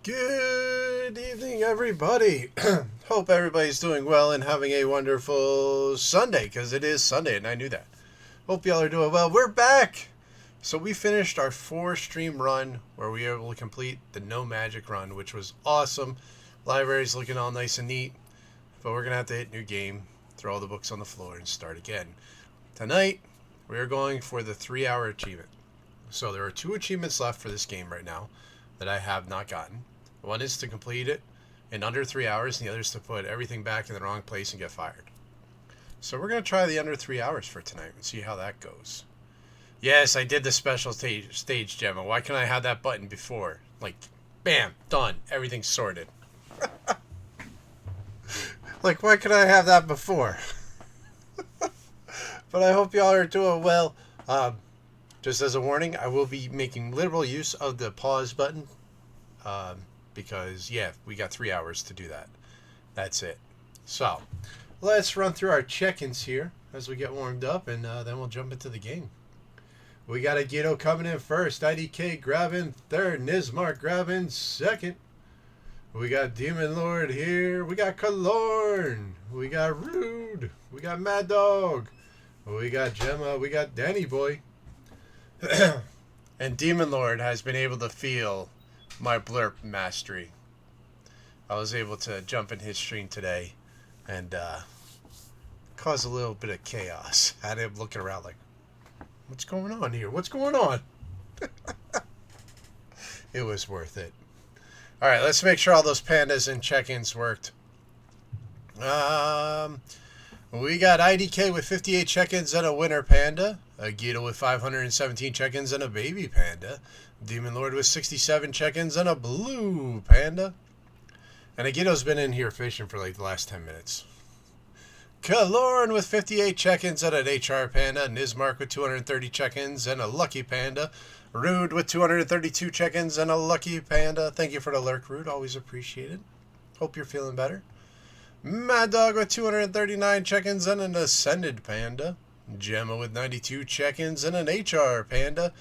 Good evening, everybody. Hope everybody's doing well and having a wonderful Sunday, because it is Sunday and I knew that. Hope y'all are doing well. We're back. So we finished our 4-stream run where we were able to complete the No Magic run, which was awesome. Library's looking all nice and neat, but we're going to have to hit new game, throw all the books on the floor, and start again. Tonight, we're going for the 3-hour achievement. So there are 2 achievements left for this game right now that I have not gotten. One is to complete it in under 3 hours, and the other is to put everything back in the wrong place and get fired. So we're going to try the under 3 hours for tonight and see how that goes. Yes, I did the special stage, Gemma. Why can't I have that button before? Like, bam, done. Everything's sorted. Like, why could I have that before? But I hope y'all are doing well. Just as a warning, I will be making literal use of the pause button. Because, yeah, we got 3 hours to do that. That's it. So, let's run through our check-ins here as we get warmed up, and then we'll jump into the game. We got Agito coming in first. IDK grabbing third. Nismark grabbing second. We got Demon Lord here. We got Kalorn. We got Rude. We got Mad Dog. We got Gemma. We got Danny Boy. And Demon Lord has been able to feel my blurp mastery. I was able to jump in his stream today and cause a little bit of chaos. I had him looking around like, what's going on here? What's going on? It was worth it. All right, let's make sure all those pandas and check-ins worked. We got IDK with 58 check-ins and a winner panda. Agito with 517 check-ins and a baby panda. Demon Lord with 67 check-ins and a blue panda. And Agito's been in here fishing for like the last 10 minutes. Kalorn with 58 check-ins and an HR panda. Nismark with 230 check-ins and a lucky panda. Rude with 232 check-ins and a lucky panda. Thank you for the lurk, Rude. Always appreciated. Hope you're feeling better. Mad Dog with 239 check-ins and an ascended panda. Gemma with 92 check-ins and an HR panda.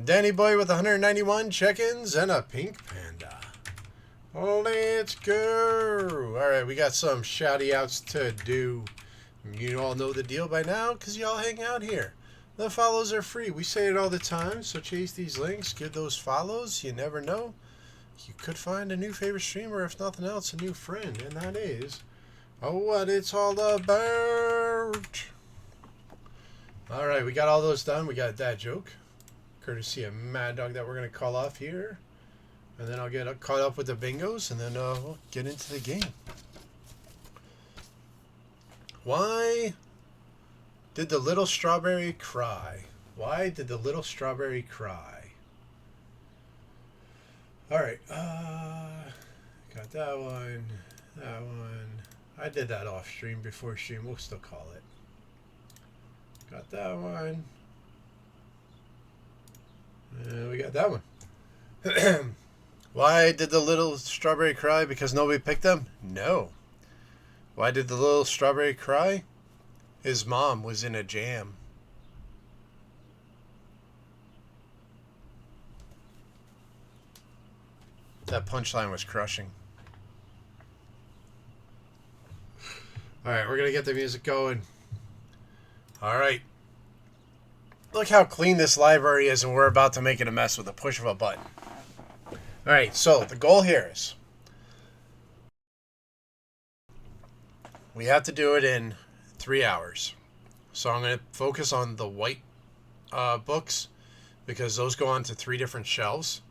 Danny Boy with 191 check-ins and a pink panda. Let's go. All right, we got some shouty outs to do. You all know the deal by now because y'all hang out here. The follows are free. We say it all the time, so chase these links. Give those follows. You never know. You could find a new favorite streamer, if nothing else, a new friend. And that is what it's all about. All right, we got all those done. We got that joke, courtesy of Mad Dog, that we're going to call off here. And then I'll get caught up with the bingos, and then we'll get into the game. Why did the little strawberry cry? Why did the little strawberry cry? All right. Got that one. That one. I did that off stream, before stream. We'll still call it. Got that one. And we got that one. Why did the little strawberry cry? Because nobody picked them? No. Why did the little strawberry cry? His mom was in a jam. That punchline was crushing. Alright, we're going to get the music going. Alright. Look how clean this library is, and we're about to make it a mess with a push of a button. Alright, so the goal here is we have to do it in 3 hours. So I'm going to focus on the white books, because those go onto 3 different shelves.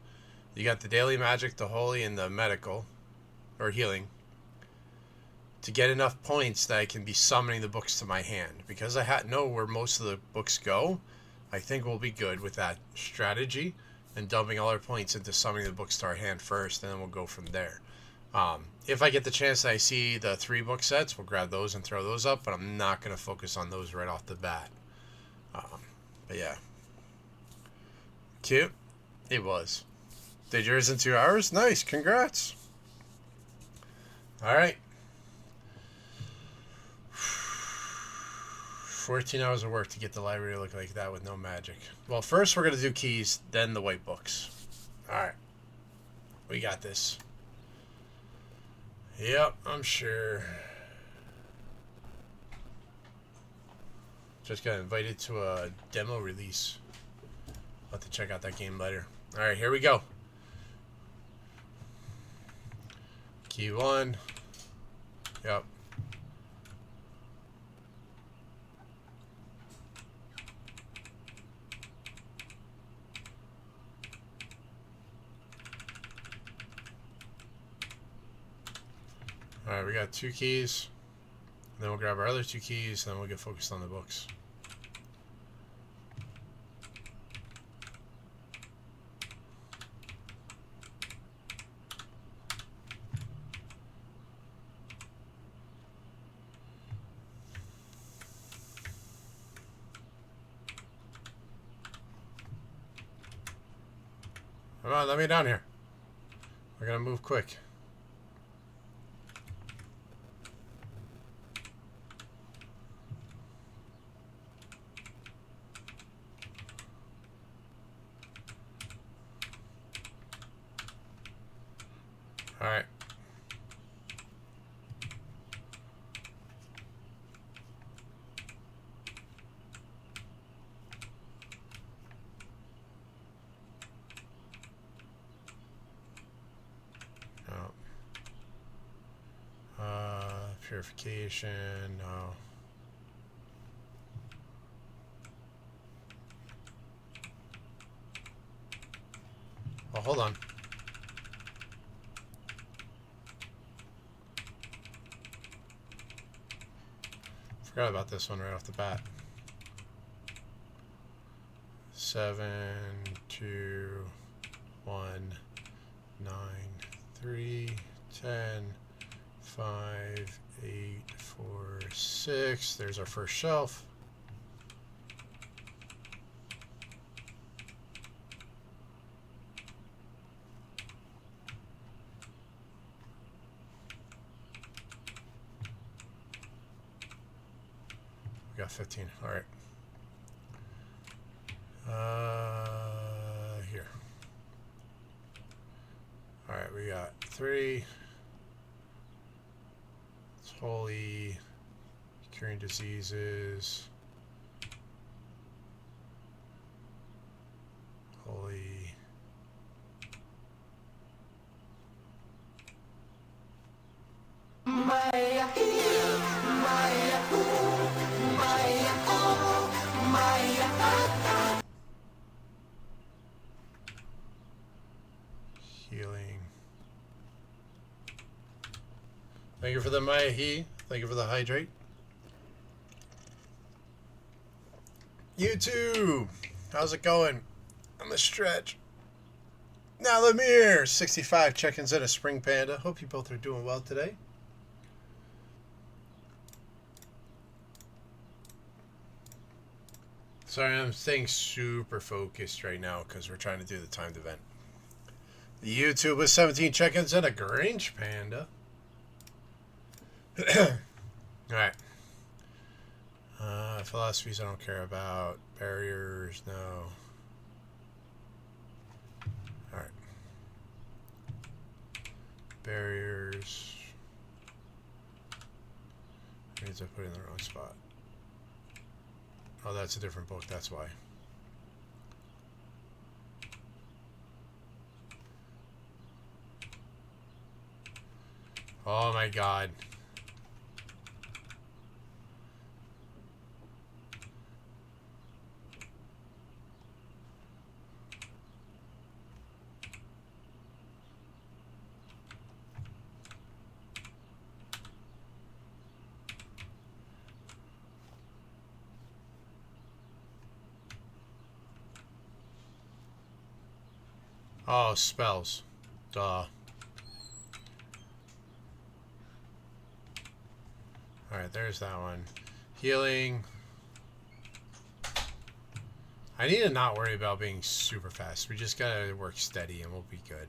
You got the Daily Magic, the Holy, and the Medical, or Healing, to get enough points that I can be summoning the books to my hand. Because I know where most of the books go, I think we'll be good with that strategy and dumping all our points into summoning the books to our hand first, and then we'll go from there. If I get the chance that I see the 3 book sets, we'll grab those and throw those up, but I'm not going to focus on those right off the bat. But yeah. Cute. It was. Did yours in 2 hours? Nice. Congrats. Alright. 14 hours of work to get the library to look like that with no magic. Well, first we're going to do keys, then the white books. Alright. We got this. Yep, I'm sure. Just got invited to a demo release. I'll have to check out that game later. Alright, here we go. Key 1. Yep. Alright, we got 2 keys. Then we'll grab our other 2 keys, and then we'll get focused on the books. Come on, let me down here. We're gonna move quick. Alright. Purification, no. Oh, hold on. Forgot about this one right off the bat. 7, 2, 1, 9, 3, 10, 5, 8, 4, 6. There's our first shelf. We got 15. All right. Here. All right, we got 3. It's holy, curing diseases. Holy. Healing. Thank you for the Mayahi. Thank you for the hydrate. YouTube, how's it going on the stretch? Now Lemire, 65 check-ins in a spring panda. Hope you both are doing well today. Sorry, I'm staying super focused right now because we're trying to do the timed event. The YouTube with 17 check-ins and a Grange panda. Alright. Philosophies I don't care about. Barriers, no. Alright. Barriers. Means I put it in the wrong spot. Oh, that's a different book, that's why. Oh my god. Oh, spells. Duh. Alright, there's that one. Healing. I need to not worry about being super fast. We just gotta work steady and we'll be good.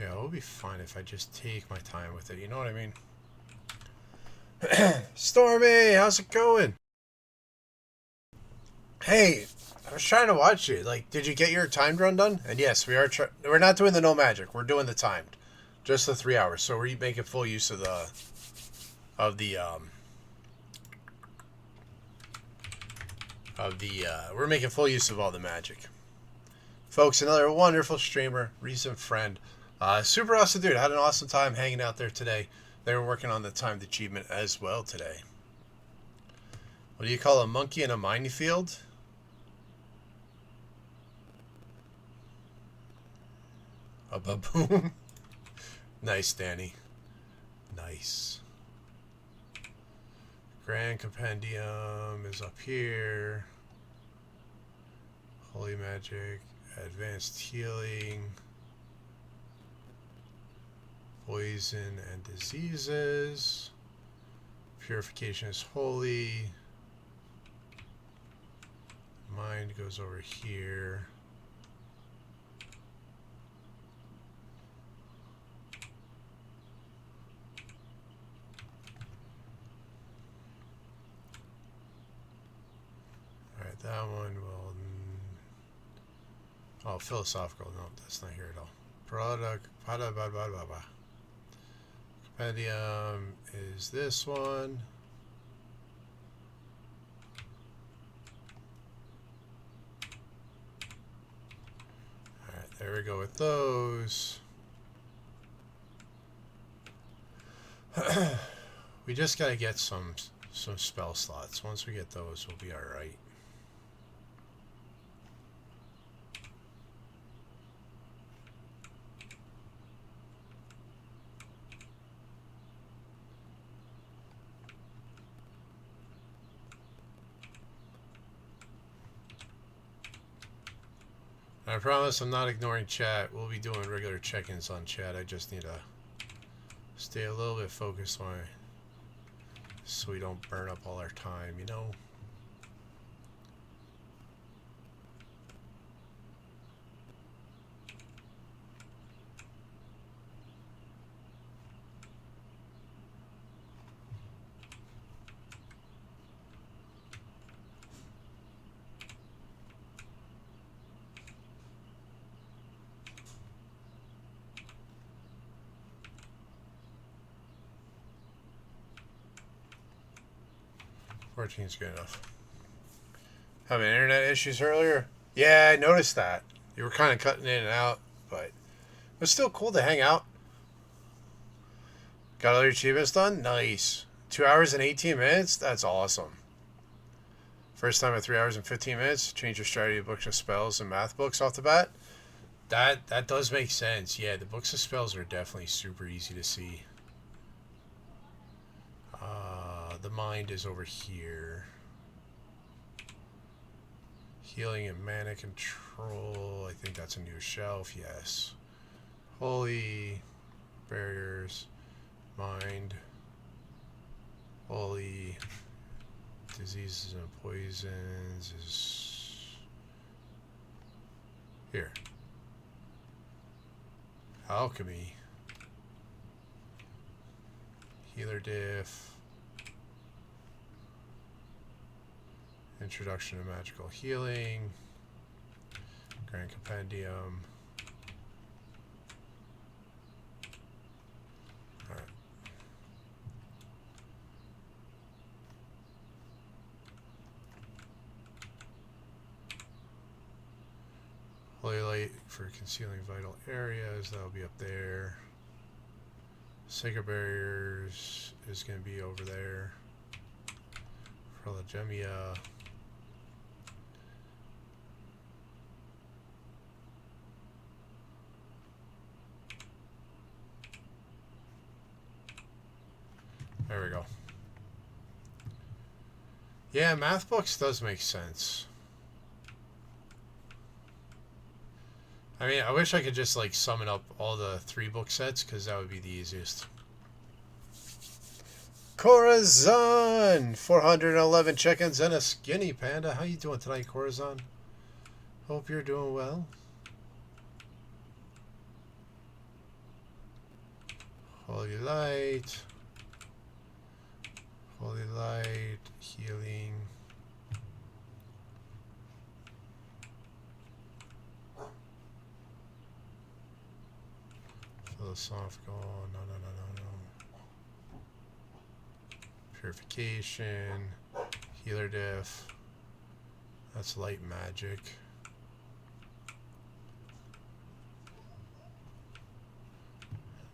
Yeah, it'll be fine if I just take my time with it. You know what I mean? Stormy, how's it going? Hey, I was trying to watch it. Like, did you get your timed run done? And yes, we are. We're not doing the no magic. We're doing the timed, just the 3 hours. So we're making full use of we're making full use of all the magic, folks. Another wonderful streamer, recent friend, super awesome dude. Had an awesome time hanging out there today. They were working on the timed achievement as well today. What do you call a monkey in a minefield? A baboon. Nice, Danny. Nice. Grand Compendium is up here. Holy Magic. Advanced Healing. Poison and Diseases. Purification is holy. Mind goes over here. Alright, that one will... Oh, philosophical. No, that's not here at all. Product... Compendium is this one. Alright, there we go with those. We just gotta get some spell slots. Once we get those, we'll be alright. I promise I'm not ignoring chat. We'll be doing regular check-ins on chat. I just need to stay a little bit focused on it so we don't burn up all our time, you know? 14 is good enough. Having internet issues earlier? Yeah, I noticed that. You were kind of cutting in and out, but it was still cool to hang out. Got all your achievements done? Nice. 2 hours and 18 minutes? That's awesome. First time at 3 hours and 15 minutes. Change your strategy to books of spells and math books off the bat. That does make sense. Yeah, the books of spells are definitely super easy to see. The mind is over here. Healing and mana control. I think that's a new shelf. Yes. Holy. Barriers. Mind. Holy. Diseases and poisons is here. Alchemy. Healer diff. Introduction to magical healing. Grand Compendium. Alright. Holy light for concealing vital areas. That'll be up there. Sacred barriers is going to be over there. Prologemia. There we go. Yeah, math books does make sense. I mean, I wish I could just like summon up all the 3 book sets because that would be the easiest. Corazon! 411 check-ins and a skinny panda. How you doing tonight, Corazon? Hope you're doing well. Holy light. Holy light. Healing. Philosophical. No, no, no, no, no. Purification. Healer diff. That's light magic.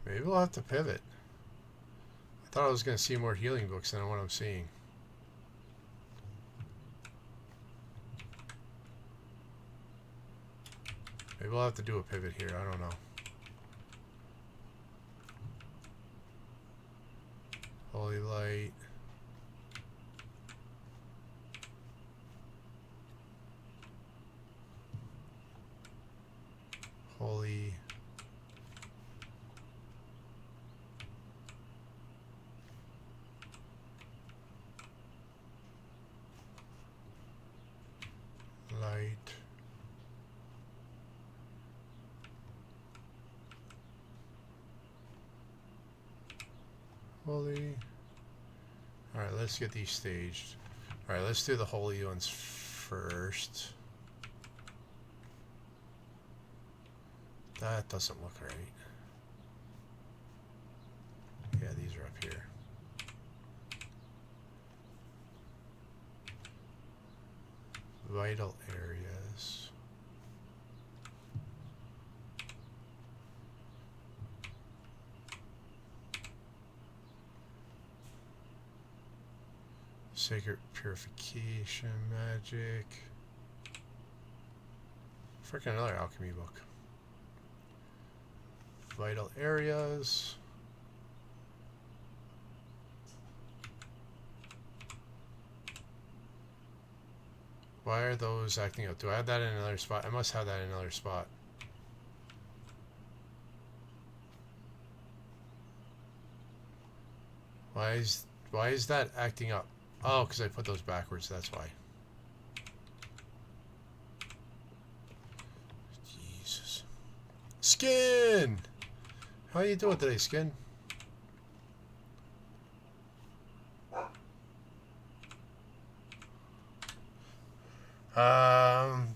Maybe we'll have to pivot. I thought I was going to see more healing books than what I'm seeing. Maybe we'll have to do a pivot here. I don't know. Holy light. Holy. Light. Holy. Alright, let's get these staged. Alright, let's do the holy ones first. That doesn't look right. Yeah, these are up here. Vital areas. Sacred purification magic. Freaking another alchemy book. Vital areas. Why are those acting up? Do I have that in another spot? I must have that in another spot. Why is that acting up? Oh, because I put those backwards, that's why. Jesus. Skin! How you doing today, Skin?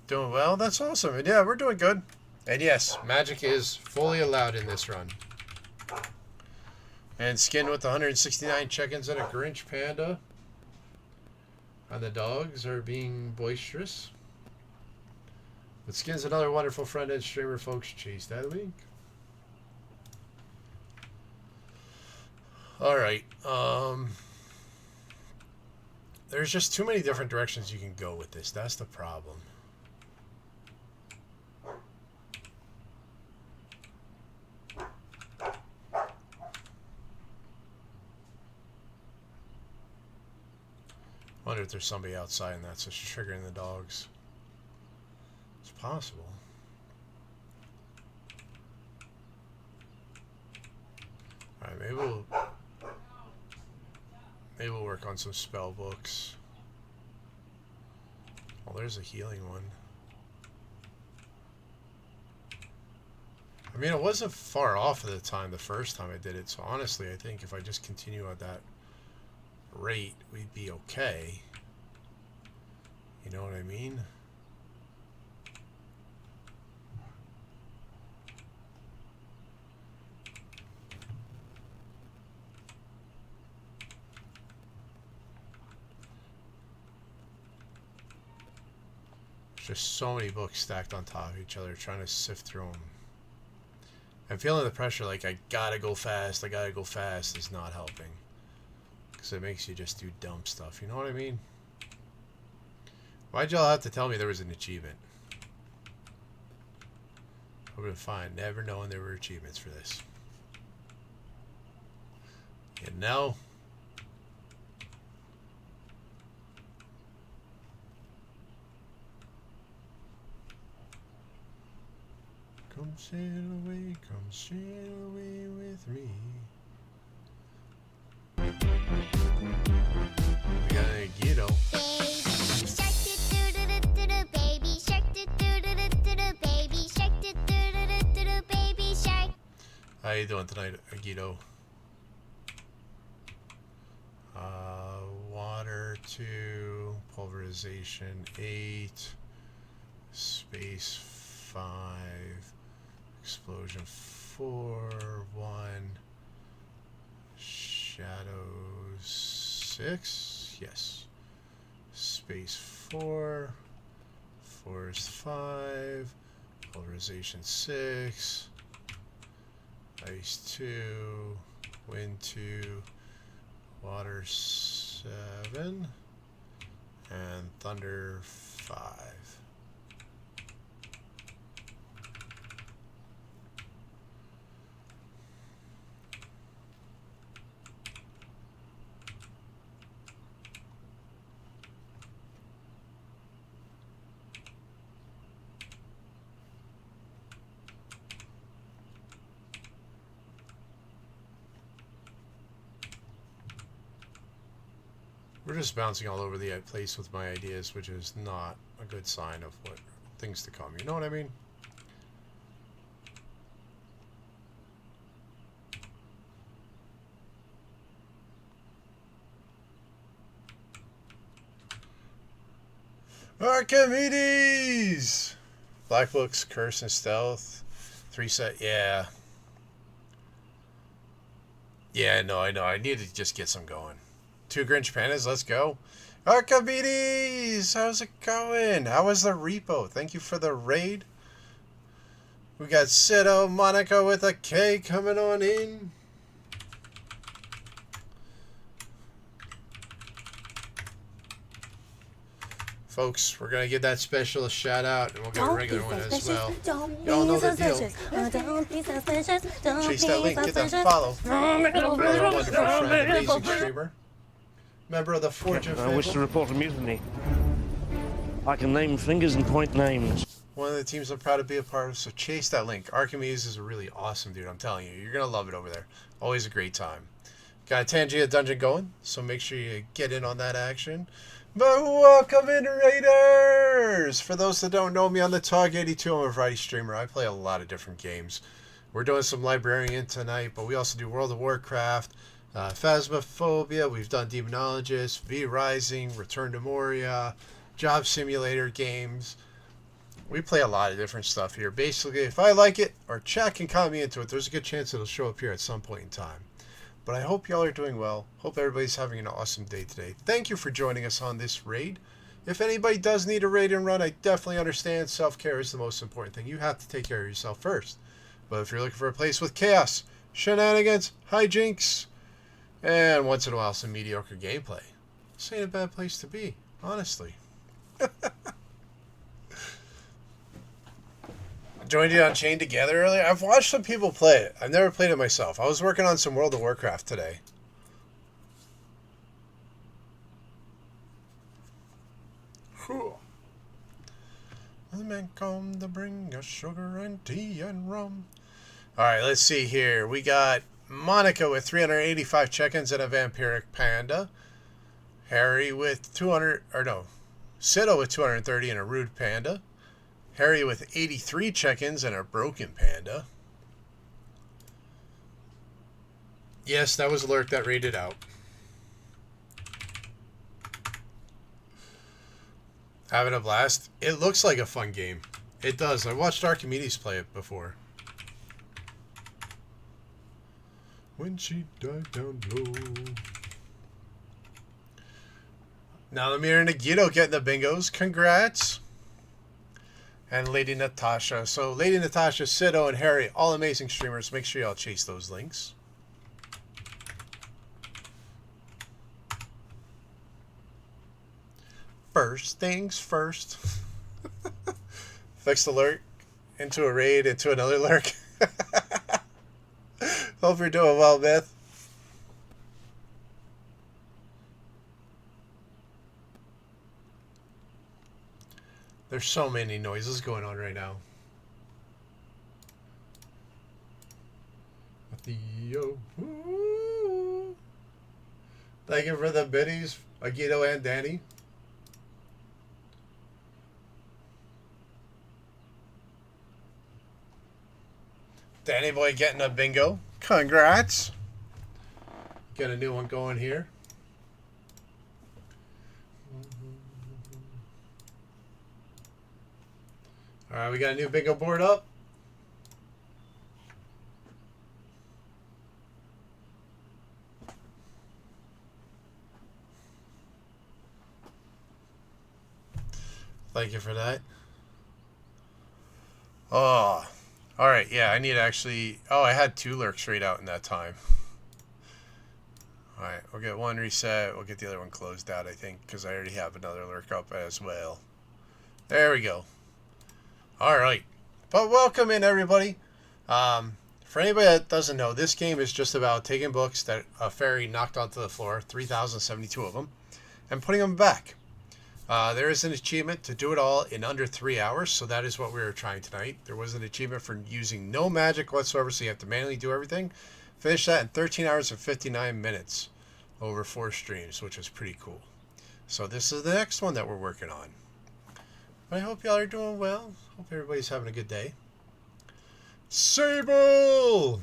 Doing well. That's awesome. And yeah, we're doing good. And yes, magic is fully allowed in this run. And Skin with 169 check-ins and a Grinch Panda. And the dogs are being boisterous. But Skin's another wonderful friend and streamer, folks. Chase that link. Alright. There's just too many different directions you can go with this. That's the problem. Wonder if there's somebody outside and that's just triggering the dogs. It's possible. Alright, maybe we'll work on some spell books. Oh, there's a healing one. I mean, it wasn't far off at the first time I did it, so honestly, I think if I just continue at that rate, we'd be okay. You know what I mean? There's just so many books stacked on top of each other, trying to sift through them. I'm feeling the pressure, like I gotta go fast is not helping. Because it makes you just do dumb stuff, you know what I mean? Why'd y'all have to tell me there was an achievement? I would have been fine, never knowing there were achievements for this. You know? Come sail away with me. We got an Agito. Baby shark, baby shark, baby shark. How you doing tonight, Agito? Water 2, pulverization 8, space 5, explosion 4, 1, shadows 6, yes, space 4, force 5, pulverization 6, ice 2, wind 2, water 7, and thunder 5. We're just bouncing all over the place with my ideas, which is not a good sign of what things to come. You know what I mean? Archimedes! Black Books, Curse, and Stealth. 3 set, yeah. Yeah, no, I know. I need to just get some going. 2 Grinch Pandas, let's go. Archimedes! How's it going? How was the repo? Thank you for the raid. We got Sido, Monica with a K coming on in. Folks, we're going to give that special a shout out, and we'll get a regular one as well. Y'all know the deal. Chase that link, get that follow. Another wonderful friend, amazing streamer. Member of the Forge of I wish to report a mutiny. I can name fingers and point names. One of the teams I'm proud to be a part of, so chase that link. Archimedes is a really awesome dude, I'm telling you. You're going to love it over there. Always a great time. Got a Tangia dungeon going, so make sure you get in on that action. But welcome in, Raiders! For those that don't know me, I'm the Tog82. I'm a variety streamer. I play a lot of different games. We're doing some Librarian tonight, but we also do World of Warcraft, Phasmophobia, we've done Demonologist, V Rising, Return to Moria, Job Simulator games. We play a lot of different stuff here. Basically, if I like it, or chat can comment me into it, there's a good chance it'll show up here at some point in time. But I hope y'all are doing well. Hope everybody's having an awesome day today. Thank you for joining us on this raid. If anybody does need a raid and run, I definitely understand self-care is the most important thing. You have to take care of yourself first. But if you're looking for a place with chaos, shenanigans, hijinks, and once in a while some mediocre gameplay, this ain't a bad place to be, honestly. Joined you on Chain together earlier. I've watched some people play it. I've never played it myself. I was working on some World of Warcraft today. Cool. The men come to bring us sugar and tea and rum. Alright, let's see here. We got Monica with 385 check-ins and a Vampiric Panda. Harry with 200, or no, Sido with 230 and a Rude Panda. Harry with 83 check-ins and a Broken Panda. Yes, that was Lurk that raided out. Having a blast. It looks like a fun game. It does. I watched Archimedes play it before. When she died down low. Now Lemire and Nagito getting the bingos. Congrats. And Lady Natasha. So Lady Natasha, Sido, and Harry, all amazing streamers. Make sure y'all chase those links. First things first. Fix the lurk into a raid, into another lurk. Hope you're doing well, Beth. There's so many noises going on right now. Theo. Thank you for the biddies, Agito and Danny. Danny boy getting a bingo. Congrats. Get a new one going here. All right, we got a new bingo board up. Thank you for that. Oh, all right. Yeah, I need to actually. Oh, I had 2 lurks straight out in that time. All right, we'll get one reset. We'll get the other one closed out, I think, because I already have another lurk up as well. There we go. All right. But welcome in, everybody. For anybody that doesn't know, this game is just about taking books that a fairy knocked onto the floor, 3,072 of them, and putting them back. There is an achievement to do it all in under 3 hours, so that is what we were trying tonight. There was an achievement for using no magic whatsoever, so you have to manually do everything. Finish that in 13 hours and 59 minutes over 4 streams, which is pretty cool. So this is the next one that we're working on. I hope y'all are doing well. Hope everybody's having a good day. Sable!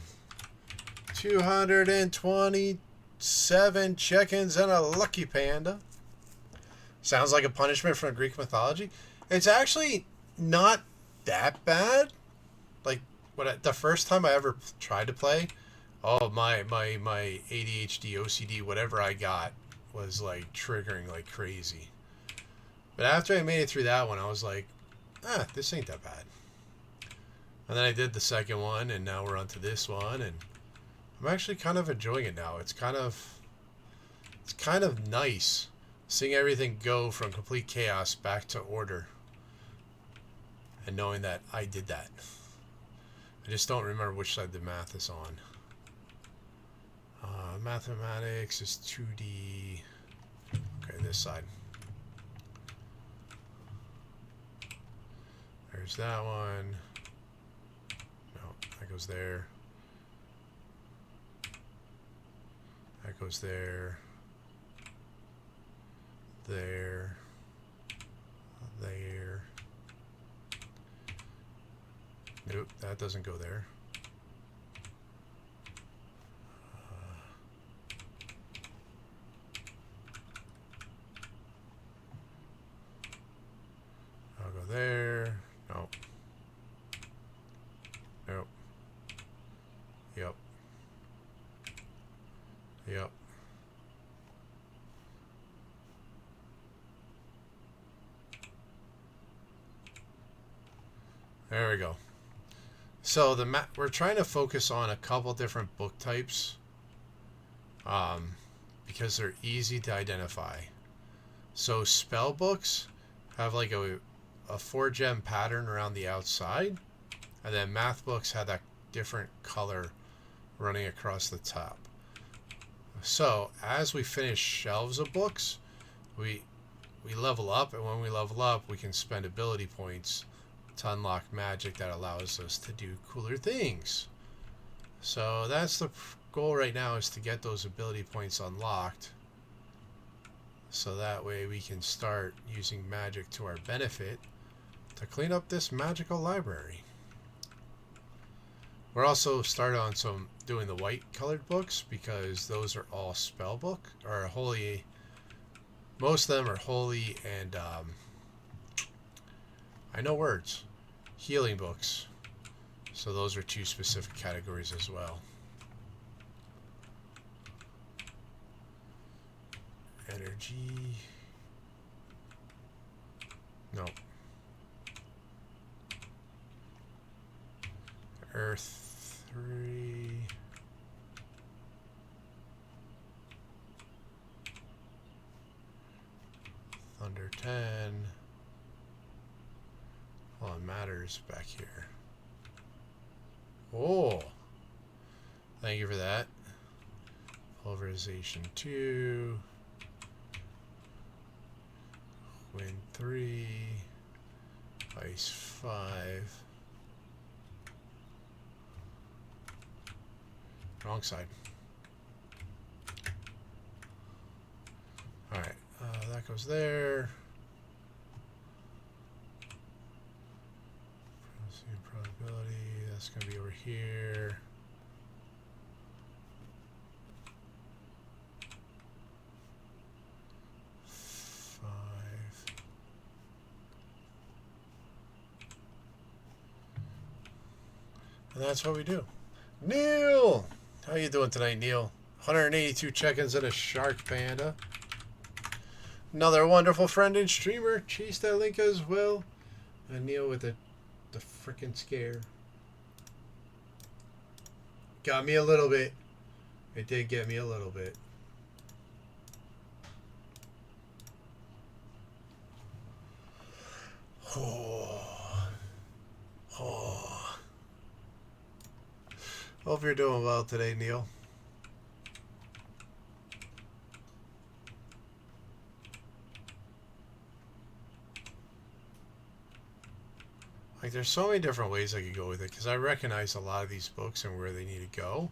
227 check-ins and a lucky panda. Sounds like a punishment from Greek mythology. It's actually not that bad. Like the first time I ever tried to play, oh my ADHD, OCD, whatever I got was like triggering like crazy. But after I made it through that one, I was like, this ain't that bad. And then I did the second one, and now we're on to this one, and I'm actually kind of enjoying it now. It's kind of nice seeing everything go from complete chaos back to order, and knowing that I did that. I just don't remember which side the math is on. Mathematics is 2D. Okay, this side. There's that one. No, that goes there. That goes there. There. There. Nope, that doesn't go there. I'll go there. Nope. Nope. Yep. Yep. There we go. So we're trying to focus on a couple different book types, because they're easy to identify. So spell books have like a 4-gem pattern around the outside, and then math books have that different color running across the top. So as we finish shelves of books, we level up, and when we level up, we can spend ability points to unlock magic that allows us to do cooler things. So that's the goal right now, is to get those ability points unlocked, so that way we can start using magic to our benefit to clean up this magical library. We're also started on doing the white colored books, because those are all spell book, or holy. Most of them are holy and I know words. Healing books. So those are 2 specific categories as well. Energy. No. Earth 3. Thunder 10. All that matters back here. Oh, thank you for that. Pulverization 2. Wind 3. Ice 5. Wrong side. Alright, that goes there. Probability, that's going to be over here. And that's what we do. Neil! How you doing tonight, Neil? 182 check-ins and a shark panda. Another wonderful friend and streamer. Chase that link as well. And Neil with the frickin' scare. Got me a little bit. It did get me a little bit. Oh. Oh. Hope you're doing well today, Neil. Like, there's so many different ways I could go with it, because I recognize a lot of these books and where they need to go.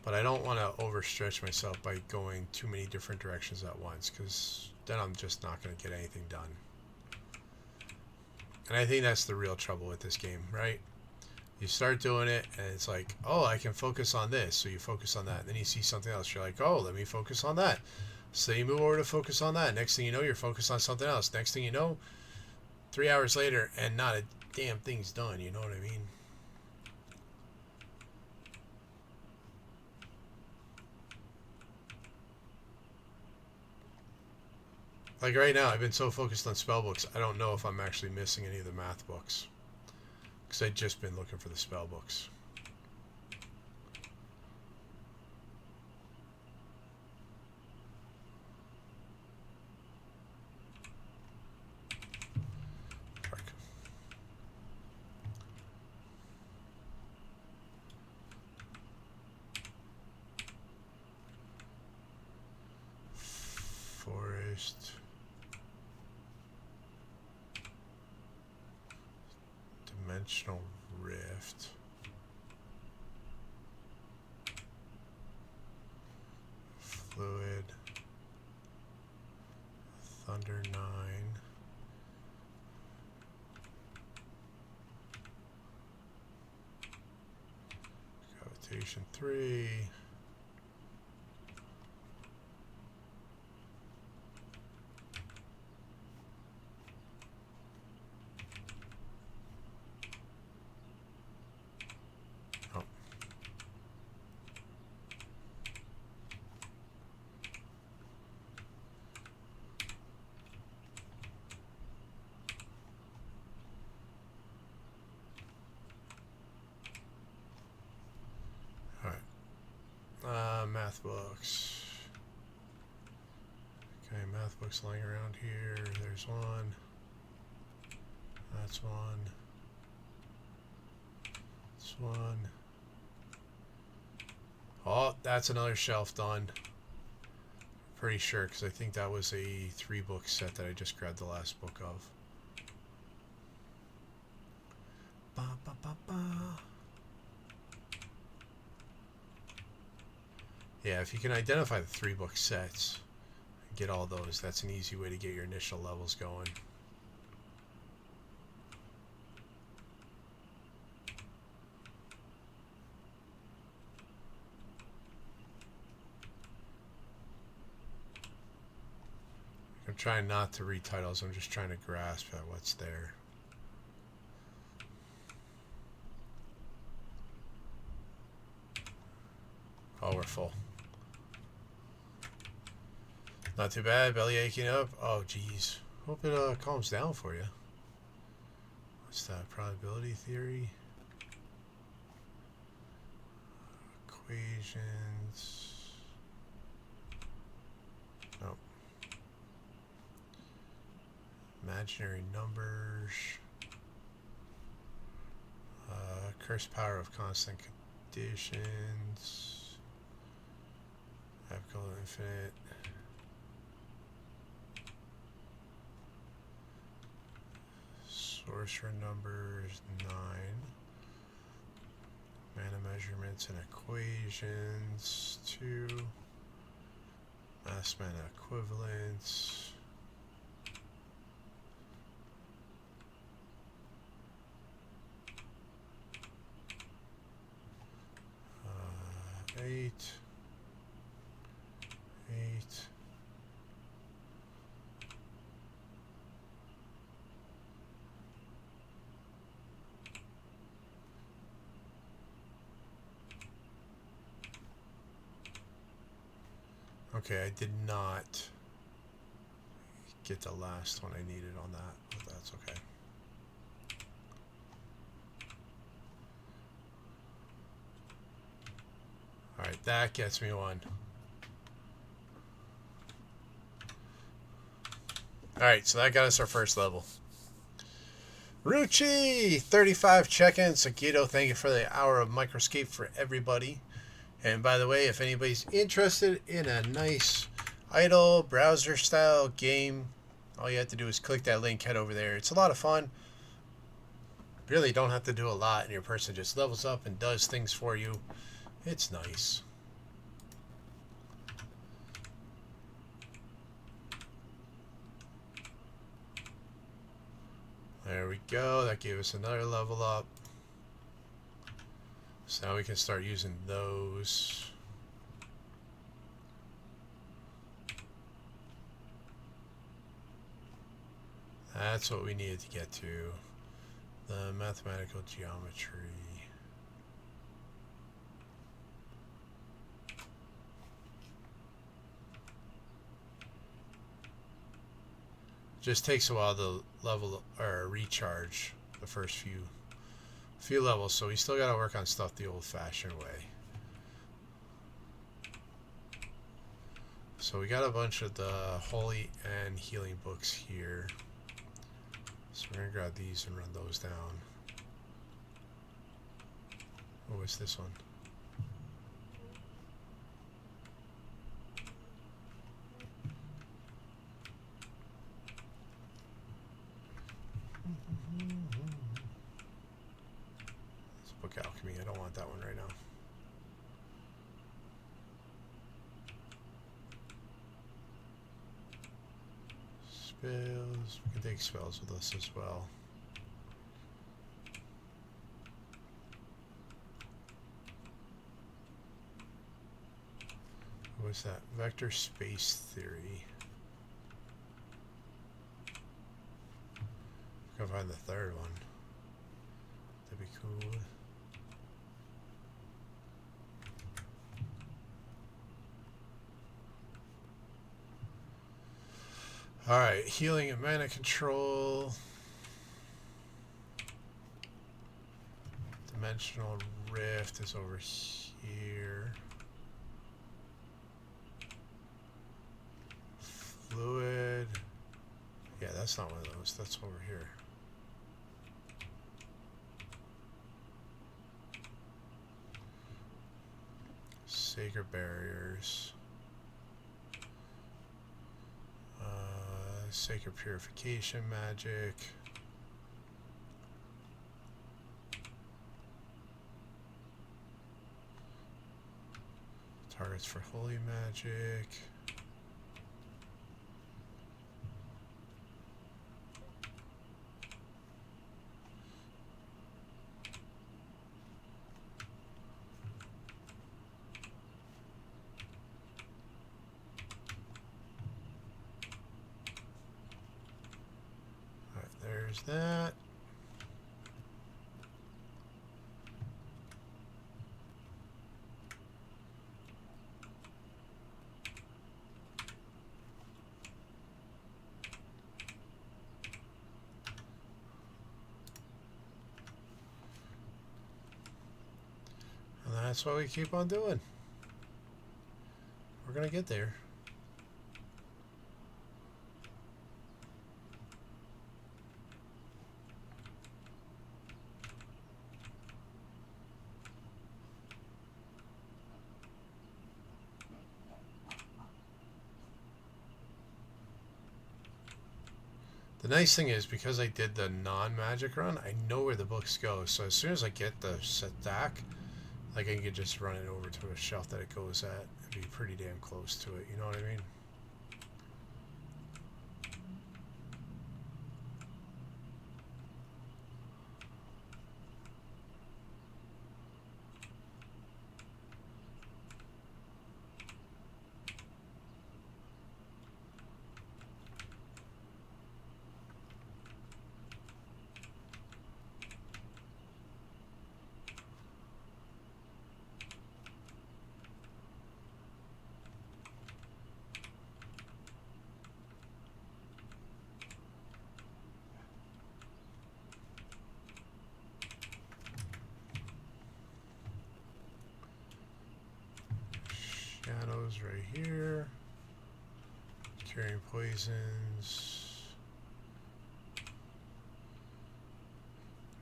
But I don't want to overstretch myself by going too many different directions at once, because then I'm just not going to get anything done. And I think that's the real trouble with this game, right? You start doing it, and it's like, oh, I can focus on this. So you focus on that. And then you see something else. You're like, oh, let me focus on that. So you move over to focus on that. Next thing you know, you're focused on something else. Next thing you know, 3 hours later, and not a damn thing's done. You know what I mean? Like right now, I've been so focused on spell books, I don't know if I'm actually missing any of the math books. Because I've just been looking for the spell books. Forest. Dimensional Rift. Fluid. Thunder 9. Gravitation 3. Math books. Okay, math books lying around here. There's one. That's one. This one. Oh, that's another shelf done. Pretty sure, because I think that was a 3-book set that I just grabbed the last book of. Ba, ba, ba, ba. Yeah, if you can identify the 3-book sets and get all those, that's an easy way to get your initial levels going. I'm trying not to read titles, I'm just trying to grasp at what's there. Oh, we're full. Not too bad. Belly aching up. Oh, geez. Hope it calms down for you. What's that? Probability theory. Equations. Nope. Imaginary numbers. Curse power of constant conditions. Apical infinite. Sorcerer numbers 9. Mana measurements and equations 2. Mass mana equivalents. Eight. Okay, I did not get the last one I needed on that, but that's okay. Alright, that gets me one. Alright, so that got us our first level. Ruchi! 35 check-ins. Akito, thank you for the hour of Microscape for everybody. And by the way, if anybody's interested in a nice idle browser-style game, all you have to do is click that link, head over there. It's a lot of fun. Really don't have to do a lot, and your person just levels up and does things for you. It's nice. There we go. That gave us another level up. So now we can start using those. That's what we needed to get to. The mathematical geometry. Just takes a while to level or recharge the first few levels, so we still got to work on stuff the old-fashioned way. So we got a bunch of the holy and healing books here. So we're gonna grab these and run those down. Oh, what's this one? It's book alchemy. I don't want that one right now. Spells. We can take spells with us as well. What's that? Vector space theory. Go find the third one. That'd be cool. Alright, healing and mana control. Dimensional rift is over here. Fluid. Yeah, that's not one of those. That's over here. Sacred barriers. Sacred purification magic. Targets for holy magic. There's that. And that's what we keep on doing. We're gonna get there. The nice thing is, because I did the non-magic run, I know where the books go. So as soon as I get the stack, like I can just run it over to a shelf that it goes at. It'd be pretty damn close to it, you know what I mean? goes right here. Carrying poisons.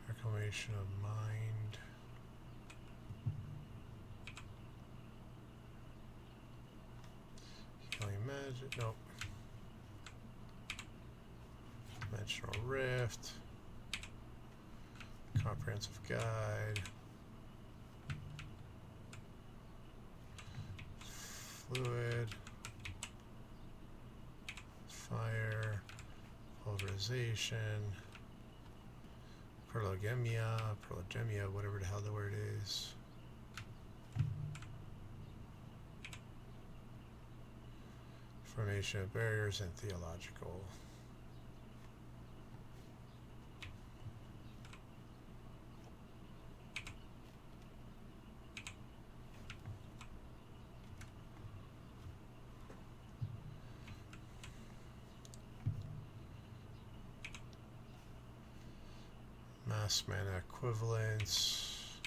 Reclamation of mind. Healing magic. Nope. Dimensional rift. Comprehensive guide. Fluid. Fire. Pulverization. Prologemia, whatever the hell the word is. Formation of barriers and theological. Mass mana equivalents.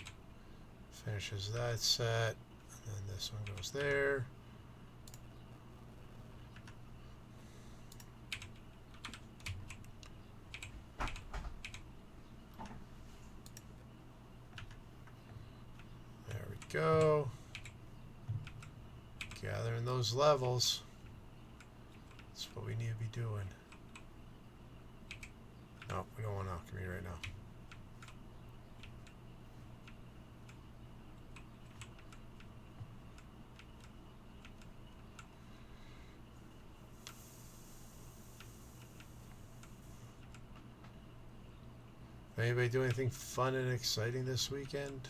Finishes that set. And then this one goes there. There we go. Gathering those levels. That's what we need to be doing. No, we don't want alchemy right now. Anybody do anything fun and exciting this weekend?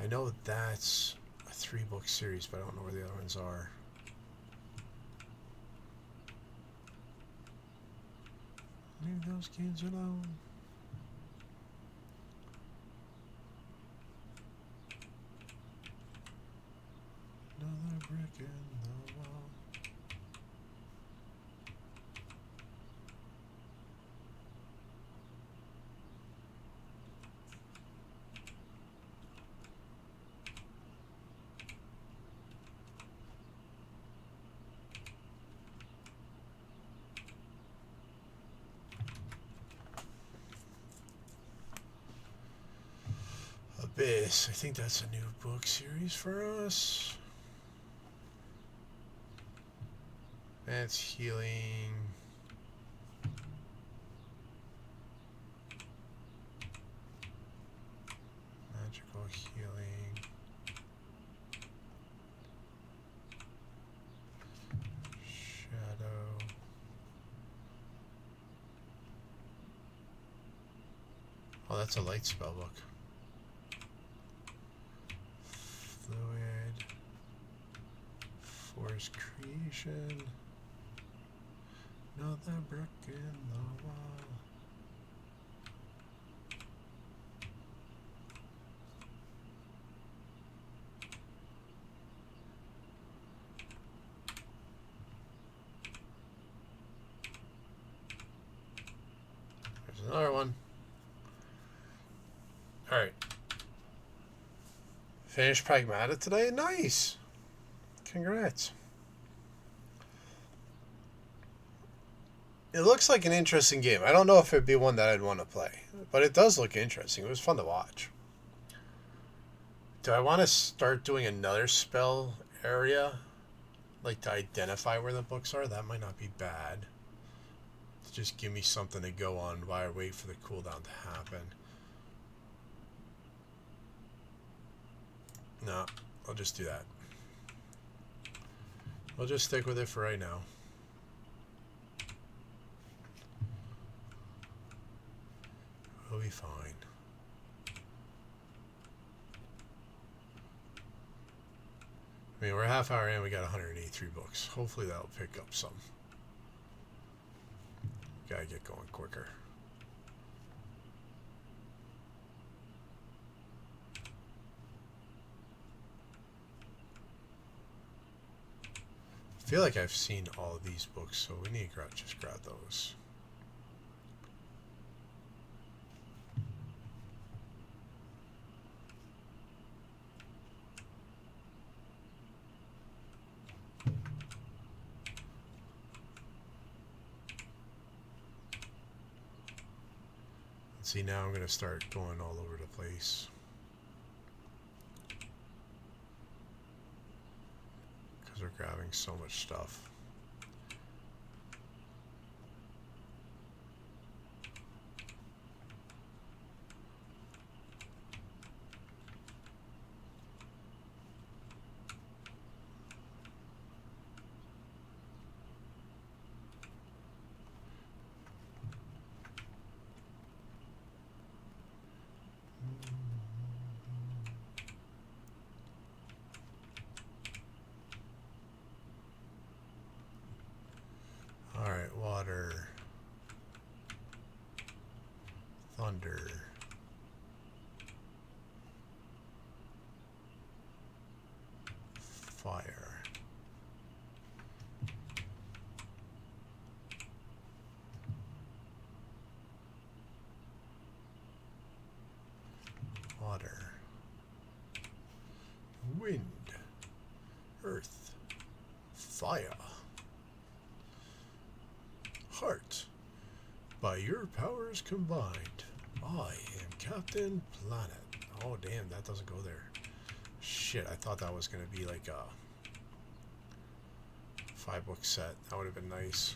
I know that's a 3-book series, but I don't know where the other ones are. Leave those kids alone. Another brick in the wall. Abyss. I think that's a new book series for us. That's healing. Magical healing. Shadow. Oh, that's a light spell book. Fluid. Force creation. Another brick in the wall. There's another one. Alright. Finished Pragmata today? Nice! Congrats. It looks like an interesting game. I don't know if it'd be one that I'd want to play, but it does look interesting. It was fun to watch. Do I want to start doing another spell area? Like to identify where the books are? That might not be bad. To just give me something to go on while I wait for the cooldown to happen. No, I'll just do that. We'll just stick with it for right now. We'll be fine. I mean, we're a half hour in, we got 183 books. Hopefully that'll pick up some. Gotta get going quicker. I feel like I've seen all of these books, so we need to just grab those. See, now I'm going to start going all over the place. Because we're grabbing so much stuff. Alright, water, thunder, fire, water, wind, earth, fire. Heart. By your powers combined, I am Captain Planet. Oh, damn, that doesn't go there. Shit, I thought that was going to be like a 5-book set. That would have been nice.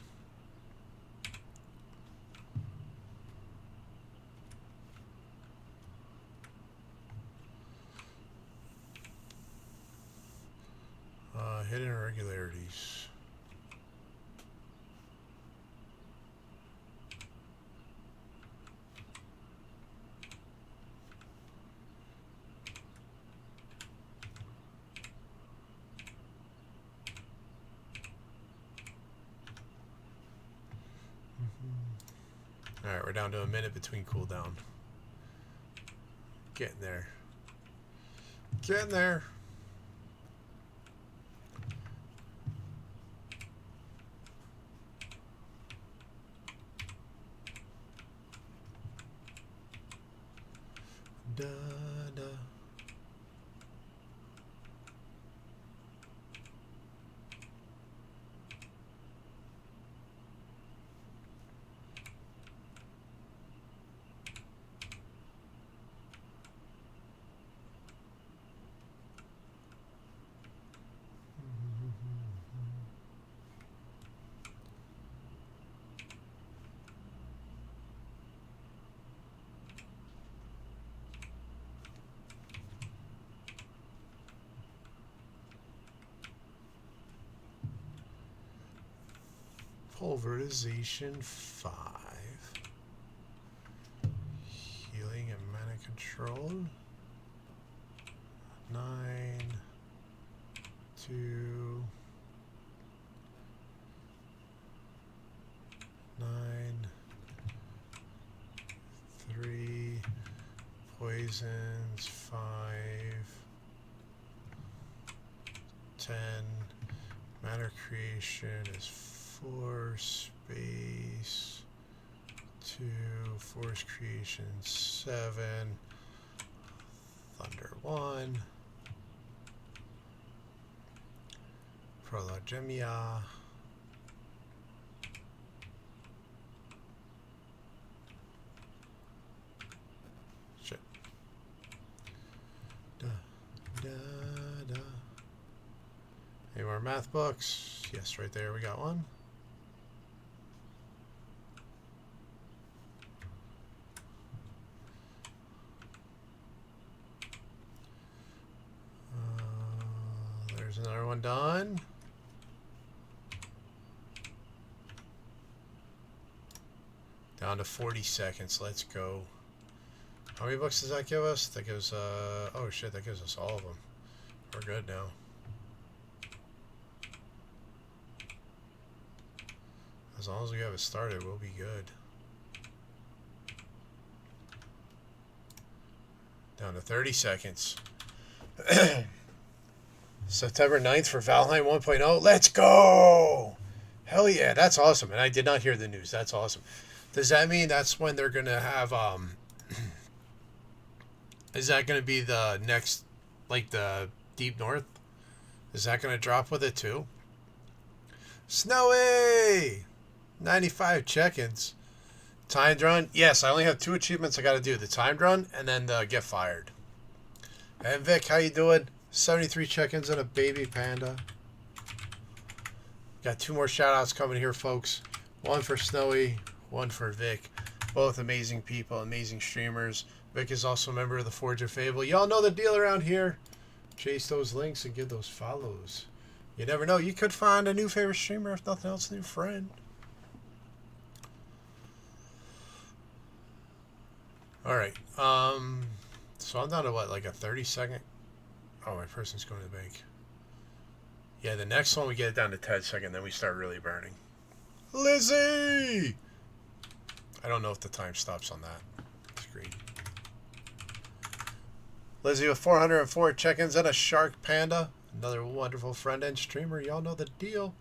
Hidden irregularities. Alright, we're down to a minute between cooldown. Getting there. Getting there. Da, da. Pulverization 5. Healing and mana control. 9. 2. 9. 3. Poisons 5. 10. Matter creation is 4, space 2, force creation 7, thunder 1, prologemia, shit, da, da, da. Any more math books? Yes, right there, we got one. There's another one done. Down to 40 seconds. Let's go. How many books does that give us? That gives, oh shit, that gives us all of them. We're good now. As long as we have it started, we'll be good. Down to 30 seconds. September 9th for Valheim 1.0. Let's go! Hell yeah, that's awesome. And I did not hear the news. That's awesome. Does that mean that's when they're going to have, is that going to be the next, like the Deep North? Is that going to drop with it too? Snowy! 95 check-ins. Timed run? Yes, I only have 2 achievements I gotta do. The timed run and then the get fired. And Vic, how you doing? 73 check-ins and a baby panda. Got 2 more shout-outs coming here, folks. One for Snowy, one for Vic. Both amazing people, amazing streamers. Vic is also a member of the Forge of Fable. Y'all know the deal around here. Chase those links and give those follows. You never know. You could find a new favorite streamer, if nothing else, a new friend. Alright, so I'm down to what, like a 30-second? Oh, my person's going to the bank. Yeah, the next one we get it down to 10 seconds, then we start really burning. Lizzie! I don't know if the time stops on that. It's great. Lizzie with 404 check-ins and a shark panda. Another wonderful friend and streamer. Y'all know the deal.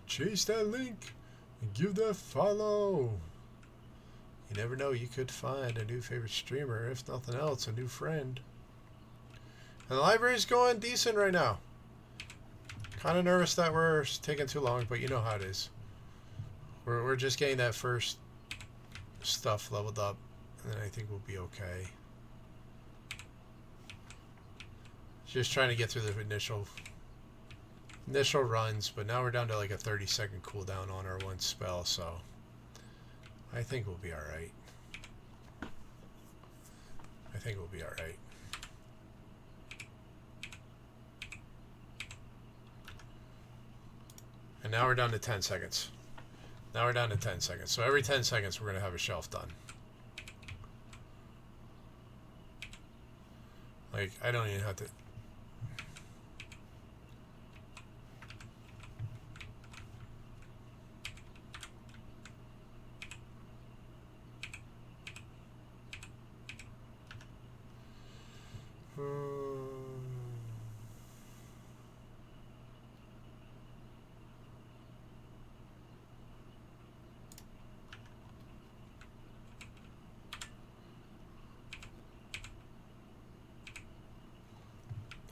Chase that link and give that follow. You never know, you could find a new favorite streamer, if nothing else, a new friend. And the library's going decent right now. Kind of nervous that we're taking too long, but you know how it is. We're just getting that first stuff leveled up, and then I think we'll be okay. Just trying to get through the initial runs, but now we're down to like a 30-second cooldown on our one spell, so I think we'll be alright. I think we'll be alright. And now we're down to 10 seconds. Now we're down to 10 seconds. So every 10 seconds we're going to have a shelf done. Like, I don't even have to...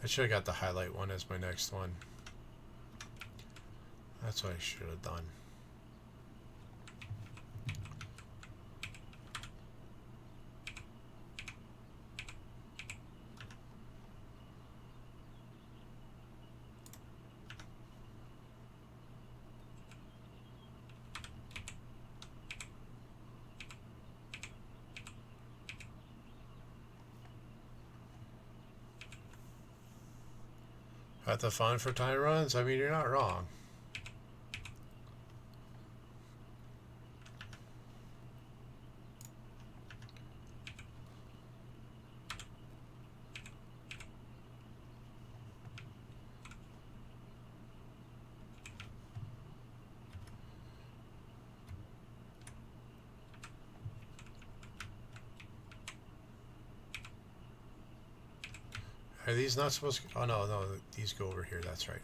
I should have got the highlight one as my next one. That's what I should have done. Got the fun for time runs? I mean, you're not wrong. Are these not supposed to... Oh, no, no. These go over here. That's right.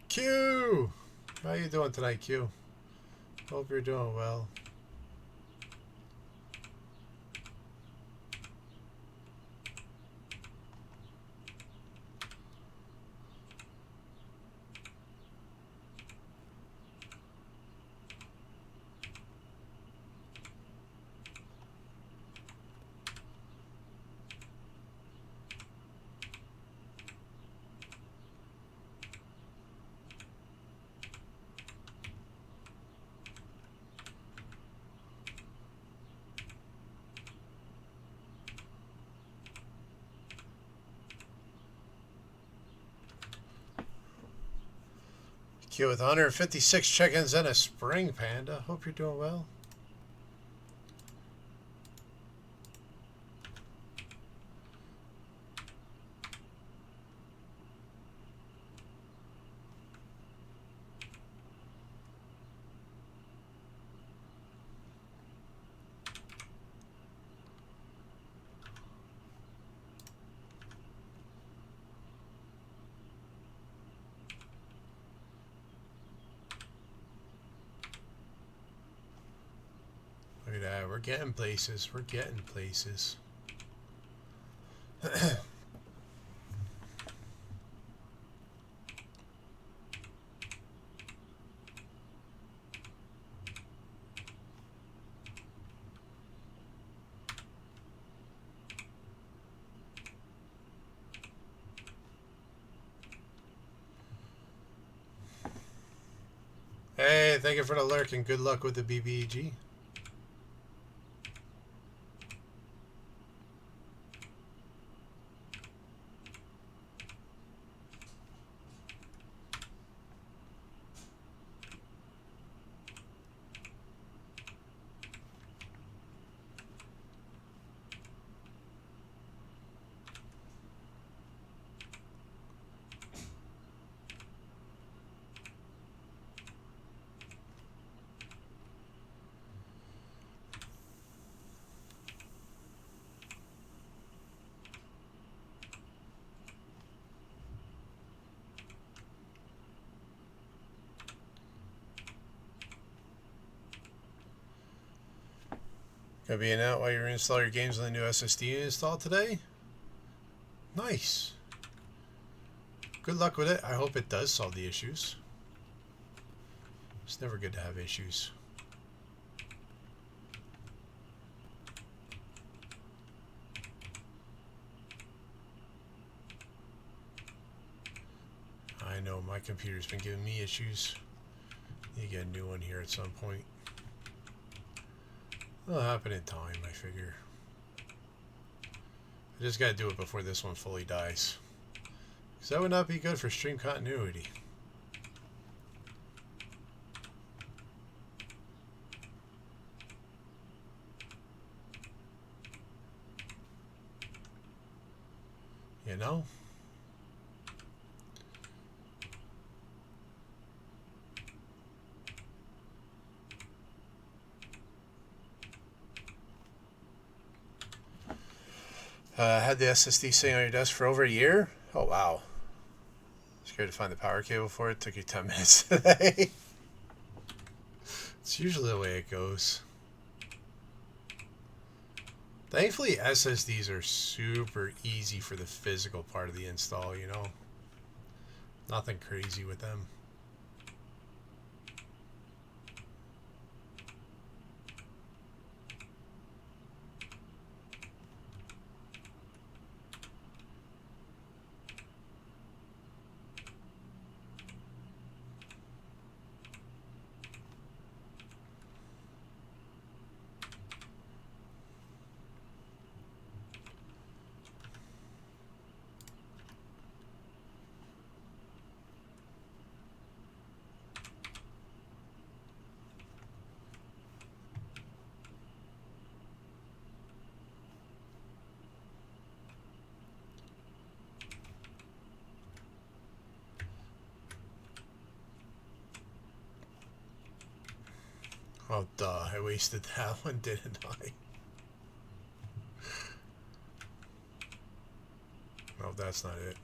Q! How you doing tonight, Q? Hope you're doing well. Q with 156 check-ins and a spring panda. Hope you're doing well. Look at that. We're getting places. We're getting places. Hey, thank you for the lurk and good luck with the BBG. Gonna be an out while you install your games on the new SSD installed today. Nice. Good luck with it. I hope it does solve the issues. It's never good to have issues. I know my computer's been giving me issues. Need to get a new one here at some point. It'll happen in time, I figure. I just gotta do it before this one fully dies. Because that would not be good for stream continuity. You know? Had the SSD sitting on your desk for over a year? Oh, wow. Scared to find the power cable for it. Took you 10 minutes today. It's usually the way it goes. Thankfully, SSDs are super easy for the physical part of the install, you know? Nothing crazy with them. Oh, duh. I wasted that one, didn't I? No, that's not it.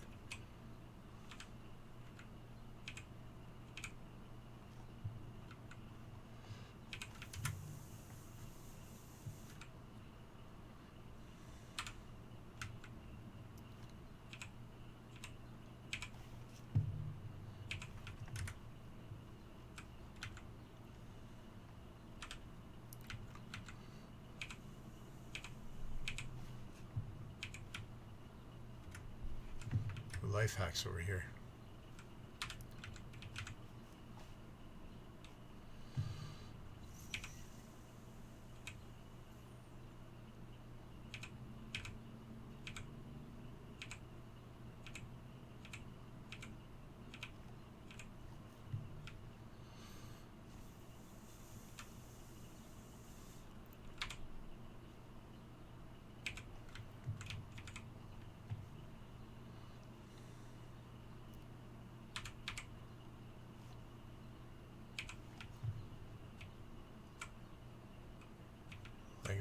Life hacks over here.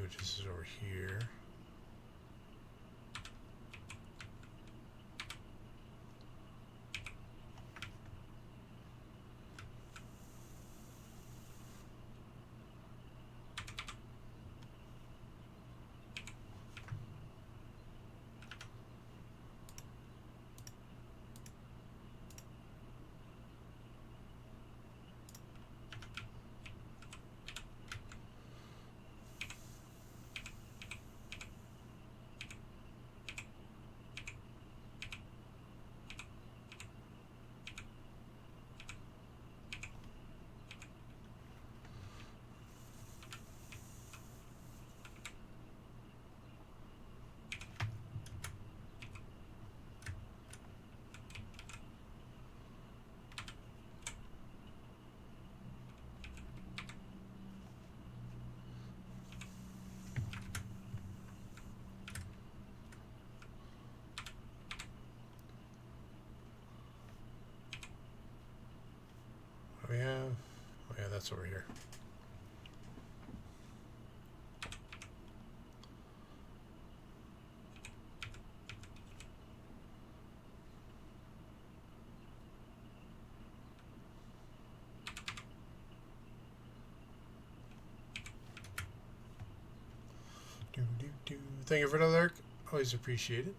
which is over here. What do we have? Oh yeah, that's over here. Thank you for the lurk. Always appreciate it.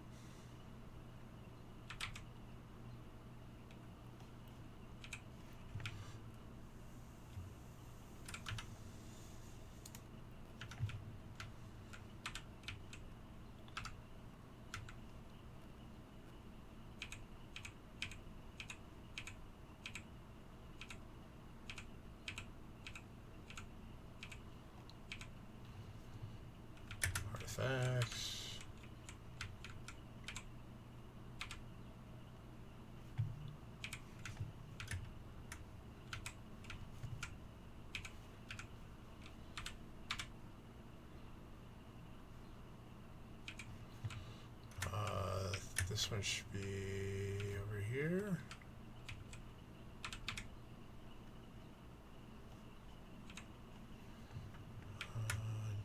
Artifacts. This one should be over here.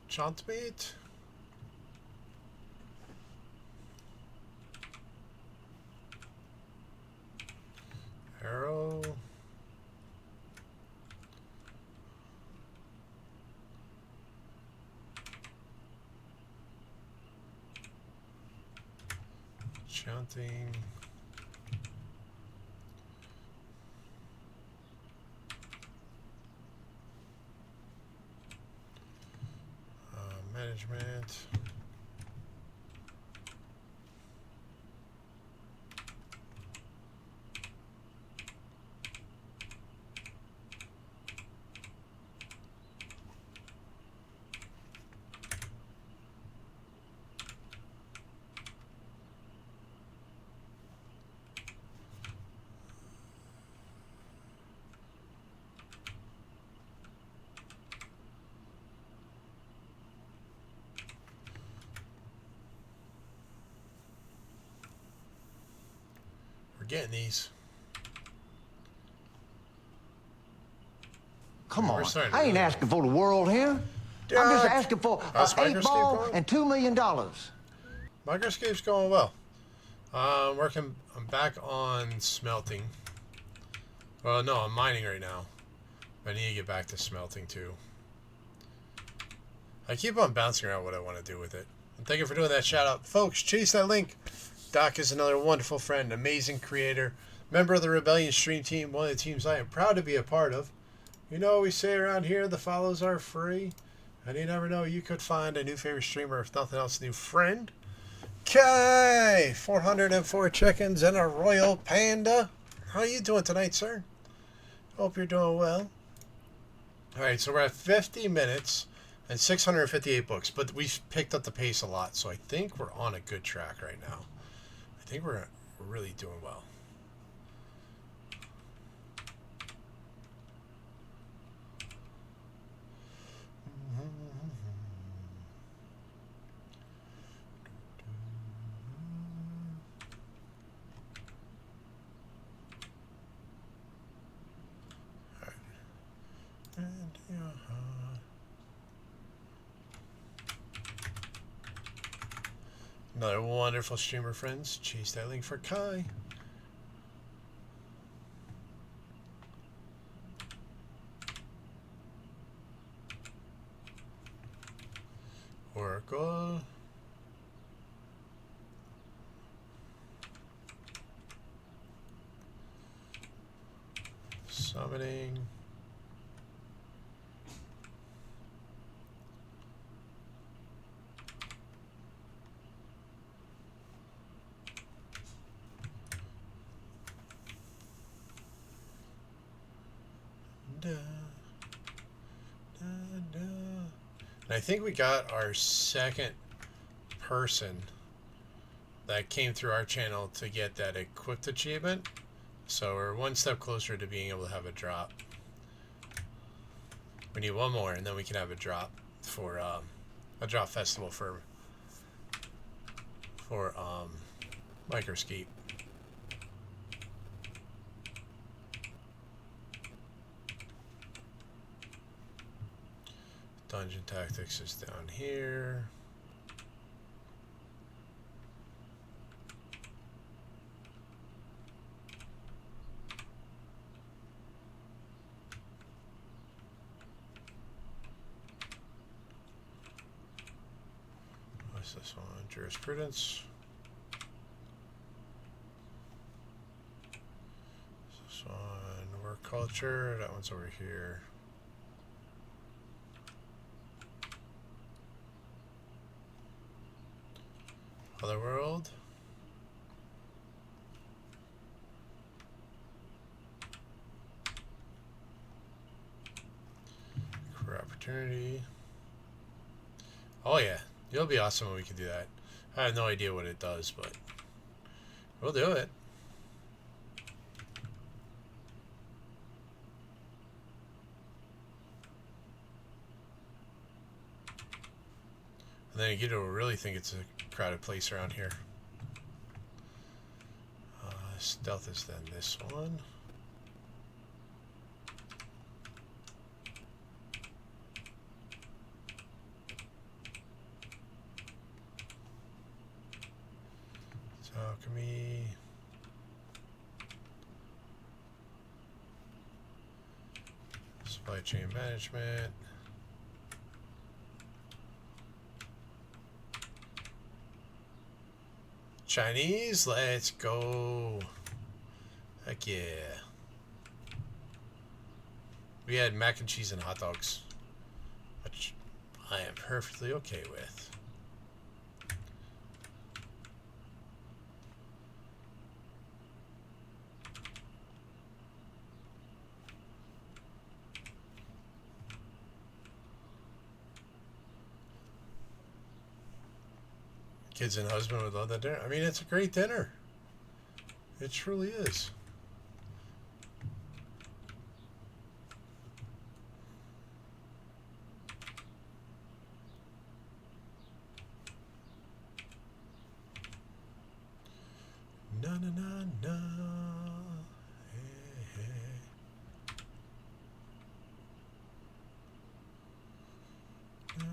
Enchantment. Arrow. Enchanting. Management. We're getting these. Come on, starting to I ain't really- asking for the world here. I'm just asking for How's an 8 Microscape ball going? and $2 million. Microscape's going well. I'm back on smelting. Well, no, I'm mining right now. I need to get back to smelting too. I keep on bouncing around what I want to do with it. And thank you for doing that shout out. Folks, chase that link. Doc is another wonderful friend, amazing creator, member of the Rebellion stream team, one of the teams I am proud to be a part of. You know what we say around here, the follows are free. And you never know, you could find a new favorite streamer, if nothing else, a new friend. Okay, 404 chickens and a royal panda. How are you doing tonight, sir? Hope you're doing well. All right, so we're at 50 minutes and 658 books, but we've picked up the pace a lot, so I think we're on a good track right now. I think we're really doing well. Another wonderful streamer, friends. Chase that link for Kai. Oracle. Summoning. Da, da, da. And I think we got our second person that came through our channel to get that equipped achievement. So we're one step closer to being able to have a drop. We need one more, and then we can have a drop for a drop festival for Microscape. Dungeon Tactics is down here. What's this one? Jurisprudence. This one, work culture. That one's over here. Otherworld. Career opportunity. Oh yeah, it'll be awesome when we can do that. I have no idea what it does, but we'll do it. And then you will really think it's a crowded place around here. Stealth is then this one. Alchemy. Supply chain management. Chinese, let's go. Heck yeah. We had mac and cheese and hot dogs, which I am perfectly okay with. Kids and husband would love that dinner. I mean, it's a great dinner. It truly is. Na na na na. Hey, hey. Na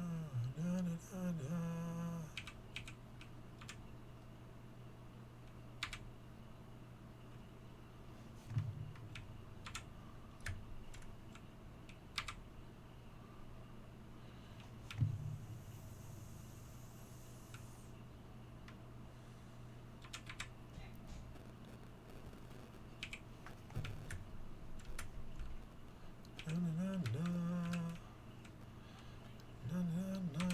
na na na na. Na na na na na na.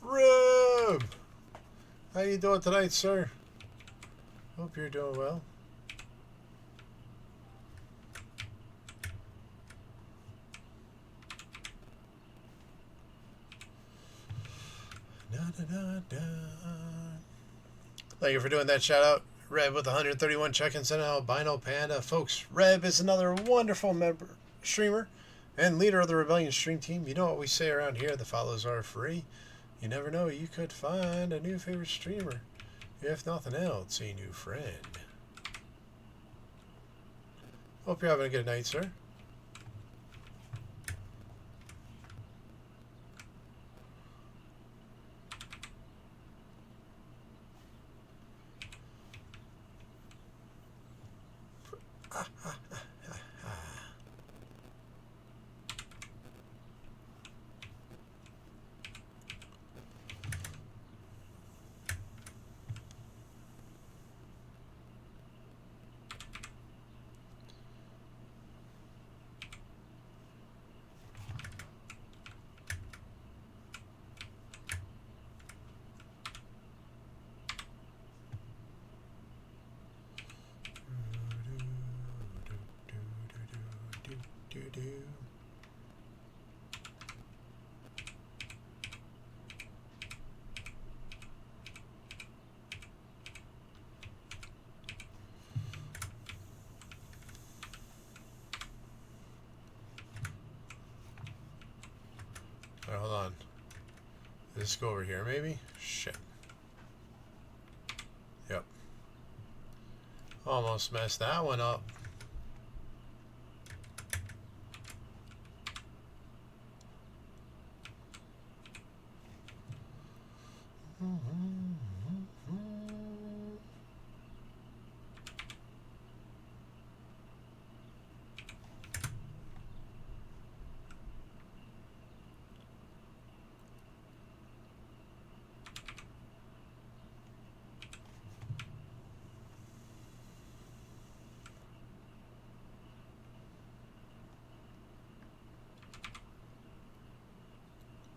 Rube! How you doing tonight, sir? Hope you're doing well. Da, da, da, da. Thank you for doing that shout out. Reb with 131 check-ins and Albino Panda. Folks, Reb is another wonderful member, streamer, and leader of the Rebellion stream team. You know what we say around here, the follows are free. You never know, you could find a new favorite streamer. If nothing else, a new friend. Hope you're having a good night, sir. Alright, hold on. Let's go over here, maybe? Shit. Yep. Almost messed that one up.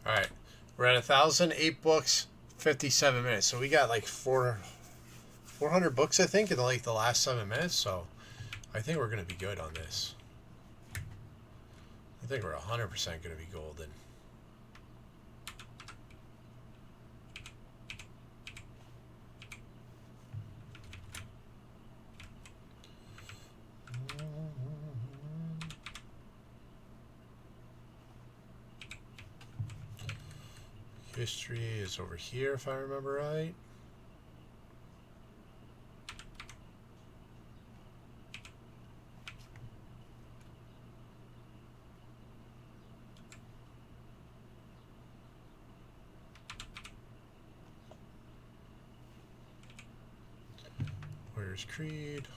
All right, we're at 1,008 books, 57 minutes. So we got like 400 books, I think, in like the last 7 minutes. So I think we're gonna be good on this. I think we're 100% gonna be golden. History is over here, if I remember right. Where's Creed?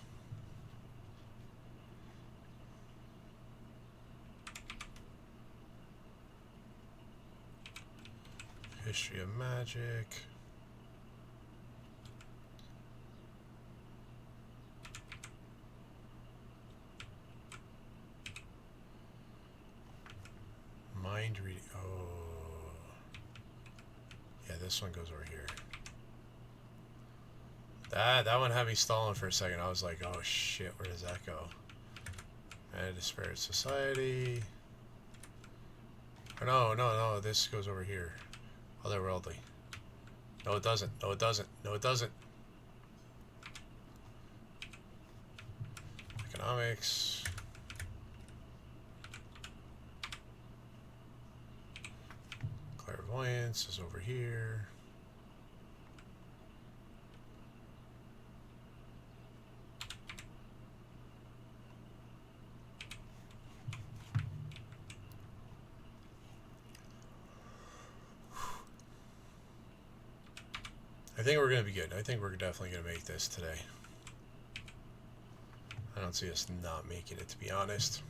History of Magic. Mind reading. Oh. Yeah, this one goes over here. That one had me stalling for a second. I was like, oh shit, where does that go? And Disparate Society. Or no, this goes over here. Otherworldly. No, it doesn't. No, it doesn't. No, it doesn't. Economics. Clairvoyance is over here. I think we're going to be good. I think we're definitely going to make this today. I don't see us not making it, to be honest.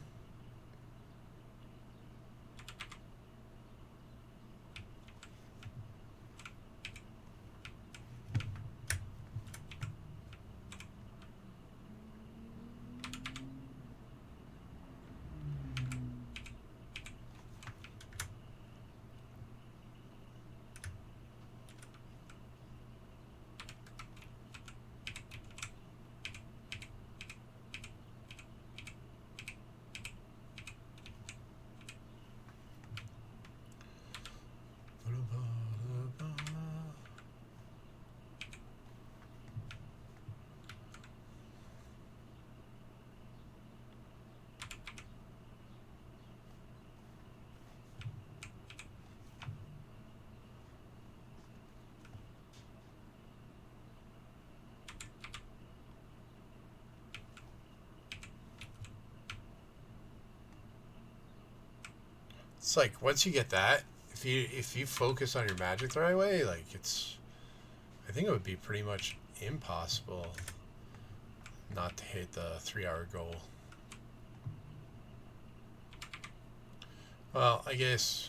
It's like once you get that, if you focus on your magic the right way, like it's, I think it would be pretty much impossible not to hit the 3-hour goal. Well, I guess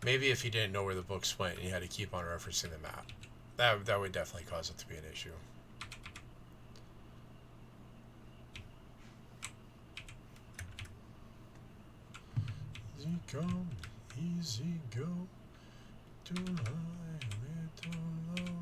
maybe if you didn't know where the books went and you had to keep on referencing the map, that would definitely cause it to be an issue. Easy come, easy go, too high, little low.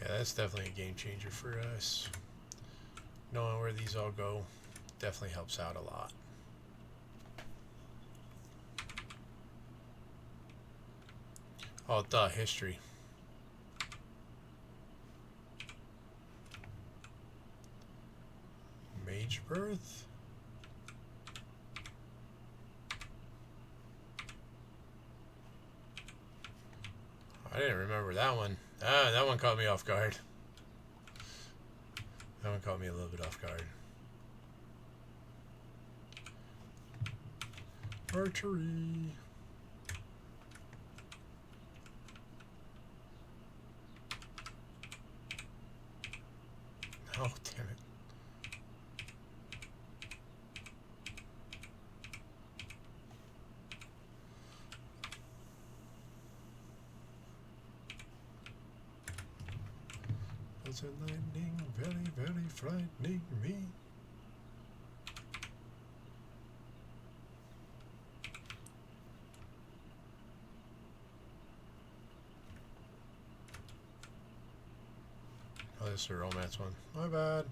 Yeah, that's definitely a game changer for us. Knowing where these all go definitely helps out a lot. Oh, duh, history. Mage birth? I didn't remember that one. Ah, that one caught me off guard. That one caught me a little bit off guard. Archery. Oh, damn it. Was it lightning very, very frightening me? Oh, this is a romance one. My bad.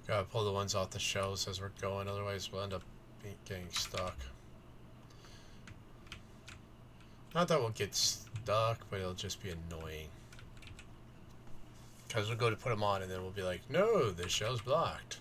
Gotta pull the ones off the shelves as we're going, otherwise we'll end up getting stuck. Not that we'll get stuck, but it'll just be annoying. Because we'll go to put them on and then we'll be like, no, this shelf's blocked.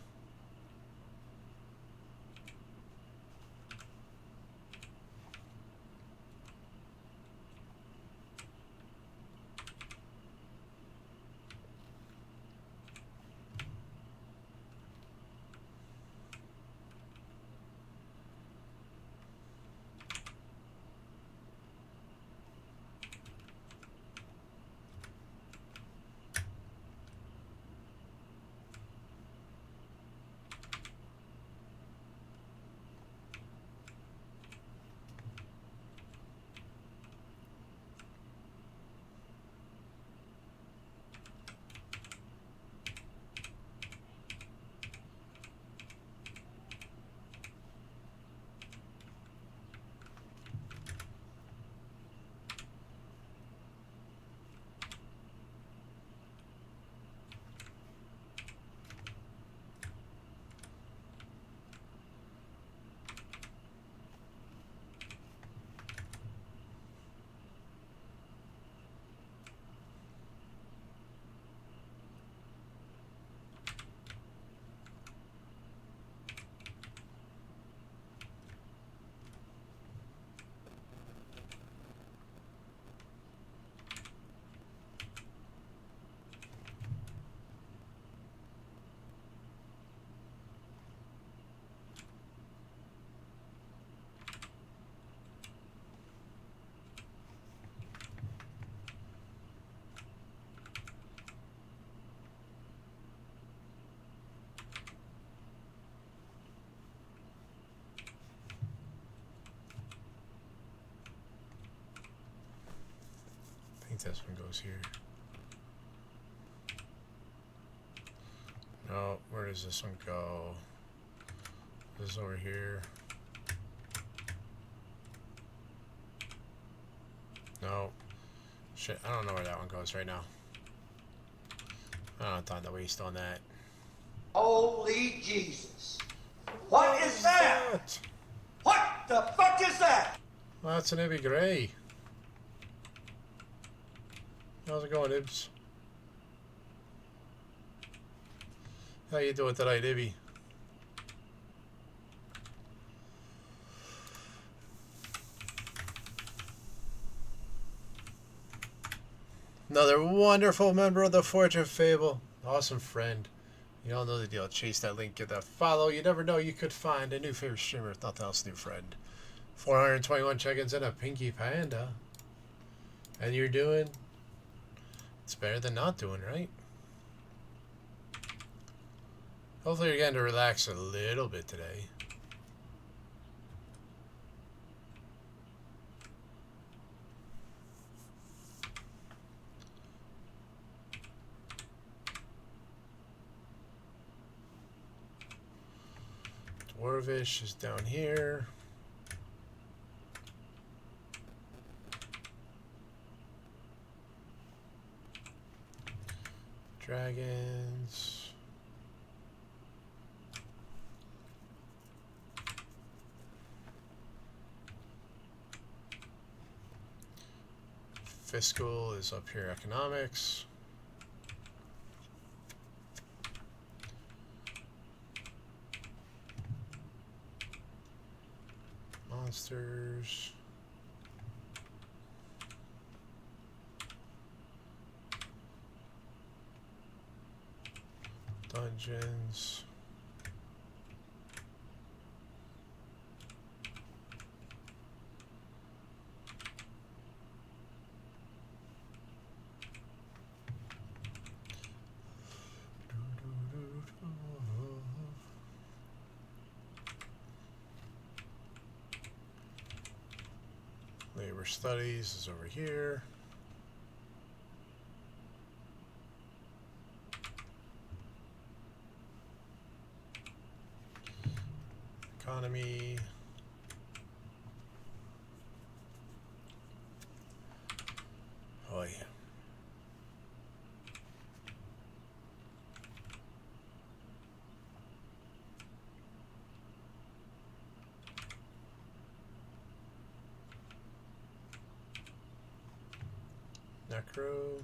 this one goes here. No, where does this one go? This is over here. No. Shit, I don't know where that one goes right now. I don't have time to waste on that. Holy Jesus. What is that? What the fuck is that? Well, that's an Ibby Gray. How's it going, Ibs? How you doing tonight, Ibby? Another wonderful member of the Fortune Fable. Awesome friend. You all know the deal. Chase that link, get that follow. You never know, you could find a new favorite streamer, if nothing else, new friend. 421 check-ins and a Pinky Panda. And you're doing... It's better than not doing, right? Hopefully you're getting to relax a little bit today. Dwarvish is down here. Dragons. Fiscal is up here, economics. Monsters. Dungeons. Labor studies is over here. Economy. Oh yeah. Necro.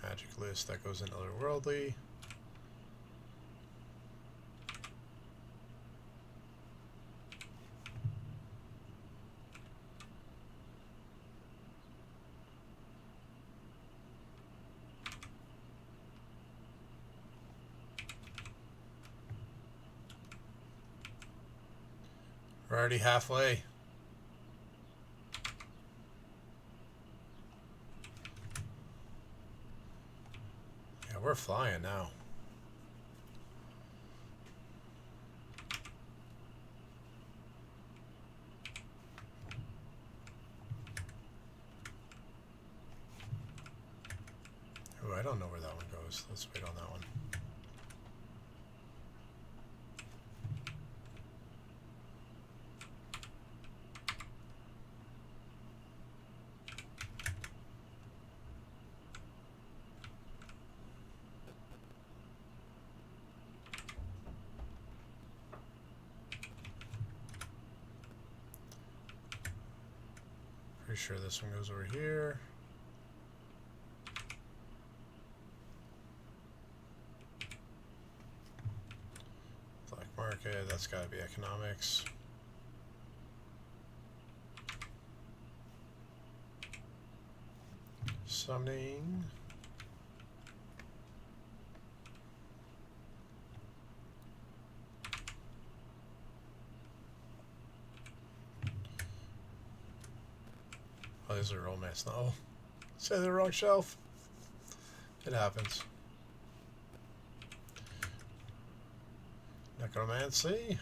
Magic list that goes in otherworldly. We're already halfway. We're flying now. Ooh, I don't know where that one goes. Let's wait on that one. Pretty sure this one goes over here. Black market, that's got to be economics. Summoning. Oh, there's a romance novel. Say the wrong shelf. It happens. Necromancy.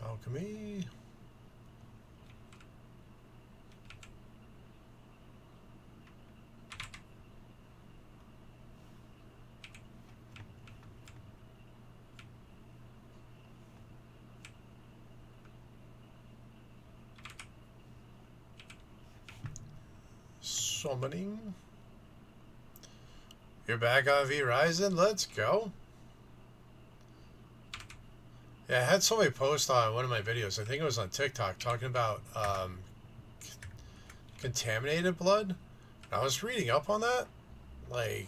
Alchemy. Summoning. You're back on Verizon? Let's go. Yeah, I had somebody post on one of my videos, I think it was on TikTok, talking about contaminated blood. I was reading up on that. Like,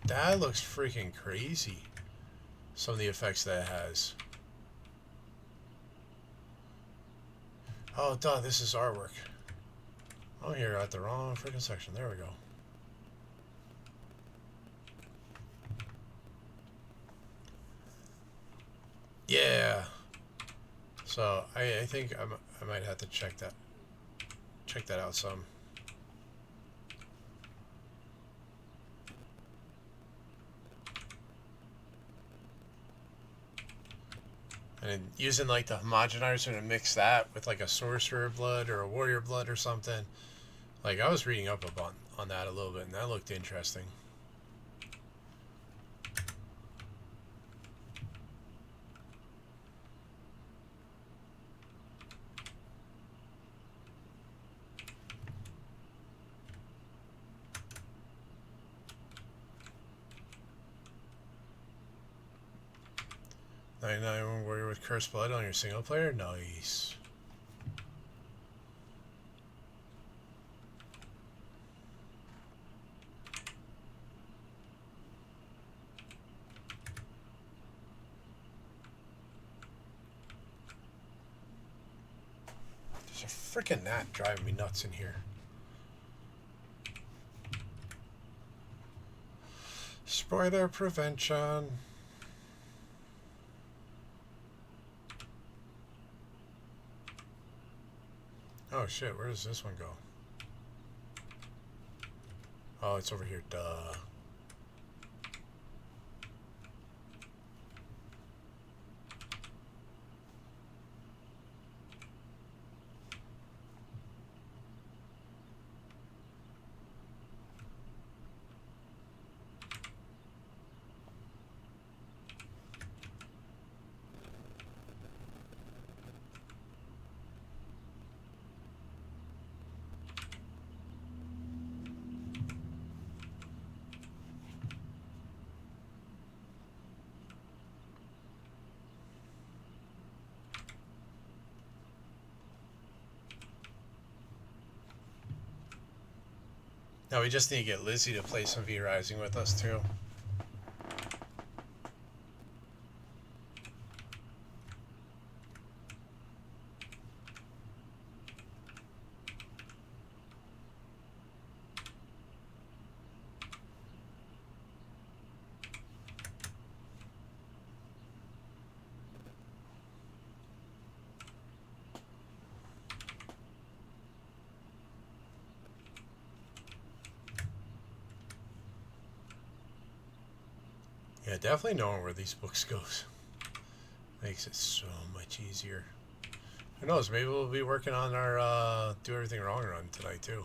that looks freaking crazy. Some of the effects that it has. Oh, duh, this is artwork. I'm here at the wrong freaking section. There we go. Yeah. So I think I might have to check that out some. And using like the homogenizer to mix that with like a sorcerer blood or a warrior blood or something. Like I was reading up on that a little bit, and that looked interesting. "99 warrior with cursed blood on your single player? Nice. There's a freaking gnat driving me nuts in here. Spoiler prevention. Oh shit, where does this one go? Oh, it's over here, duh. Now we just need to get Lizzie to play some V-Rising with us too. Yeah, definitely knowing where these books goes makes it so much easier. Who knows, maybe we'll be working on our Do Everything Wrong run tonight too.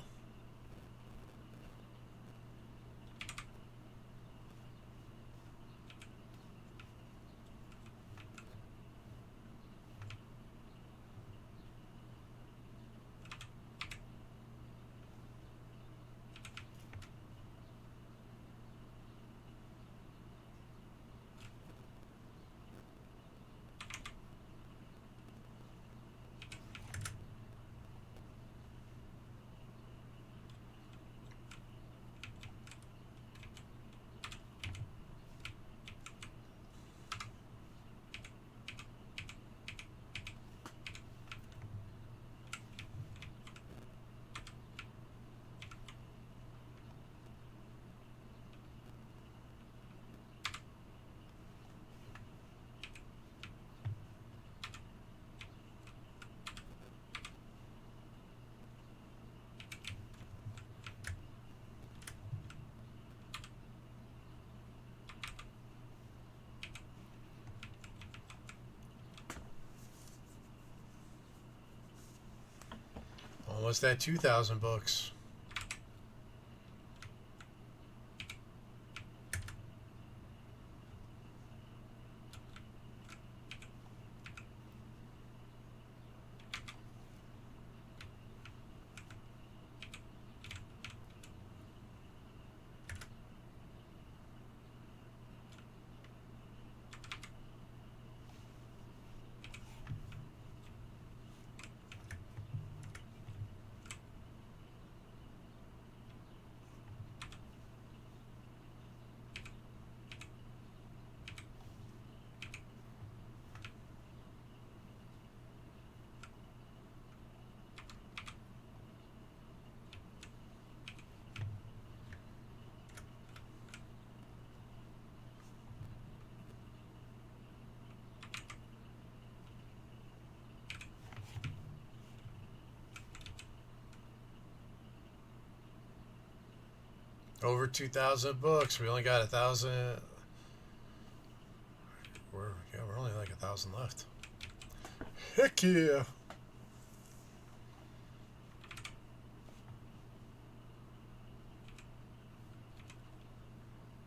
almost at 2,000 books. Over 2,000 books. We only got 1,000. We're only like 1,000 left. Heck yeah!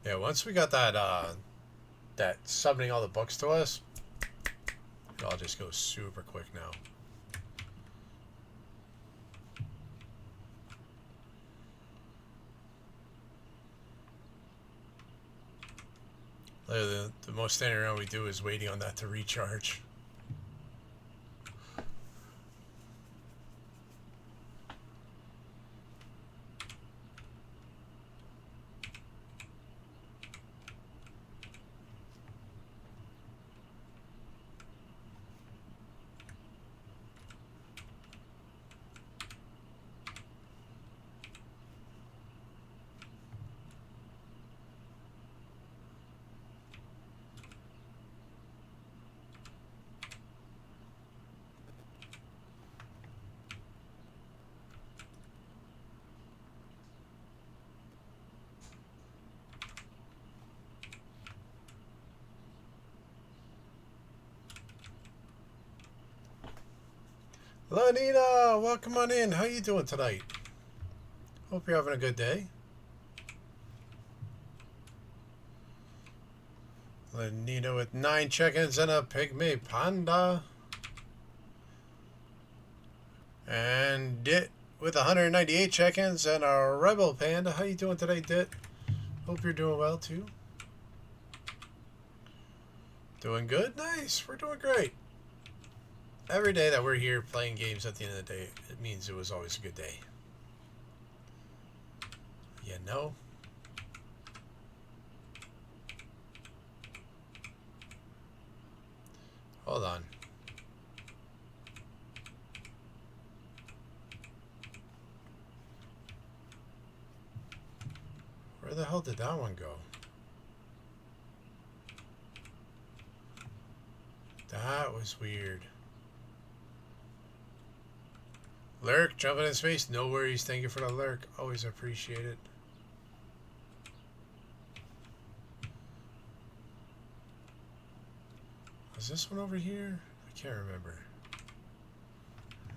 Yeah, once we got that summoning all the books to us, it all just goes super quick now. The most standing around we do is waiting on that to recharge. Lanita, welcome on in. How you doing tonight? Hope you're having a good day. Lanita with 9 chickens and a pygmy panda. And Dit with 198 chickens and a rebel panda. How you doing today, Dit? Hope you're doing well too. Doing good? Nice. We're doing great. Every day that we're here playing games at the end of the day, it means it was always a good day. You know? Hold on. Where the hell did that one go? That was weird. Lurk, jumping in space. No worries. Thank you for the lurk. Always appreciate it. Is this one over here? I can't remember.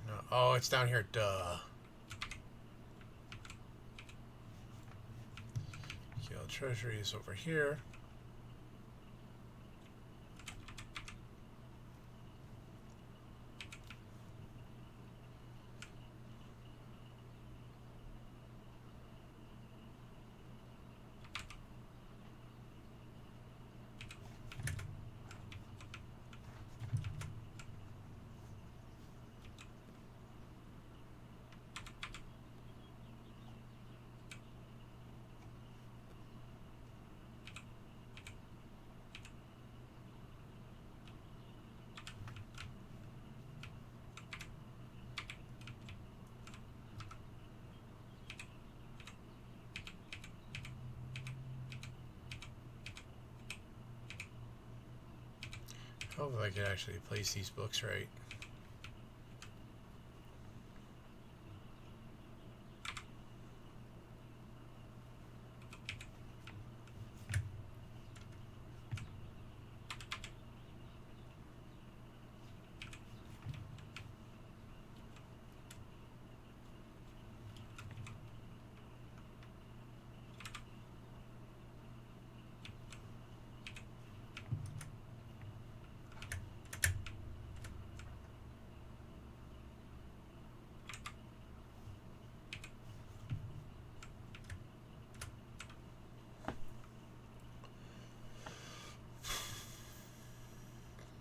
No. Oh, it's down here. Duh. Kill treasury is over here. Hope I can actually place these books right.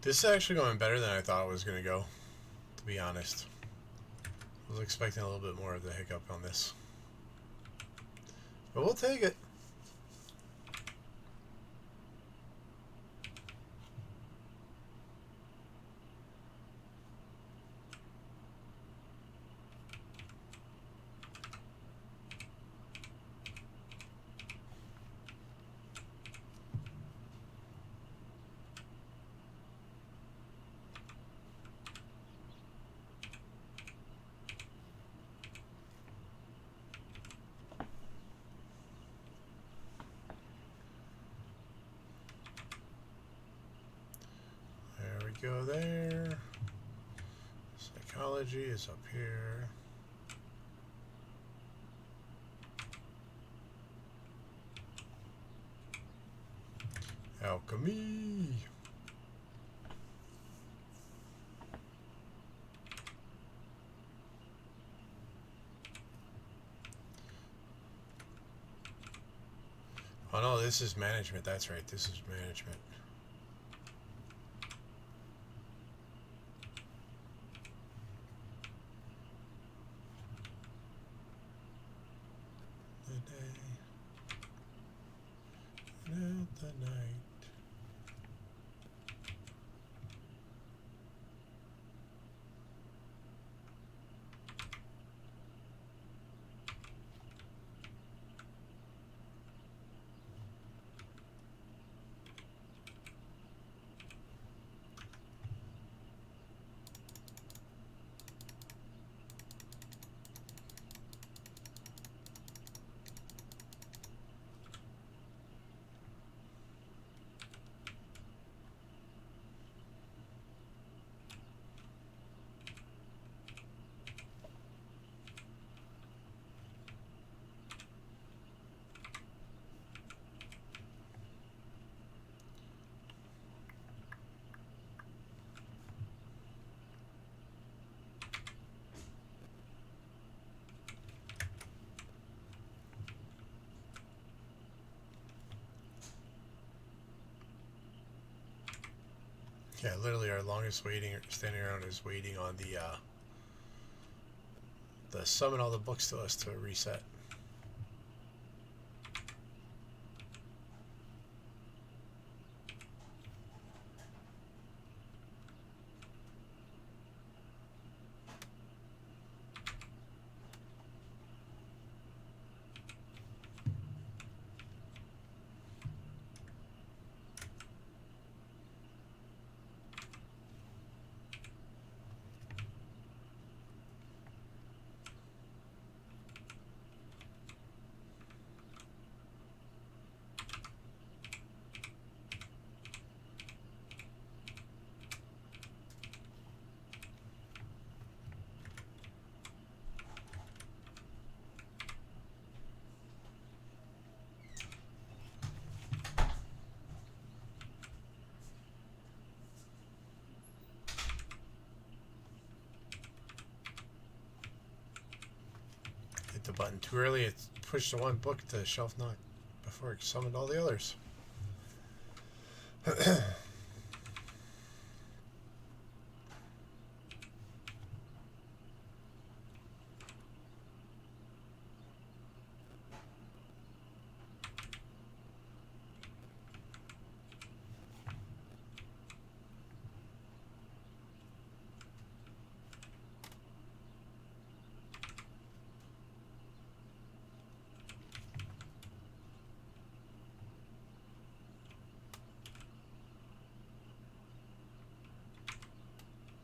This is actually going better than I thought it was going to go, to be honest. I was expecting a little bit more of the hiccup on this. But we'll take it. Go there. Psychology is up here. Alchemy. Oh no, this is management. That's right. This is management. The night. Yeah, literally our longest standing around is waiting on the summon all the books to us to reset. Hit the button too early. It pushed the one book to shelf knock before it summoned all the others.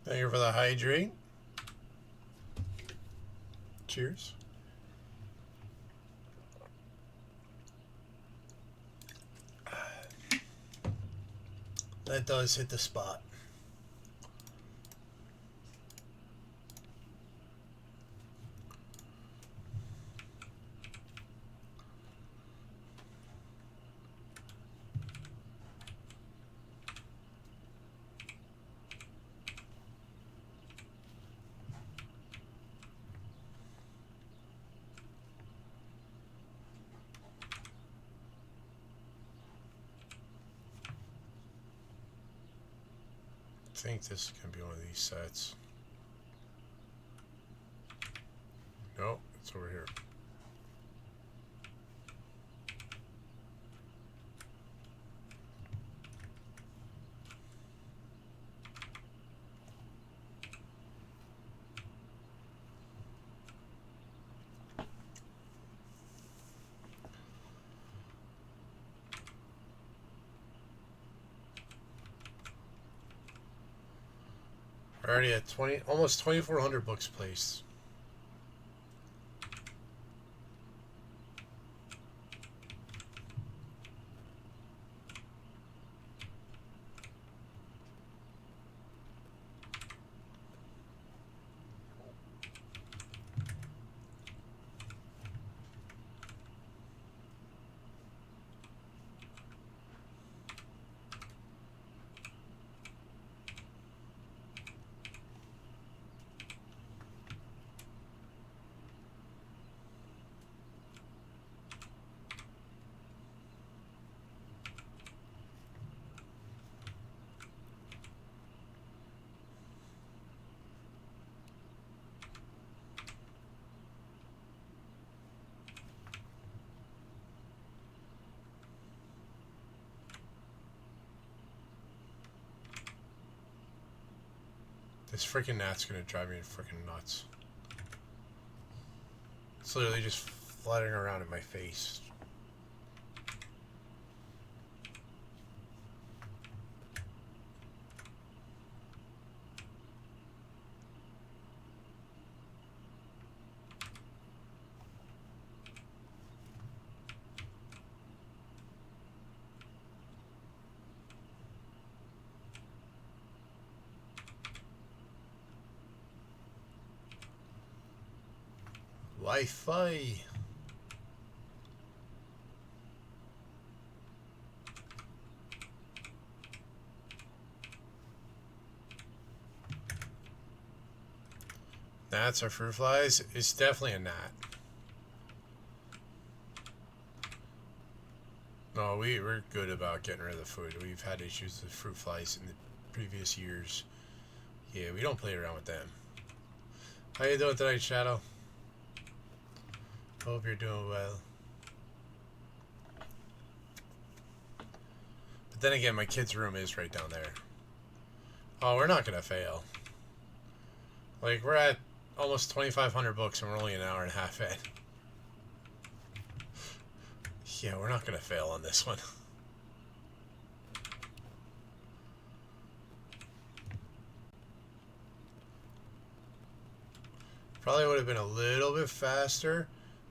Thank you for the hydrate. Cheers. That does hit the spot. think this is going to be one of these sets. Nope, it's over here. Already at almost 2,400 books placed. This freaking gnat's gonna drive me freaking nuts. It's literally just fluttering around in my face. Wi-Fi. Gnats are fruit flies. It's definitely a gnat. No, we're good about getting rid of the food. We've had issues with fruit flies in the previous years. Yeah, we don't play around with them. How you doing tonight, Shadow? Hope you're doing well. But then again, my kid's room is right down there. Oh, we're not gonna fail. Like, we're at almost 2,500 books and we're only an hour and a half in. Yeah, we're not gonna fail on this one. Probably would have been a little bit faster,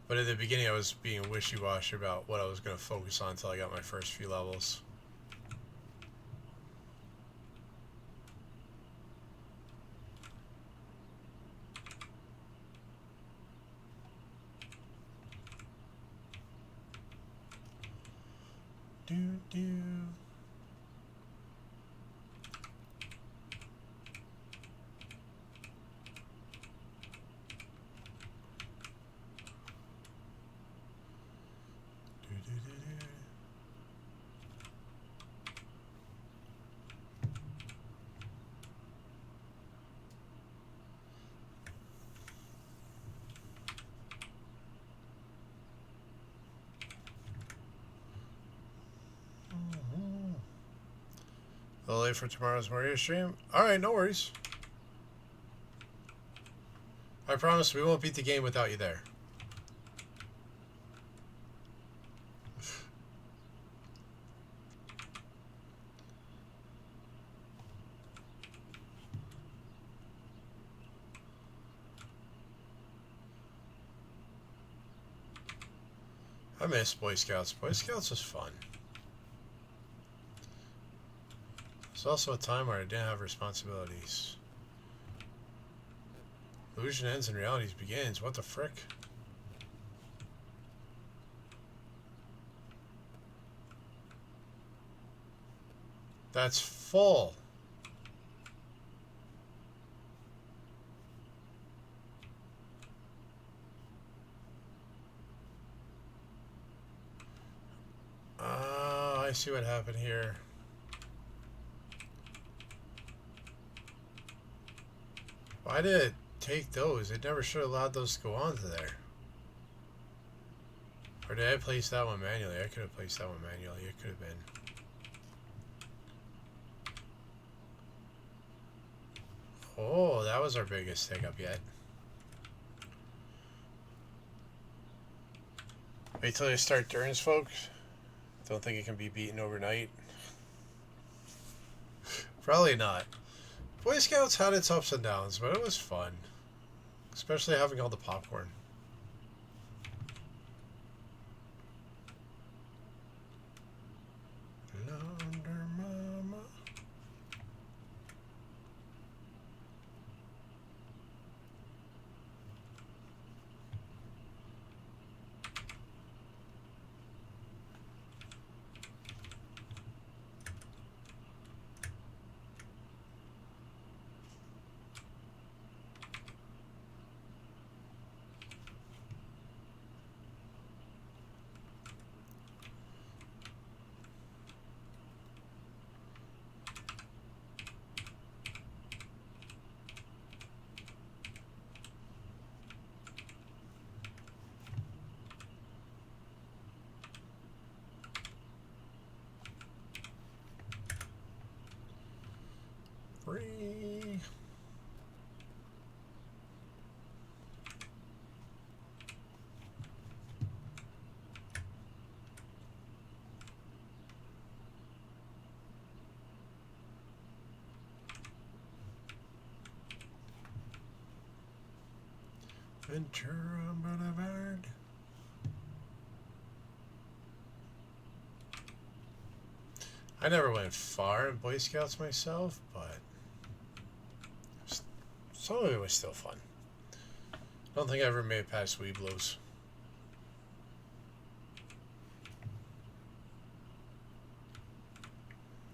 but at the beginning I was being wishy-washy about what I was going to focus on until I got my first few levels. Do. A little late for tomorrow's Mario stream? Alright, no worries. I promise we won't beat the game without you there. I miss Boy Scouts. Boy Scouts was fun. It's also a time where I didn't have responsibilities. Illusion ends and reality begins. What the frick? That's full. Oh, I see what happened here. Why did it take those? It never should have allowed those to go onto there. Or did I place that one manually? I could have placed that one manually. It could have been. Oh, that was our biggest hiccup yet. Wait till you start turns, folks. Don't think it can be beaten overnight. Probably not. Boy Scouts had its ups and downs, but it was fun. Especially having all the popcorn. Launder Mama. Free. Ventura Boulevard. I never went far in Boy Scouts myself, but some of it was still fun. I don't think I ever made it past Weeblos.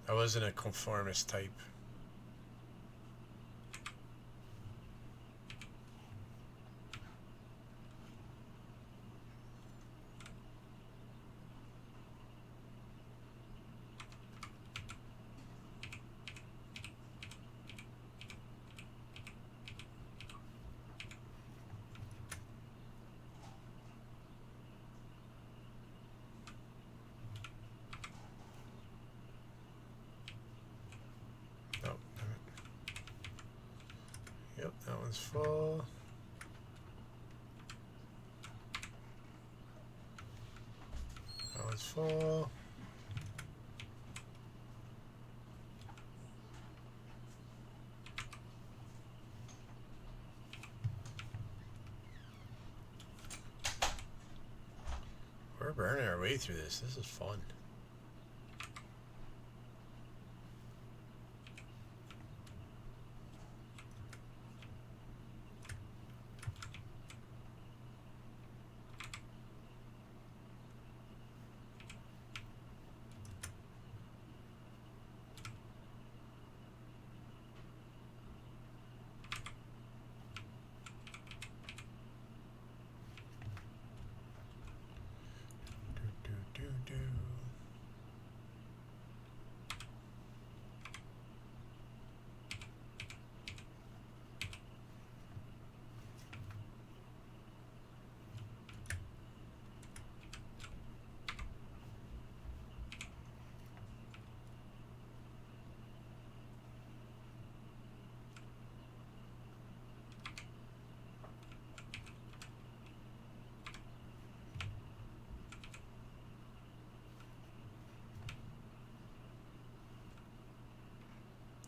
I wasn't a conformist type. Oh, damn it. Yep, that one's full. That one's full. We're burning our way through this. This is fun. Do.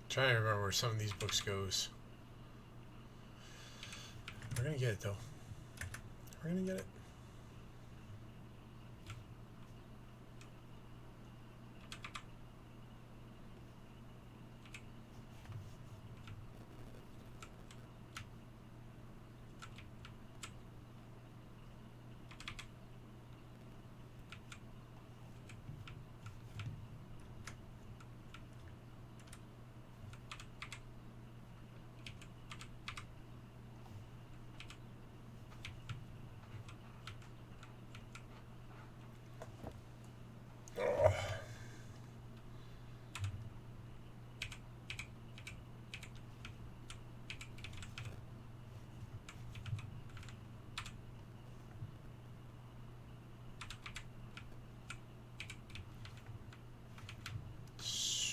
Trying to remember where some of these books goes. We're gonna get it though. We're gonna get it.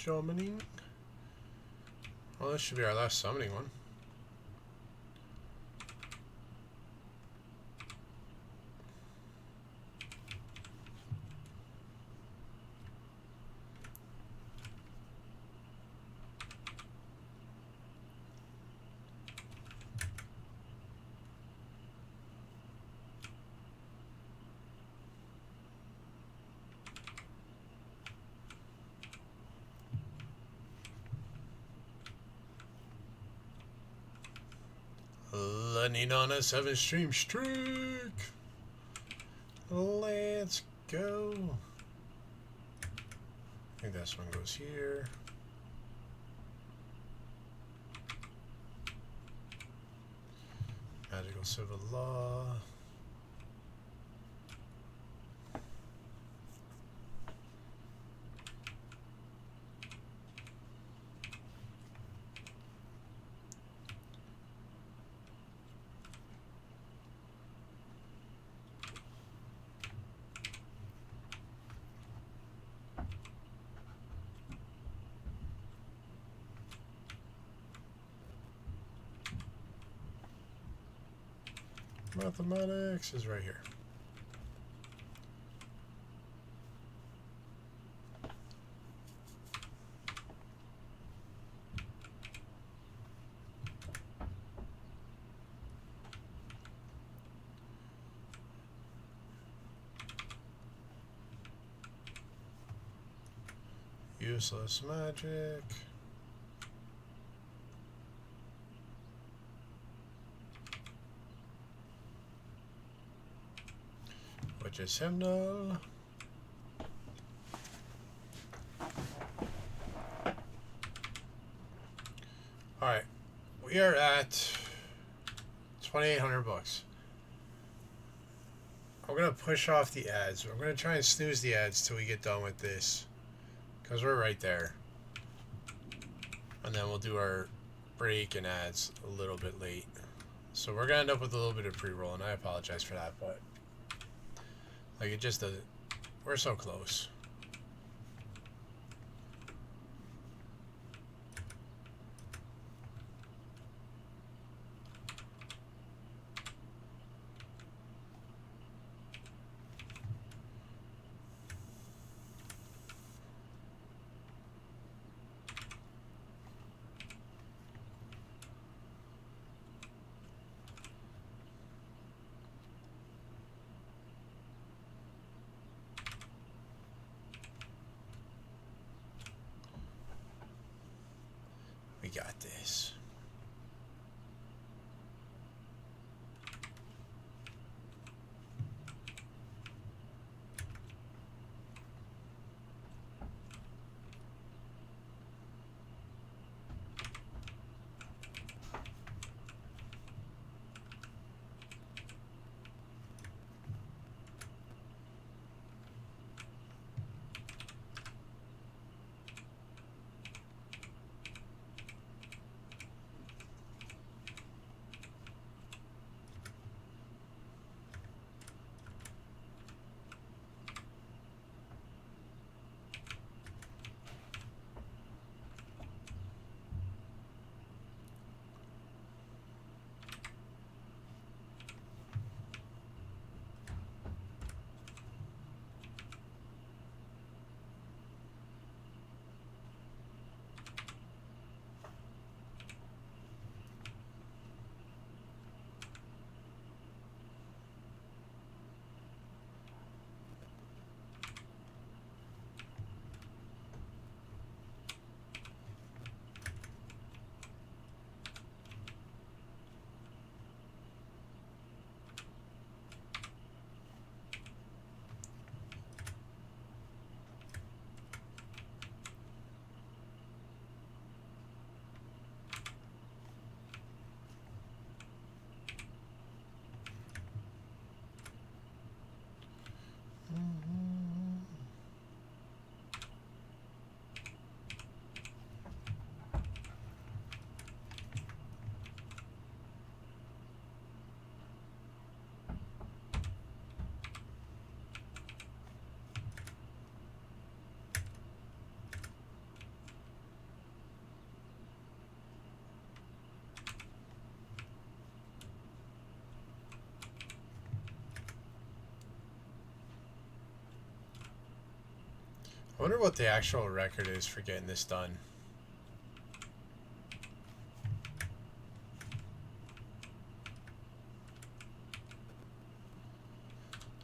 summoning. Well, this should be our last summoning one. Landing on a 7-stream streak. Let's go. I think this one goes here. Magical civil law. Mathematics is right here. Useless magic. Which is hymnal. Alright. We are at 2,800 bucks. I'm gonna push off the ads. I'm gonna try and snooze the ads till we get done with this. Because we're right there. And then we'll do our break and ads a little bit late. So we're gonna end up with a little bit of pre-roll, and I apologize for that, but like it just doesn't. We're so close. We got this. I wonder what the actual record is for getting this done.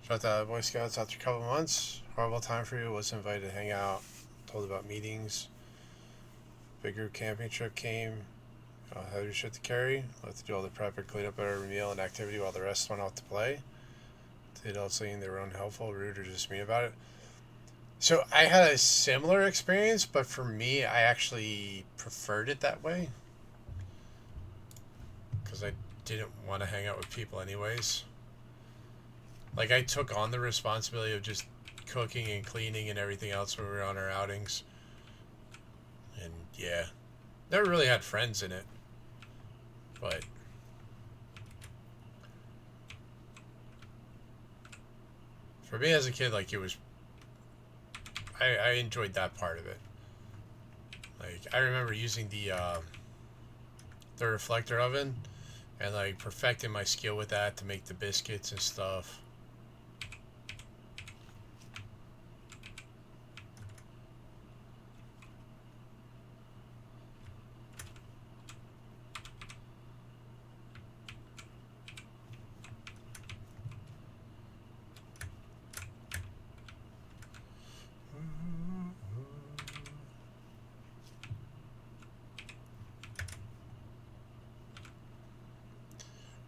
Shot the Boy Scouts after a couple months. Horrible time for you. Was invited to hang out. Told about meetings. Big group camping trip came. Heavy shit to carry. Let to do all the prep and clean up every meal and activity while the rest went out to play. The adults saying they were unhelpful, rude, or just mean about it. So I had a similar experience, but for me, I actually preferred it that way. Because I didn't want to hang out with people anyways. Like, I took on the responsibility of just cooking and cleaning and everything else when we were on our outings. And, yeah. Never really had friends in it. But... for me as a kid, like, it was... I enjoyed that part of it. Like, I remember using the reflector oven and, like, perfecting my skill with that to make the biscuits and stuff.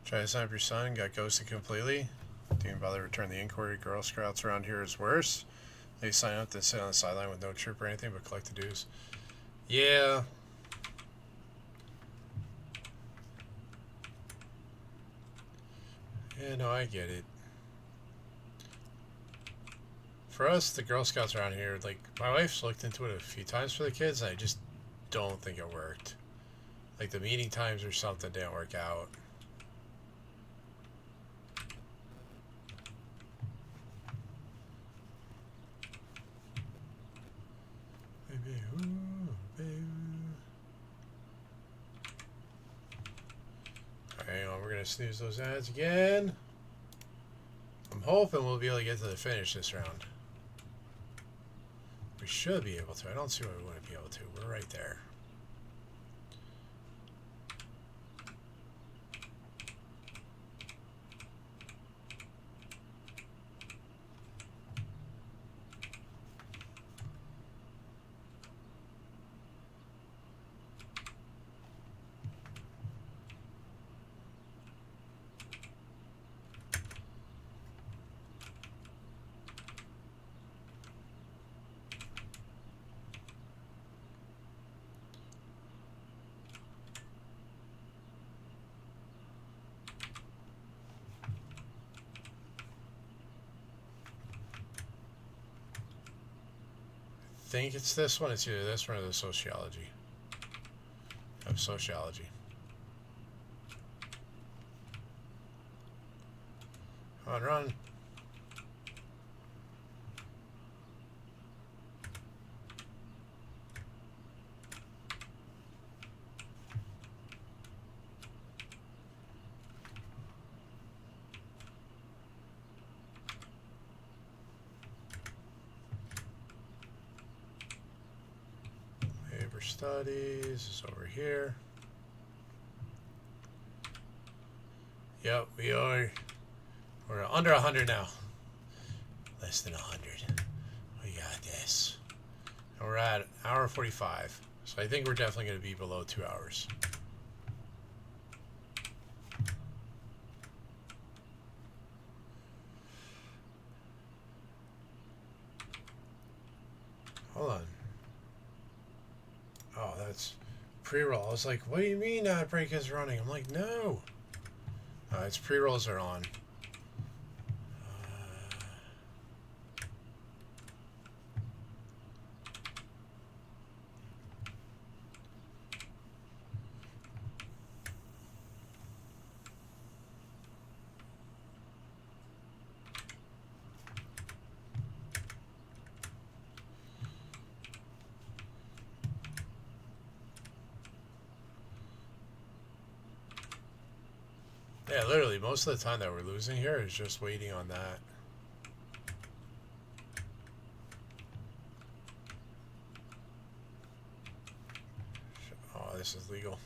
Try to sign up your son, got ghosted completely. Didn't bother to return the inquiry. Girl Scouts around here is worse. They sign up, then sit on the sideline with no troop or anything but collect the dues. Yeah. Yeah, no, I get it. For us, the Girl Scouts around here, like, my wife's looked into it a few times for the kids, and I just don't think it worked. Like, the meeting times or something didn't work out. Hang on, we're gonna snooze those ads again. I'm hoping we'll be able to get to the finish this round. We should be able to. I don't see why we wouldn't be able to. We're right there. I think it's this one. It's either this one or the sociology. Of sociology. Come on, run. Studies is over here. Yep, we're under 100 now. Less than 100. We got this. And we're at hour 45. So I think we're definitely going to be below 2 hours. Hold on. Oh, that's pre-roll. I was like, what do you mean that break is running? I'm like, no. It's pre-rolls are on. Yeah, literally, most of the time that we're losing here is just waiting on that. this is legal.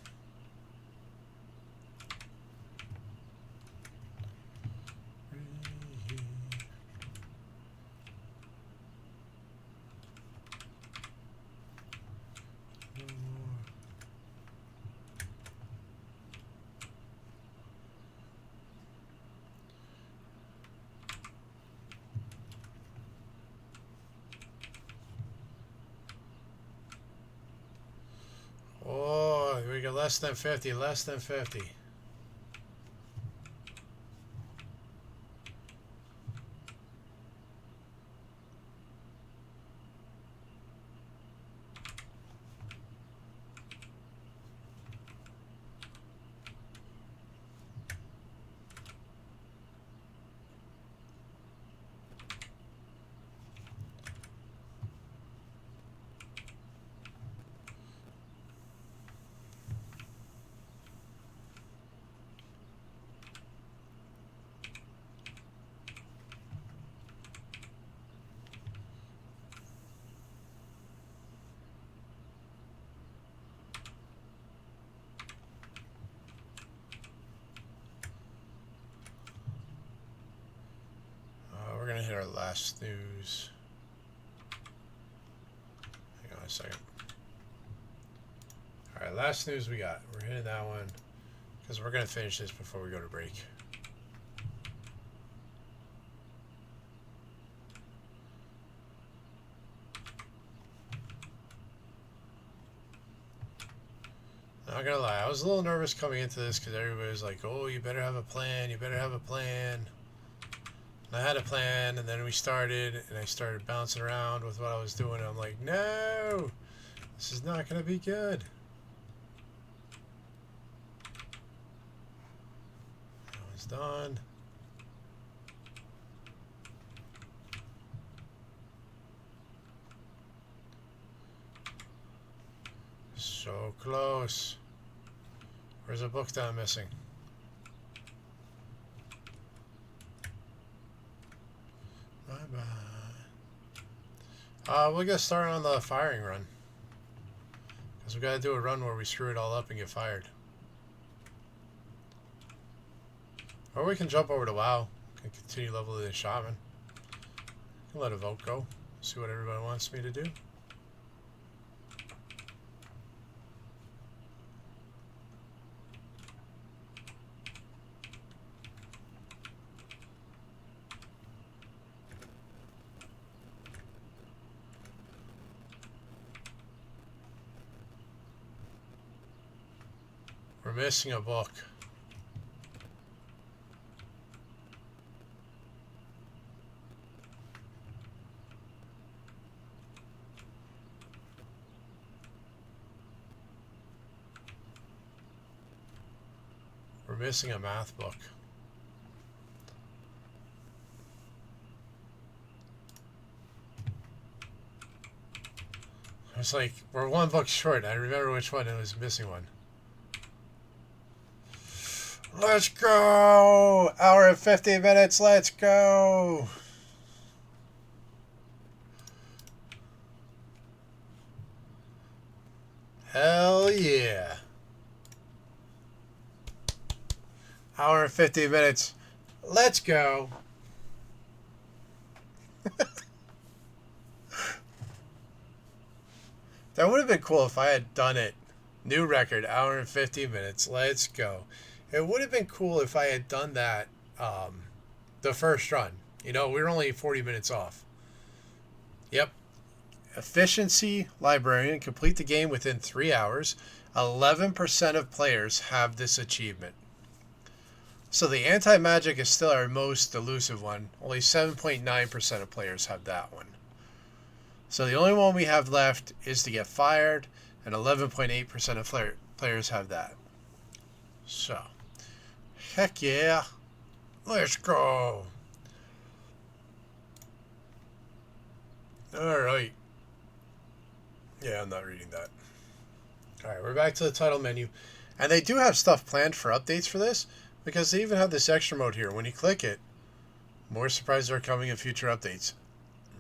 Oh, we got less than 50, less than 50. We're gonna hit our last snooze. Hang on a second. Alright, last snooze we got. We're hitting that one because we're gonna finish this before we go to break. Not gonna lie, I was a little nervous coming into this because everybody was like, oh, you better have a plan, you better have a plan. I had a plan, and then we started, and I started bouncing around with what I was doing, and I'm like, no, this is not going to be good. That one's done. So close. Where's a book that I'm missing? We're gonna start on the firing run because we gotta do a run where we screw it all up and get fired. Or we can jump over to WoW and continue leveling the shaman. Can let a vote go. See what everybody wants me to do. We're missing a book. We're missing a math book. It's like, we're one book short. I remember which one, it was missing one. Let's go! Hour and 50 minutes, let's go! Hell yeah! Hour and 50 minutes, let's go! That would have been cool if I had done it. New record, hour and 50 minutes, let's go. It would have been cool if I had done that the first run. You know, we were only 40 minutes off. Yep. Efficiency librarian, complete the game within 3 hours. 11% of players have this achievement. So the anti-magic is still our most elusive one. Only 7.9% of players have that one. So the only one we have left is to get fired, and 11.8% of players have that. So, heck yeah. Let's go. Alright. Yeah, I'm not reading that. Alright, we're back to the title menu. And they do have stuff planned for updates for this, because they even have this extra mode here. When you click it, more surprises are coming in future updates.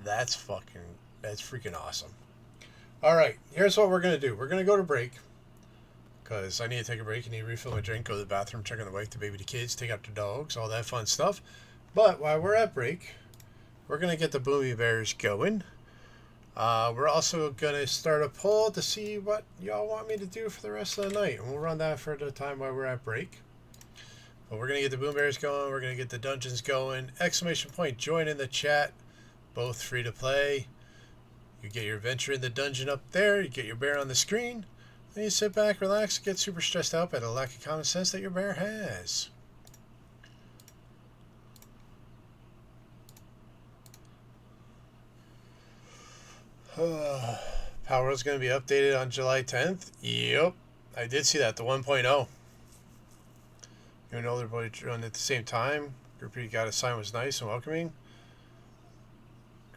That's freaking awesome. Alright, here's what we're going to do. We're going to go to break. because I need to take a break. I need to refill my drink, go to the bathroom, check on the wife, the baby, the kids, take out the dogs, all that fun stuff. But while we're at break, we're going to get the Boomy Bears going. We're also going to start a poll to see what y'all want me to do for the rest of the night. And we'll run that for the time while we're at break. But we're going to get the Boom Bears going. We're going to get the dungeons going. Exclamation point, join in the chat. Both free to play. You get your adventure in the dungeon up there. You get your bear on the screen. Then you sit back, relax, get super stressed out by the lack of common sense that your bear has. Power is going to be updated on July 10th. Yep, I did see that, the 1.0. You and older boy run at the same time. Group you got assigned was nice and welcoming.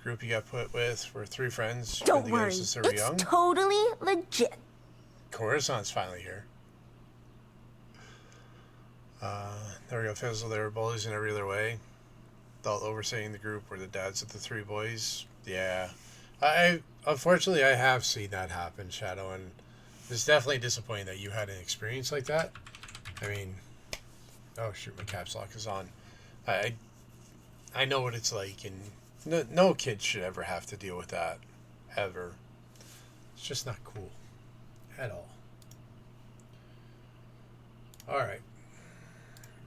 Group you got put with were 3 friends. Don't worry, since they it's were young. totally legit. Coruscant's finally here. There we go, Fizzle. They were bullies in every other way. Adult overseeing the group were the dads of the 3 boys. Yeah. Unfortunately, I have seen that happen, Shadow, and it's definitely disappointing that you had an experience like that. I mean, oh shoot, my caps lock is on. I know what it's like, and no kid should ever have to deal with that, ever. It's just not cool at all. All right,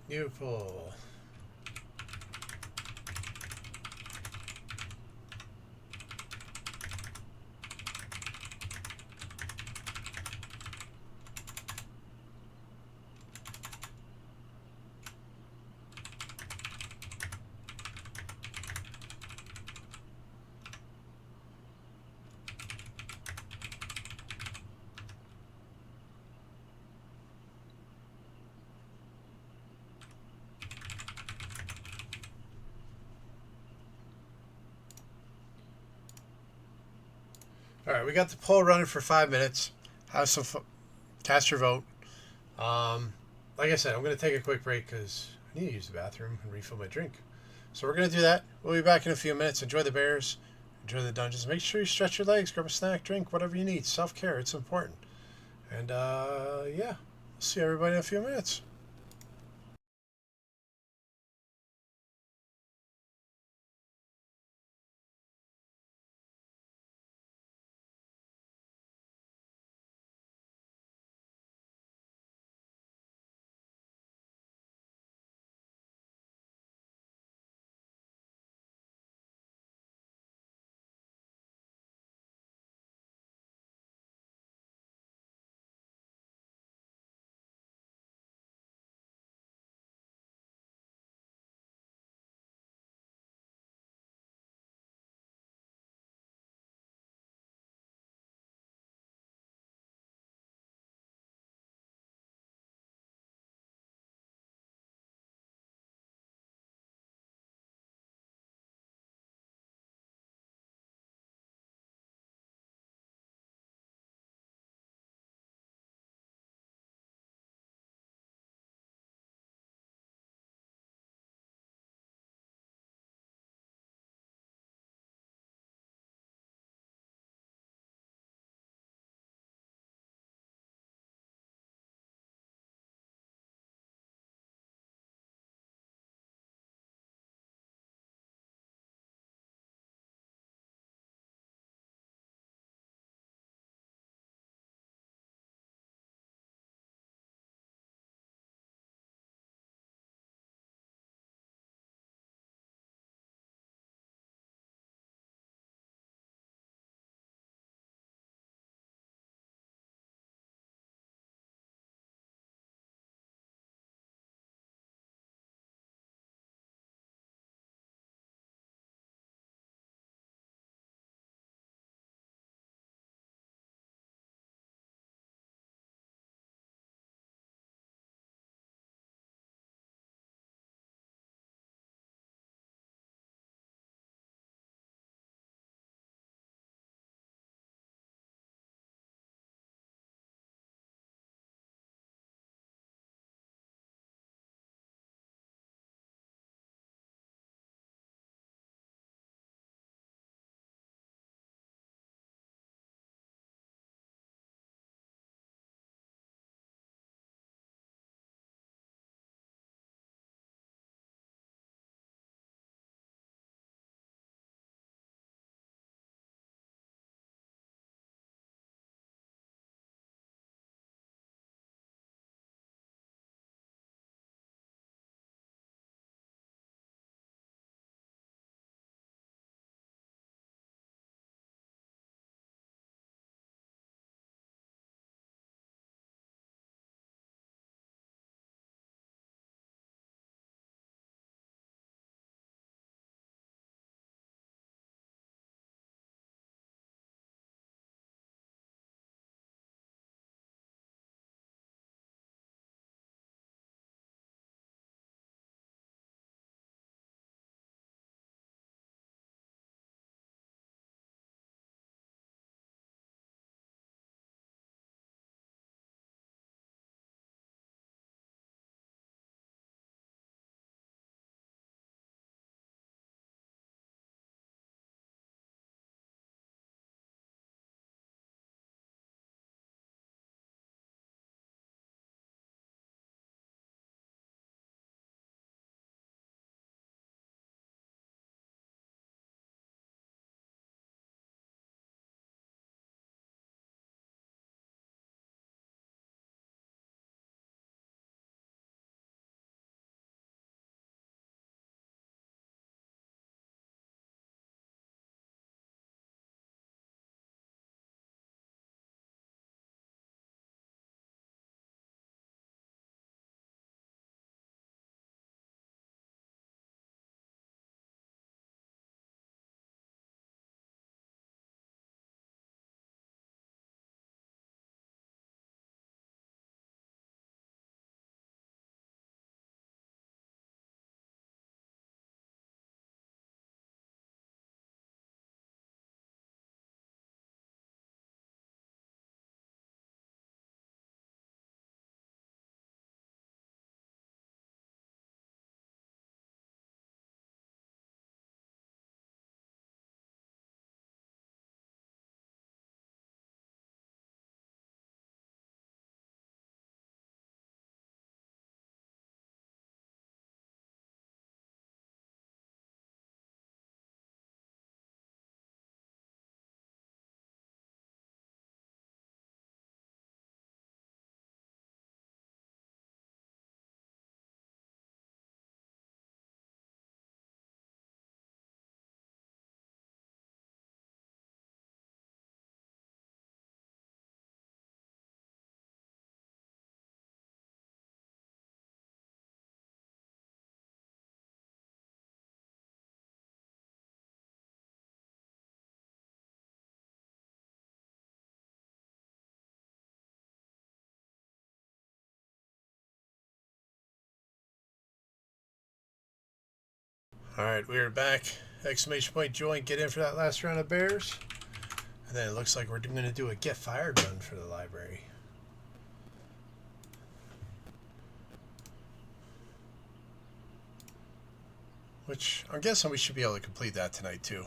new poll. All right, we got the poll running for 5 minutes. Have some fun. Cast your vote. Like I said, I'm going to take a quick break because I need to use the bathroom and refill my drink. So we're going to do that. We'll be back in a few minutes. Enjoy the bears. Enjoy the dungeons. Make sure you stretch your legs, grab a snack, drink, whatever you need. Self-care, it's important. And, yeah, see everybody in a few minutes. Alright, we are back. Exclamation point join, get in for that last round of bears. And then it looks like we're going to do a get fired run for the library. Which, I'm guessing we should be able to complete that tonight, too.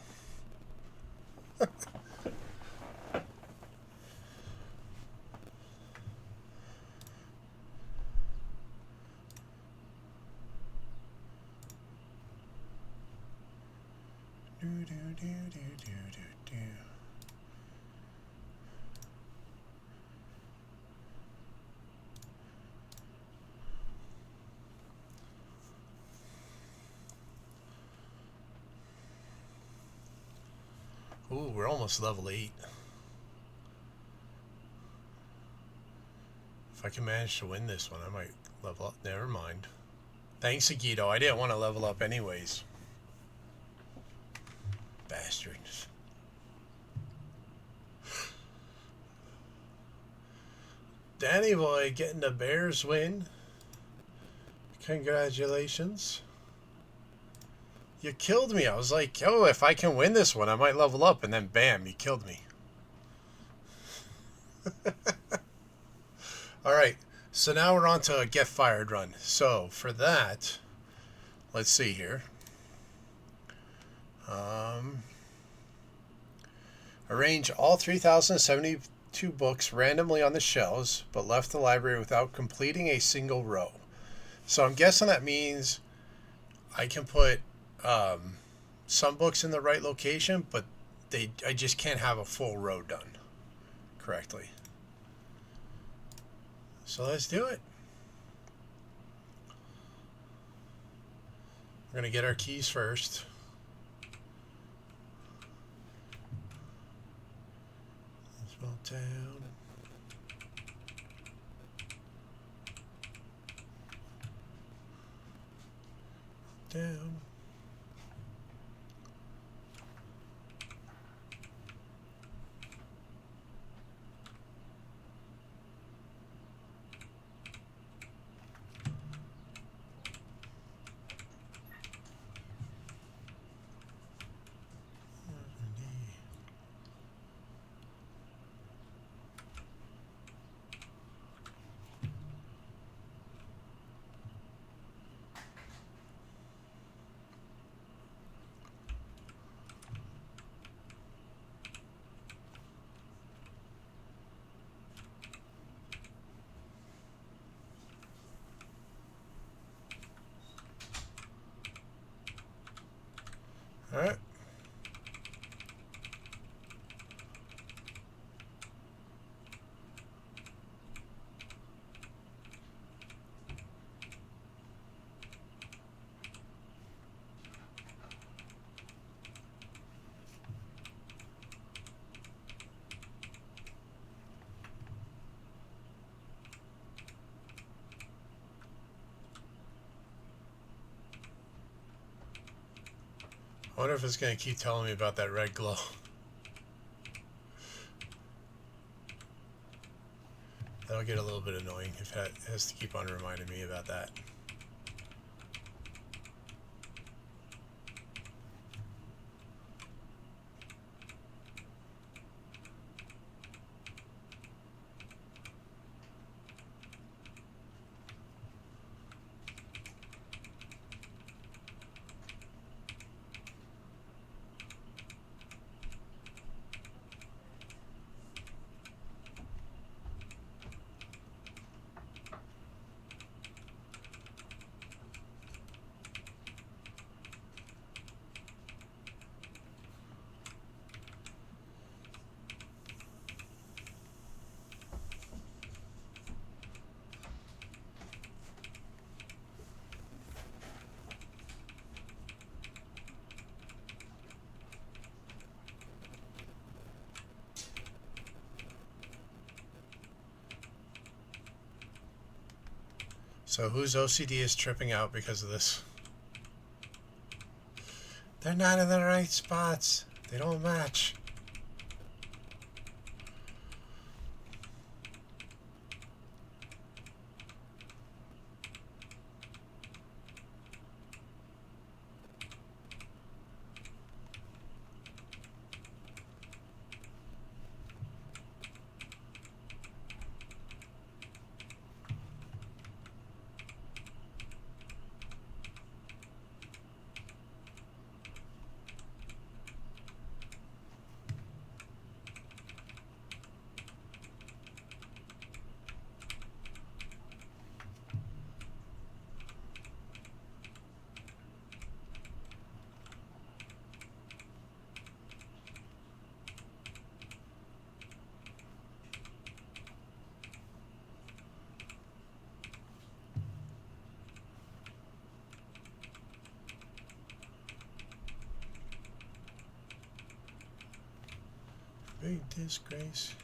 Ooh, we're almost level 8. If I can manage to win this one, I might level up. Never mind. Thanks, Agito. I didn't want to level up anyways. Bastards. Danny boy getting the Bears win. Congratulations. You killed me. I was like, oh, if I can win this one, I might level up. And then bam, you killed me. Alright, so now we're on to a get fired run. So for that, let's see here. Arrange all 3,072 books randomly on the shelves, but left the library without completing a single row. So I'm guessing that means I can put some books in the right location, but I just can't have a full row done correctly. So let's do it. We're going to get our keys first. Small town. Down. All right. I wonder if it's going to keep telling me about that red glow. That'll get a little bit annoying if it has to keep on reminding me about that. So whose OCD is tripping out because of this? They're not in the right spots. They don't match. great disgrace.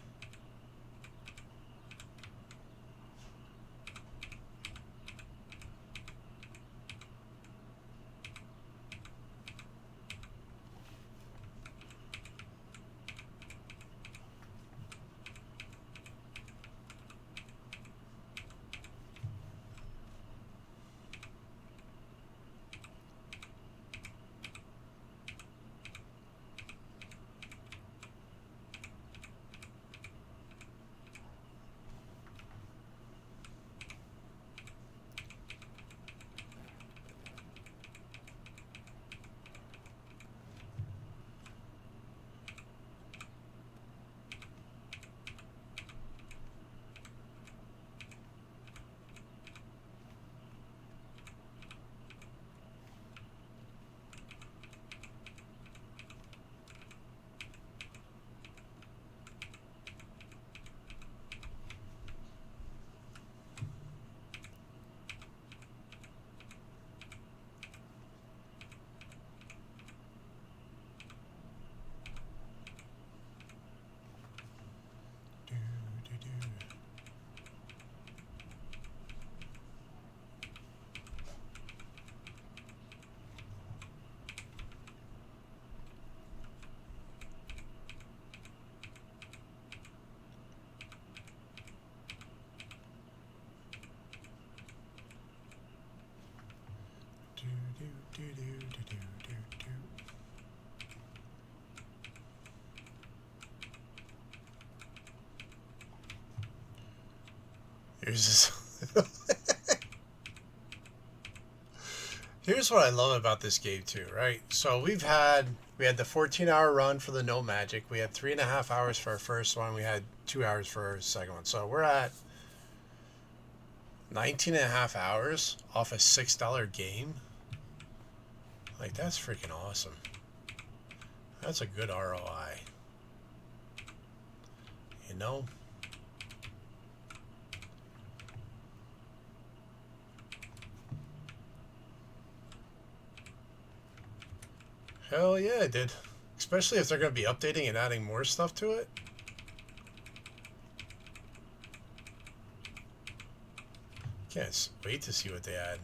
Here's Here's what I love about this game too, right? So we had the 14-hour run for the No Magic. We had 3.5 hours for our first one. We had 2 hours for our second one. So we're at 19.5 hours off a $6 game. Like, that's freaking awesome. That's a good ROI. You know? Hell yeah, it did. Especially if they're going to be updating and adding more stuff to it. Can't wait to see what they add.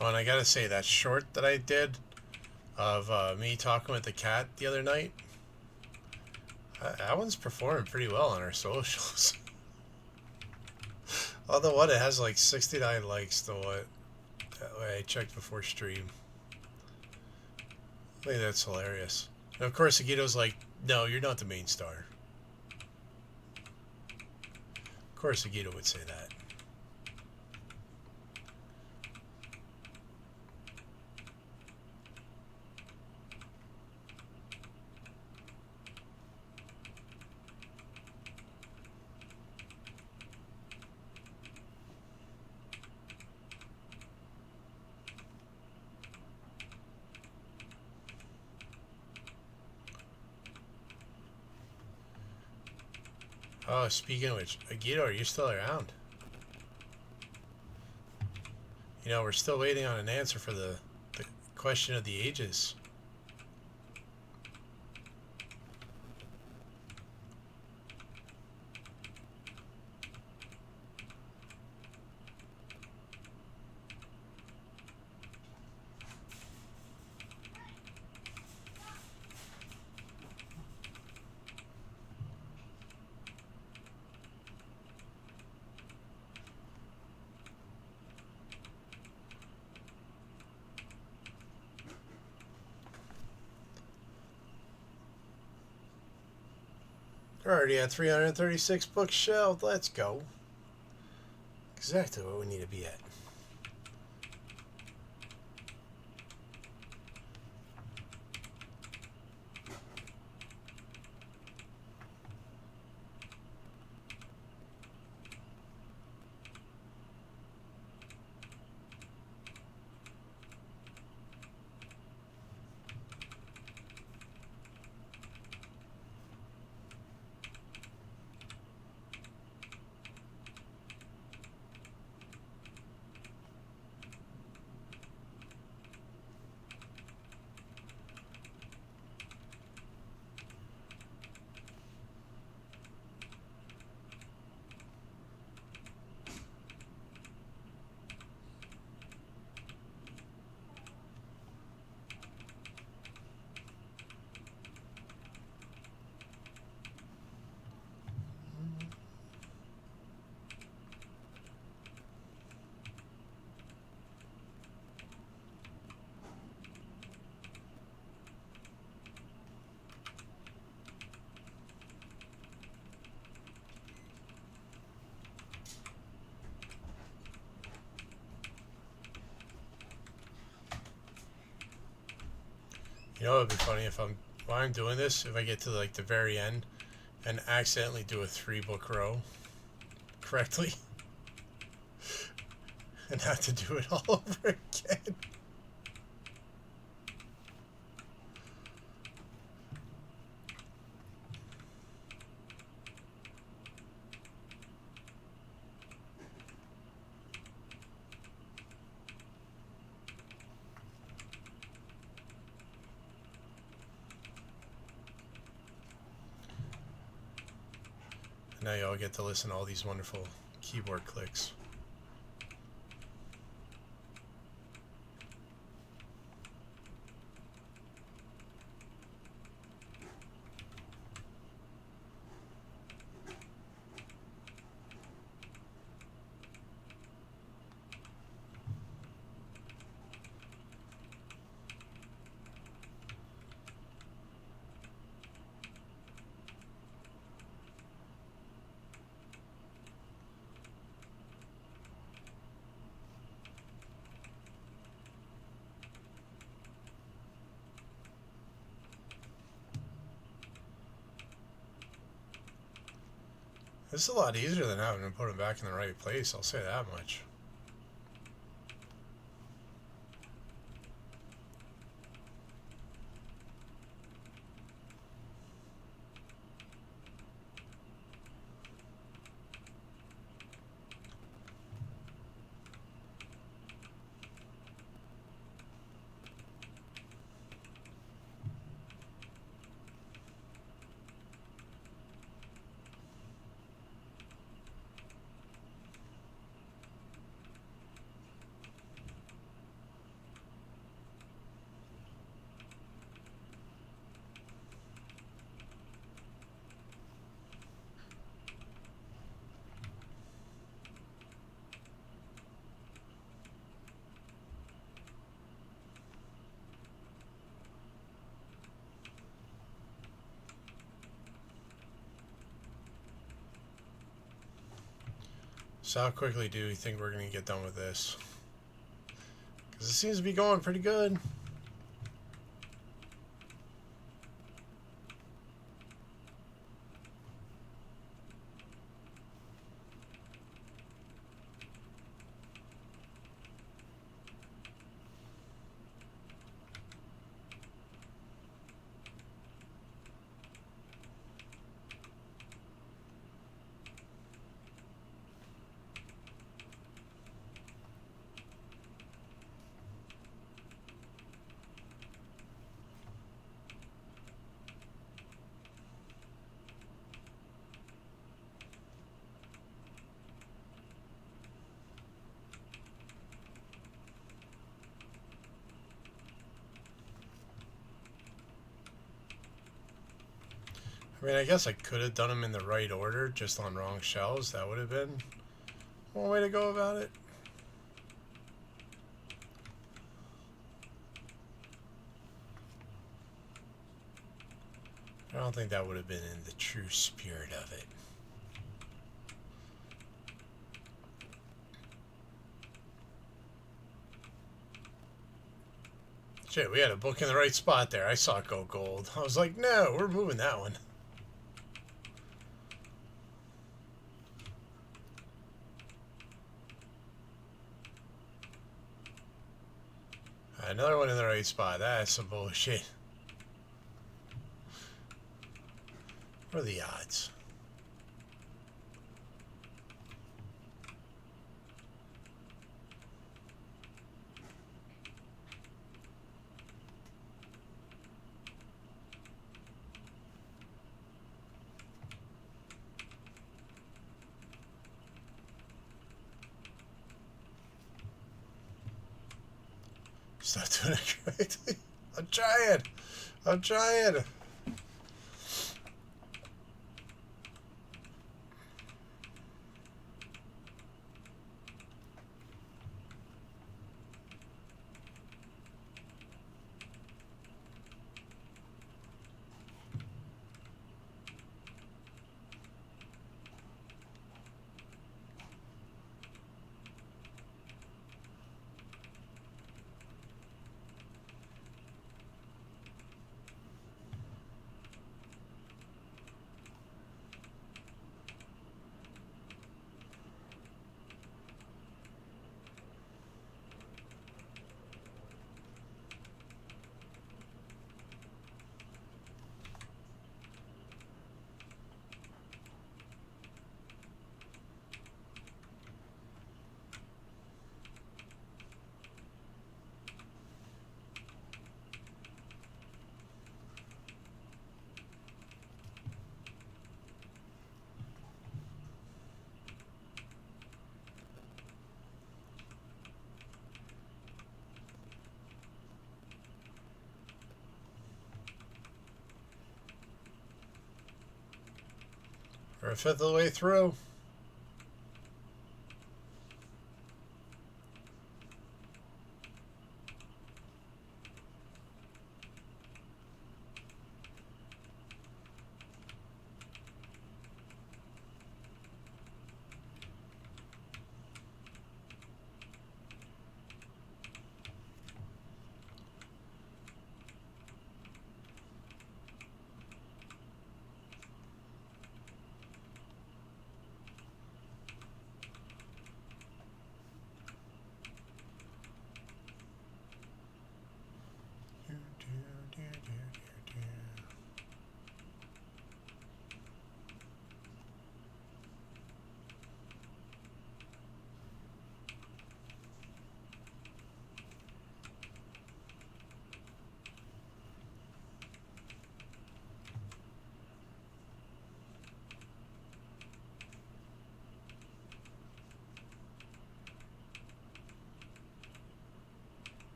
Oh, and I gotta say, that short that I did of me talking with the cat the other night, that one's performing pretty well on our socials. Although what, it has like 69 likes to what I checked before stream. I think that's hilarious. And of course, Agito's like, no, you're not the main star. Of course, Agito would say that. Oh, speaking of which, Agito, are you still around? You know, we're still waiting on an answer for the question of the ages. We're already at 336 books shelved. Let's go. Exactly what we need to be at. You know, it'd be funny if while I'm doing this, if I get to like the very end and accidentally do a 3-book row correctly and have to do it all over again. Now y'all get to listen to all these wonderful keyboard clicks. This is a lot easier than having to put them back in the right place, I'll say that much. So how quickly do you think we're going to get done with this? Because it seems to be going pretty good. I mean, I guess I could have done them in the right order, just on wrong shelves. That would have been one way to go about it. I don't think that would have been in the true spirit of it. Shit, we had a book in the right spot there. I saw it go gold. I was like, no, we're moving that one. Another one in the right spot. That's some bullshit. What are the odds? Stop doing it correctly. I'm trying. I'm trying. a fifth of the way through.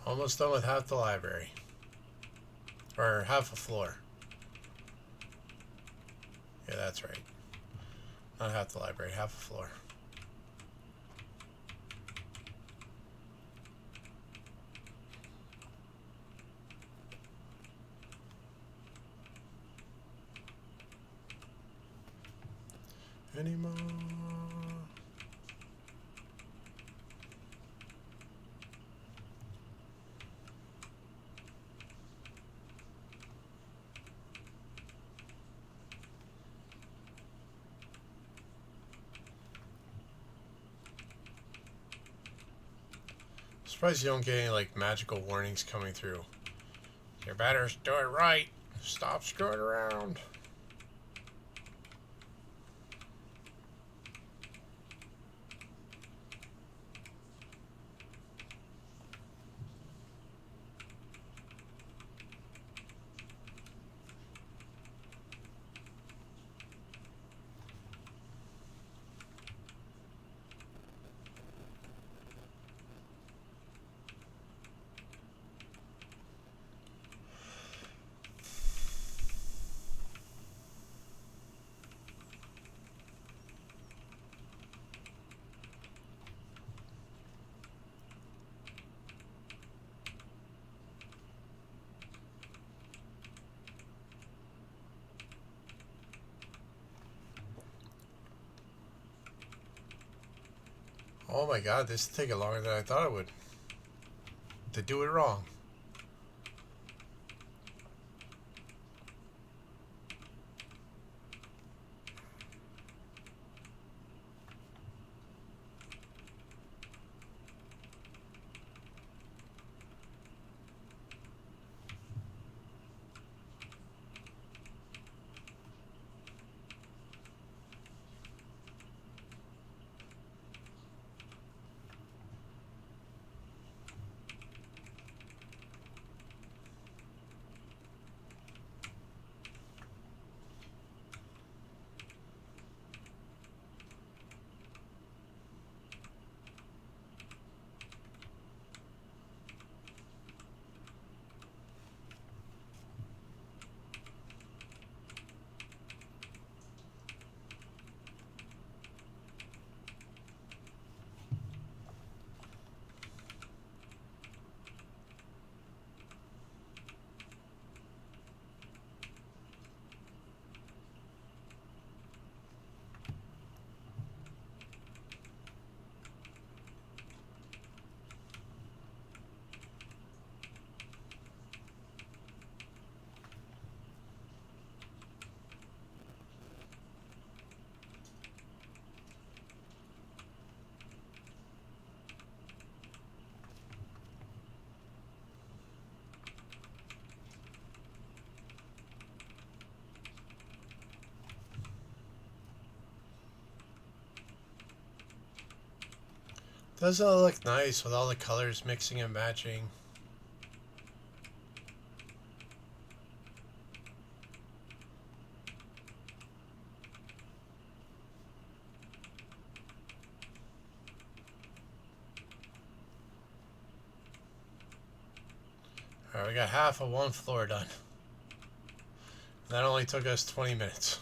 Almost done with half the library. Or half a floor. Yeah, that's right. Not half the library, half a floor. Anymore. Surprised you don't get any like magical warnings coming through. You better do it right. Stop screwing around. Oh my god, this is taking longer than I thought it would. To do it wrong. Doesn't it look nice with all the colors mixing and matching? Alright, we got half of one floor done. That only took us 20 minutes.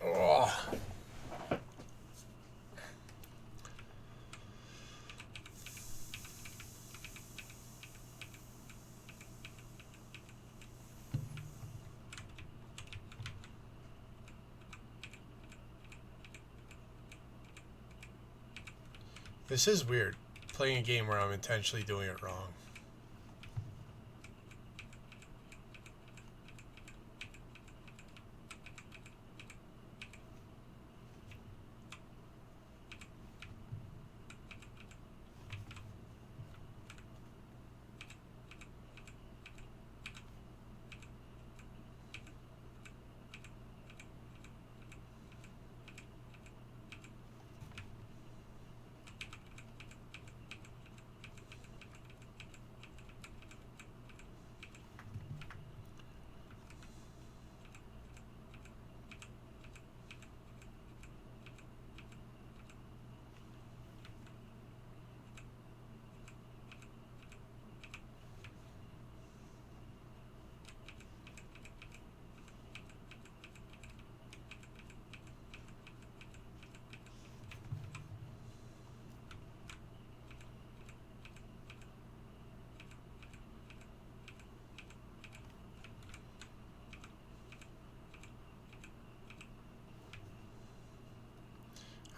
Oh. This is weird, playing a game where I'm intentionally doing it wrong.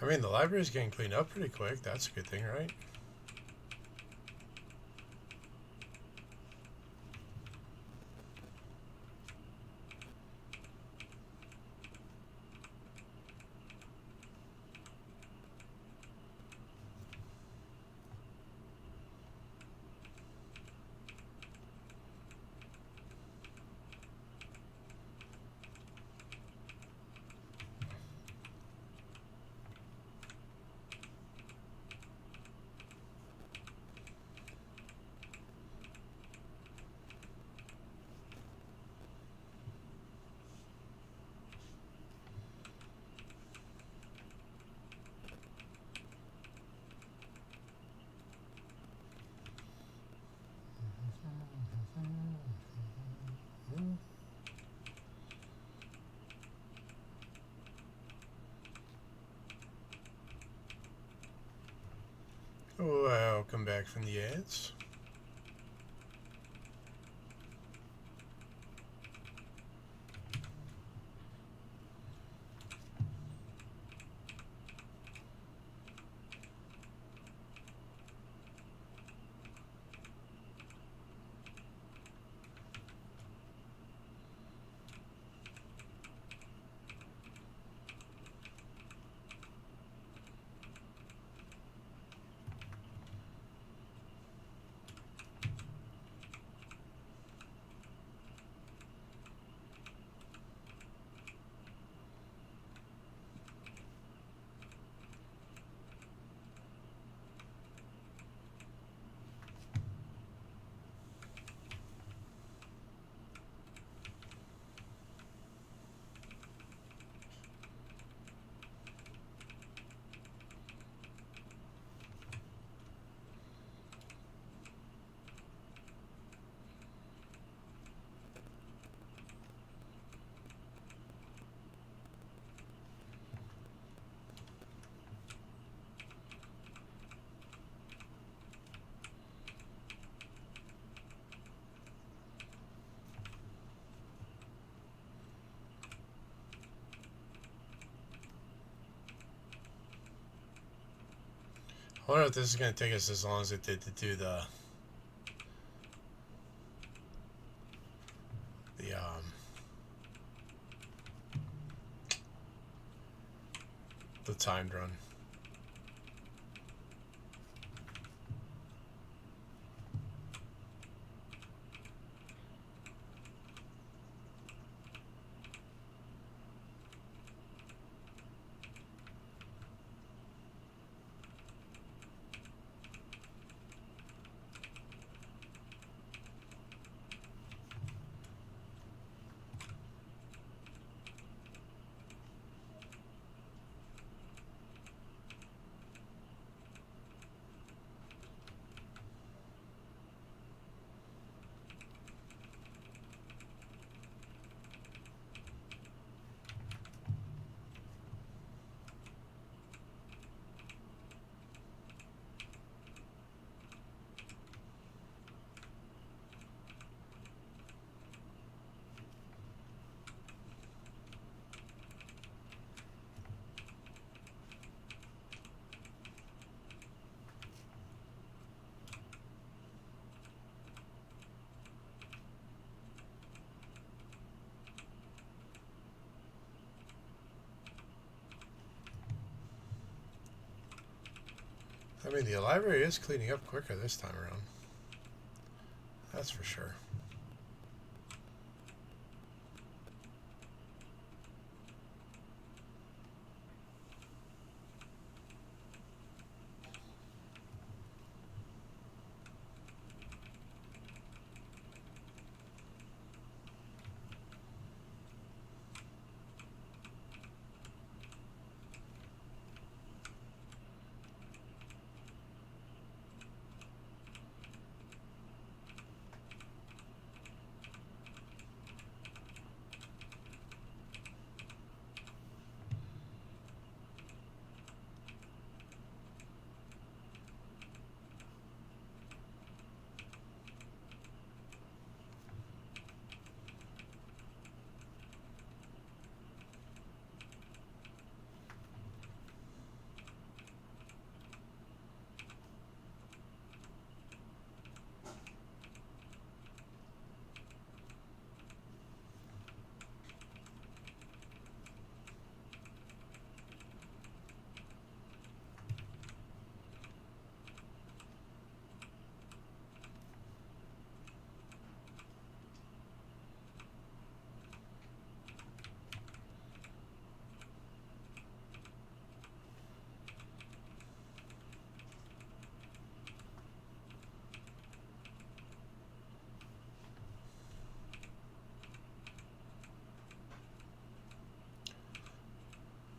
I mean, the library's getting cleaned up pretty quick. That's a good thing, right? Welcome back from the ads. I wonder if this is going to take us as long as it did to do the timed run. I mean, the library is cleaning up quicker this time around. That's for sure.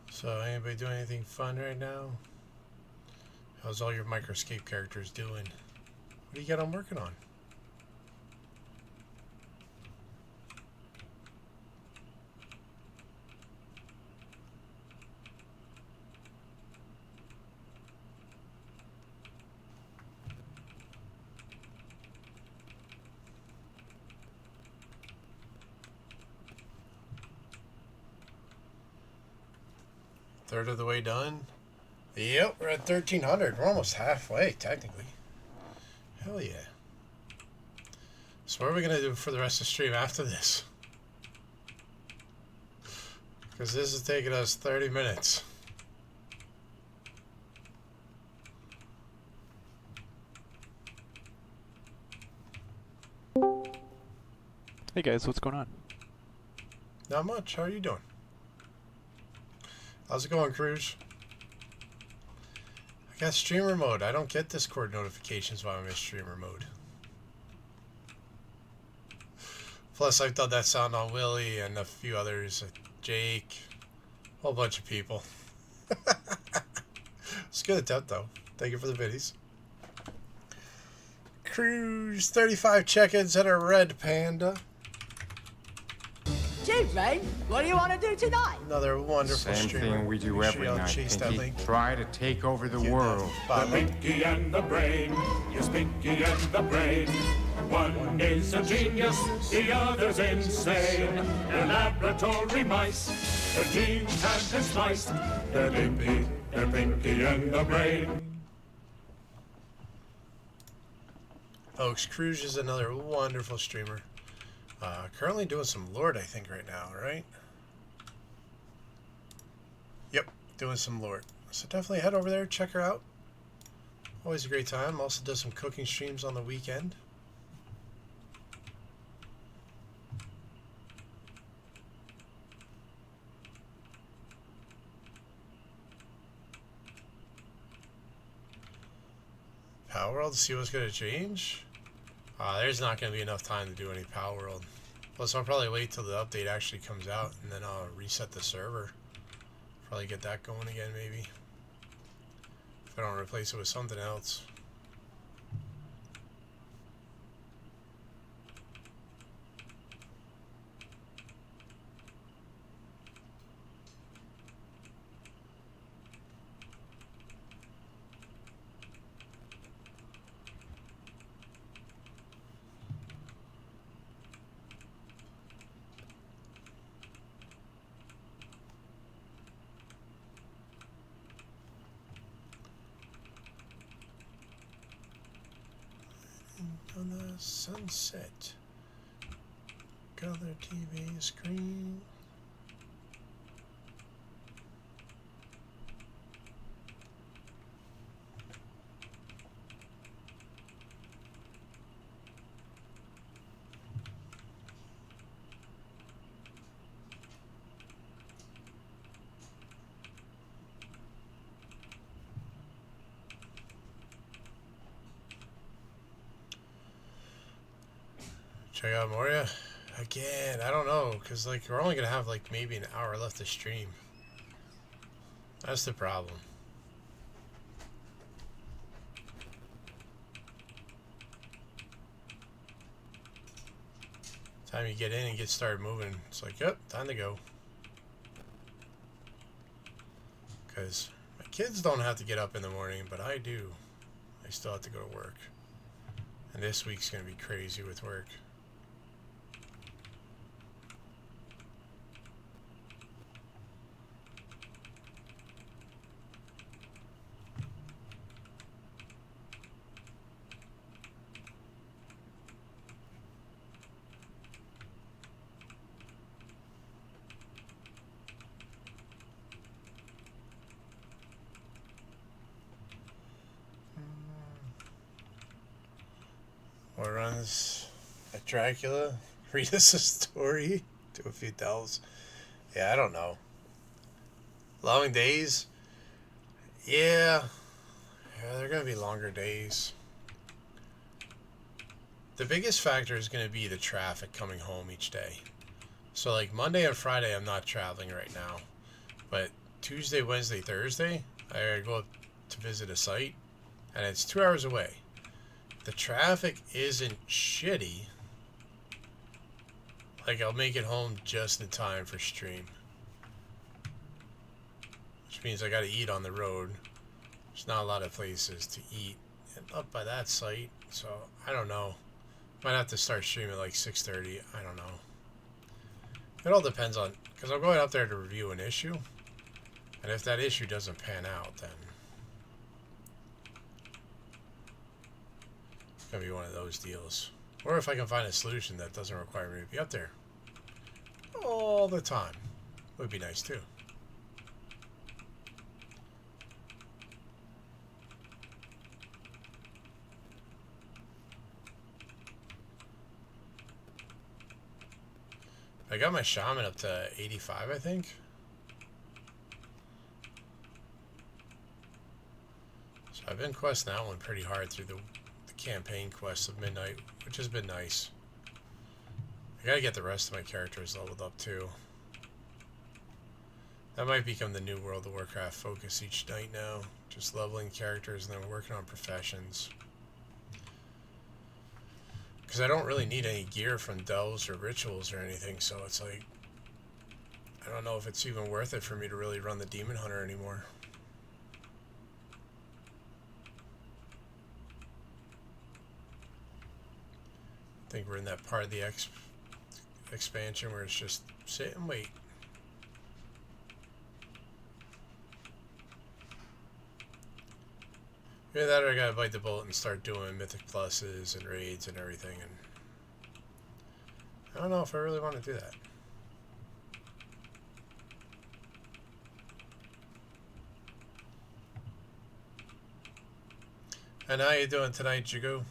So, anybody doing anything fun right now? How's all your Microscape characters doing? What do you got on working on? Third of the way done. Yep, we're at 1,300. We're almost halfway, technically. Hell yeah. So what are we going to do for the rest of the stream after this? Because this is taking us 30 minutes. Hey guys, what's going on? Not much. How are you doing? How's it going, Cruz? I got streamer mode. I don't get Discord notifications while I'm in streamer mode. Plus, I've done that sound on Willie and a few others. Jake. A whole bunch of people. It's a good attempt, though. Thank you for the biddies. Cruz, 35 check-ins and a red panda. Evening. What do you want to do tonight? Another wonderful Same streamer. thing we do every night, Pinky. Try to take over the world. The Pinky and the Brain, yes, Pinky and the Brain. One is a genius, the other's insane. They're laboratory mice, their genes have been spliced. They're Pinky and the Brain. Oaks Cruz is another wonderful streamer. Currently doing some Lord, I think, right now, right? Yep, doing some Lord. So definitely head over there, check her out. Always a great time. Also does some cooking streams on the weekend. Power World to see what's going to change. There's not going to be enough time to do any Power World. Plus, I'll probably wait till the update actually comes out, and then I'll reset the server. Probably get that going again, maybe. If I don't replace it with something else. On the sunset. Color TV screen. Check out Moria again. I don't know, because like we're only gonna have like maybe an hour left to stream. That's the problem. Time you get in and get started moving, it's like, yep, time to go. Because my kids don't have to get up in the morning, but I do. I still have to go to work. And this week's gonna be crazy with work. What runs at Dracula? Read us a story. Do a few tells. Yeah, I don't know. Long days? Yeah. Yeah, they're going to be longer days. The biggest factor is going to be the traffic coming home each day. So, like, Monday and Friday, I'm not traveling right now. But Tuesday, Wednesday, Thursday, I go up to visit a site, and it's 2 hours away. The traffic isn't shitty. Like, I'll make it home just in time for stream. Which means I gotta eat on the road. There's not a lot of places to eat. And up by that site, so I don't know. Might have to start streaming at like 6:30. I don't know. It all depends on... Because I'm going up there to review an issue. And if that issue doesn't pan out, then... It's gonna be one of those deals. Or if I can find a solution that doesn't require me to be up there all the time, would be nice too. I got my shaman up to 85, I think. So I've been questing that one pretty hard through the campaign quest of Midnight, which has been nice. I gotta get the rest of my characters leveled up too. That might become the new World of Warcraft focus each night now. Just leveling characters and then working on professions. Because I don't really need any gear from delves or rituals or anything, so it's like... I don't know if it's even worth it for me to really run the Demon Hunter anymore. I think we're in that part of the expansion where it's just sit and wait. Either that or I gotta bite the bullet and start doing mythic pluses and raids and everything, and I don't know if I really want to do that. And how you doing tonight, Jagu?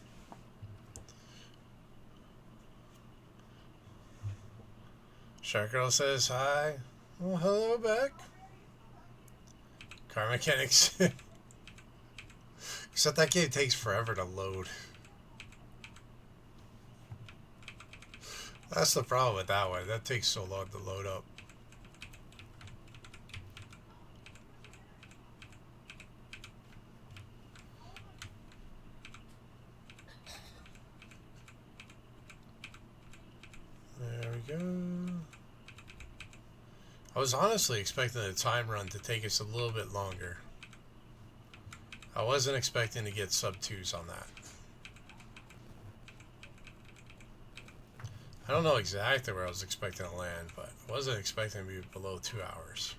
Shark Girl says hi. Well, hello back. Car mechanics. Except that game takes forever to load. That's the problem with that one. That takes so long to load up. There we go. I was honestly expecting the time run to take us a little bit longer. I wasn't expecting to get sub 2s on that. I don't know exactly where I was expecting to land, but I wasn't expecting to be below 2 hours.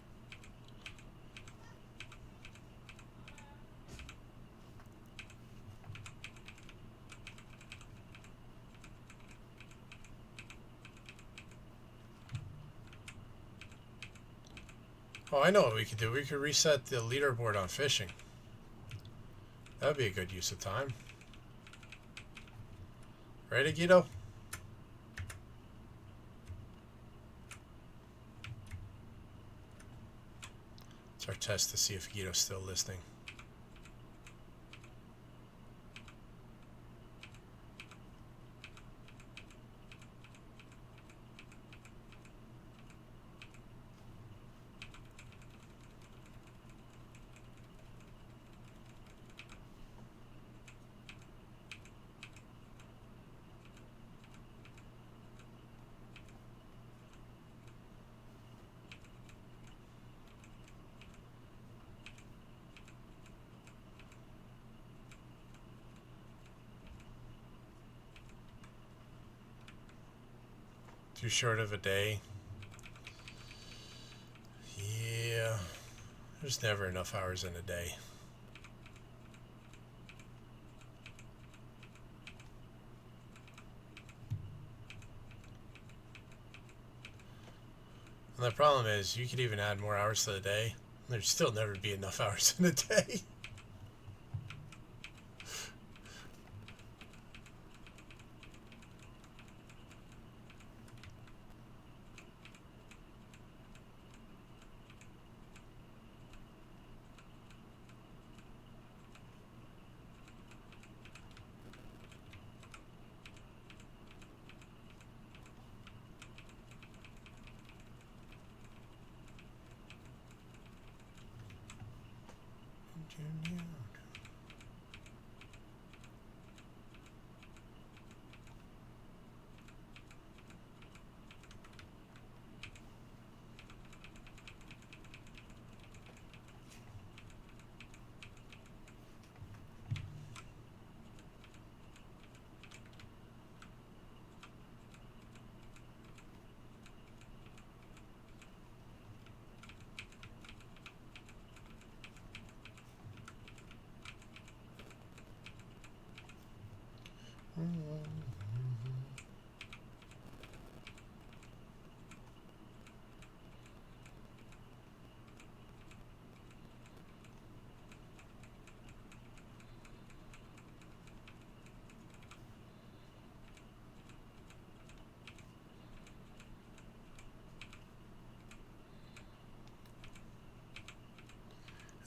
Oh, I know what we could do. We could reset the leaderboard on fishing. That would be a good use of time. Ready, Guido? It's our test to see if Guido's still listening. Too short of a day. Yeah. There's never enough hours in a day. And the problem is, you could even add more hours to the day. There'd still never be enough hours in a day.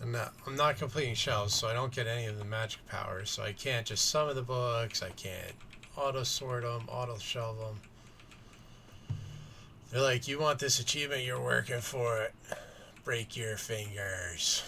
And I'm not completing shelves, so I don't get any of the magic powers. So I can't just summon the books. I can't auto sort them, auto shelve them. They're like, you want this achievement, you're working for it. Break your fingers.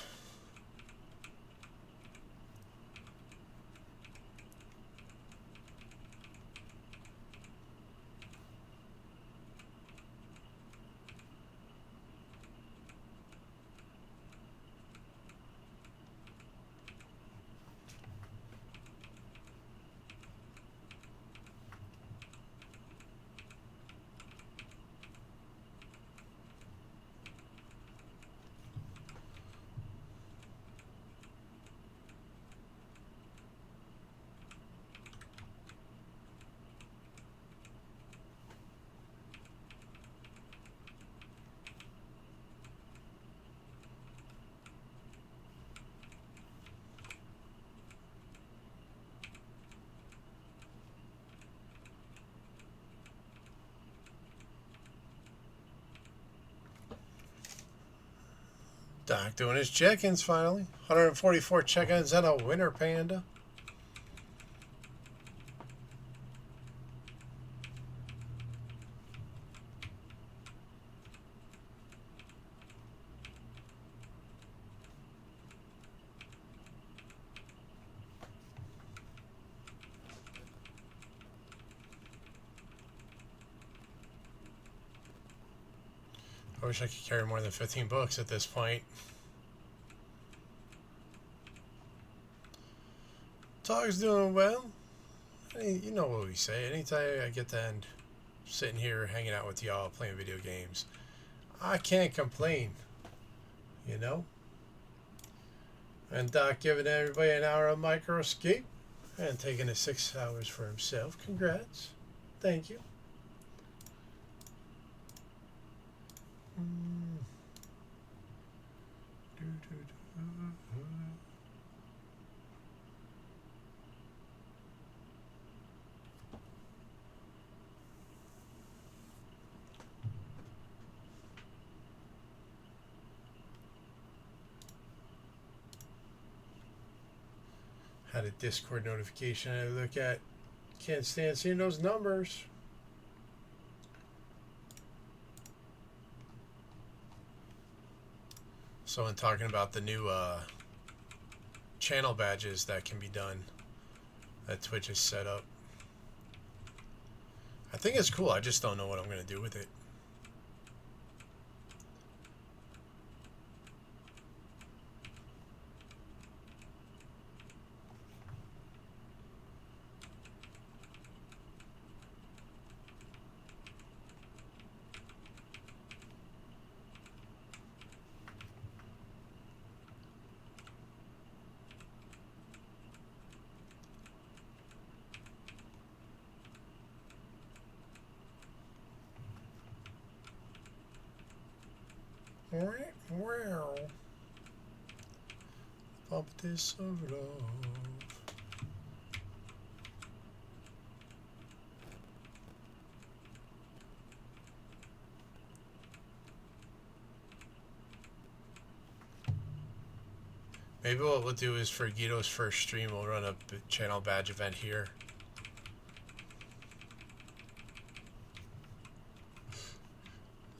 Doc doing his check-ins finally. 144 check-ins and a winner, Panda. I wish I could carry more than 15 books at this point. Dog's doing well. You know what we say. Anytime I get to end sitting here hanging out with y'all playing video games, I can't complain. You know? And Doc giving everybody an hour of micro escape and taking his 6 hours for himself. Congrats. Thank you. Had a Discord notification I look at. Can't stand seeing those numbers. Someone talking about the new channel badges that can be done that Twitch has set up. I think it's cool. I just don't know what I'm going to do with it. Wow. Bump this over off. Maybe what we'll do is for Guido's first stream, we'll run a channel badge event here.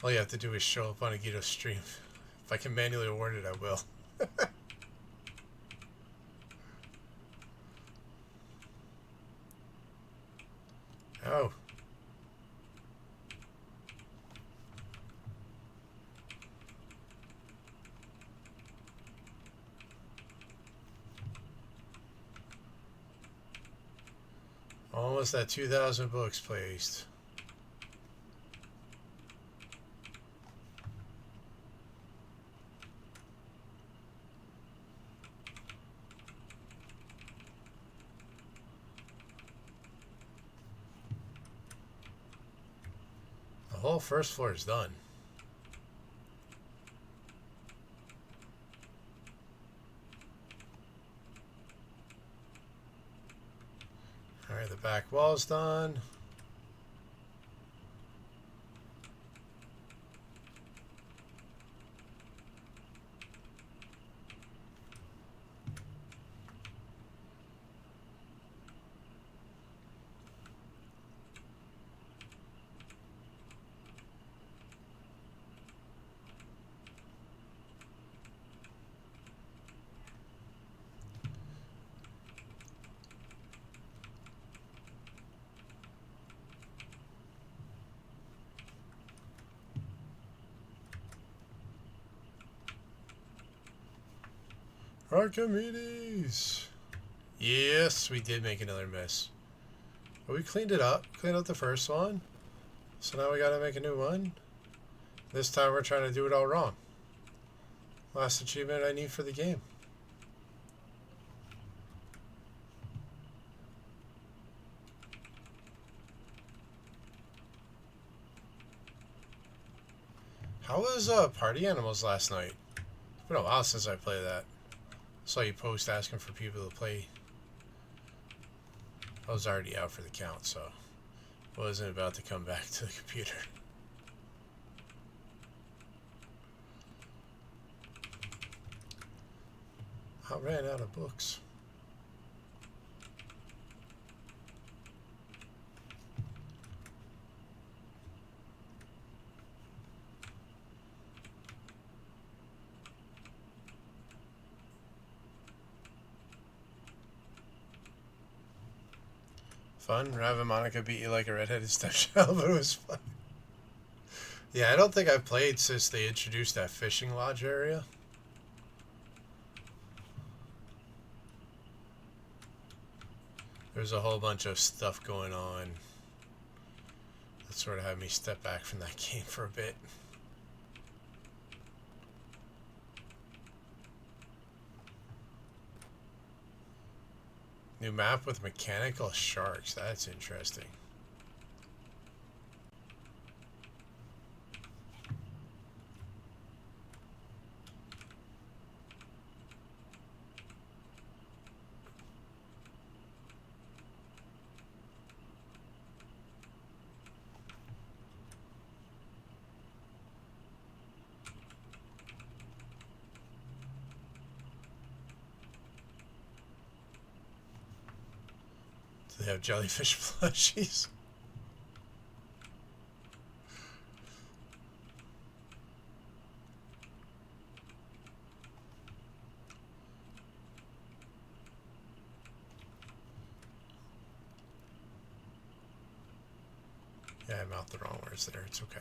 All you have to do is show up on a Guido stream. If I can manually award it, I will. Oh. Almost at 2,000 books placed. The whole first floor is done. Alright, the back wall's done. Archimedes! Yes, we did make another mess. But we cleaned it up. Cleaned up the first one. So now we gotta make a new one. This time we're trying to do it all wrong. Last achievement I need for the game. How was Party Animals last night? It's been a while since I played that. Saw you post asking for people to play. I was already out for the count, so wasn't about to come back to the computer. I ran out of books. Fun. Rav and Monica beat you like a redheaded stepchild, but it was fun. Yeah, I don't think I've played since they introduced that fishing lodge area. There's a whole bunch of stuff going on that sort of had me step back from that game for a bit. New map with mechanical sharks. That's interesting. Do they have jellyfish plushies? Yeah, I mouthed the wrong words there. It's okay.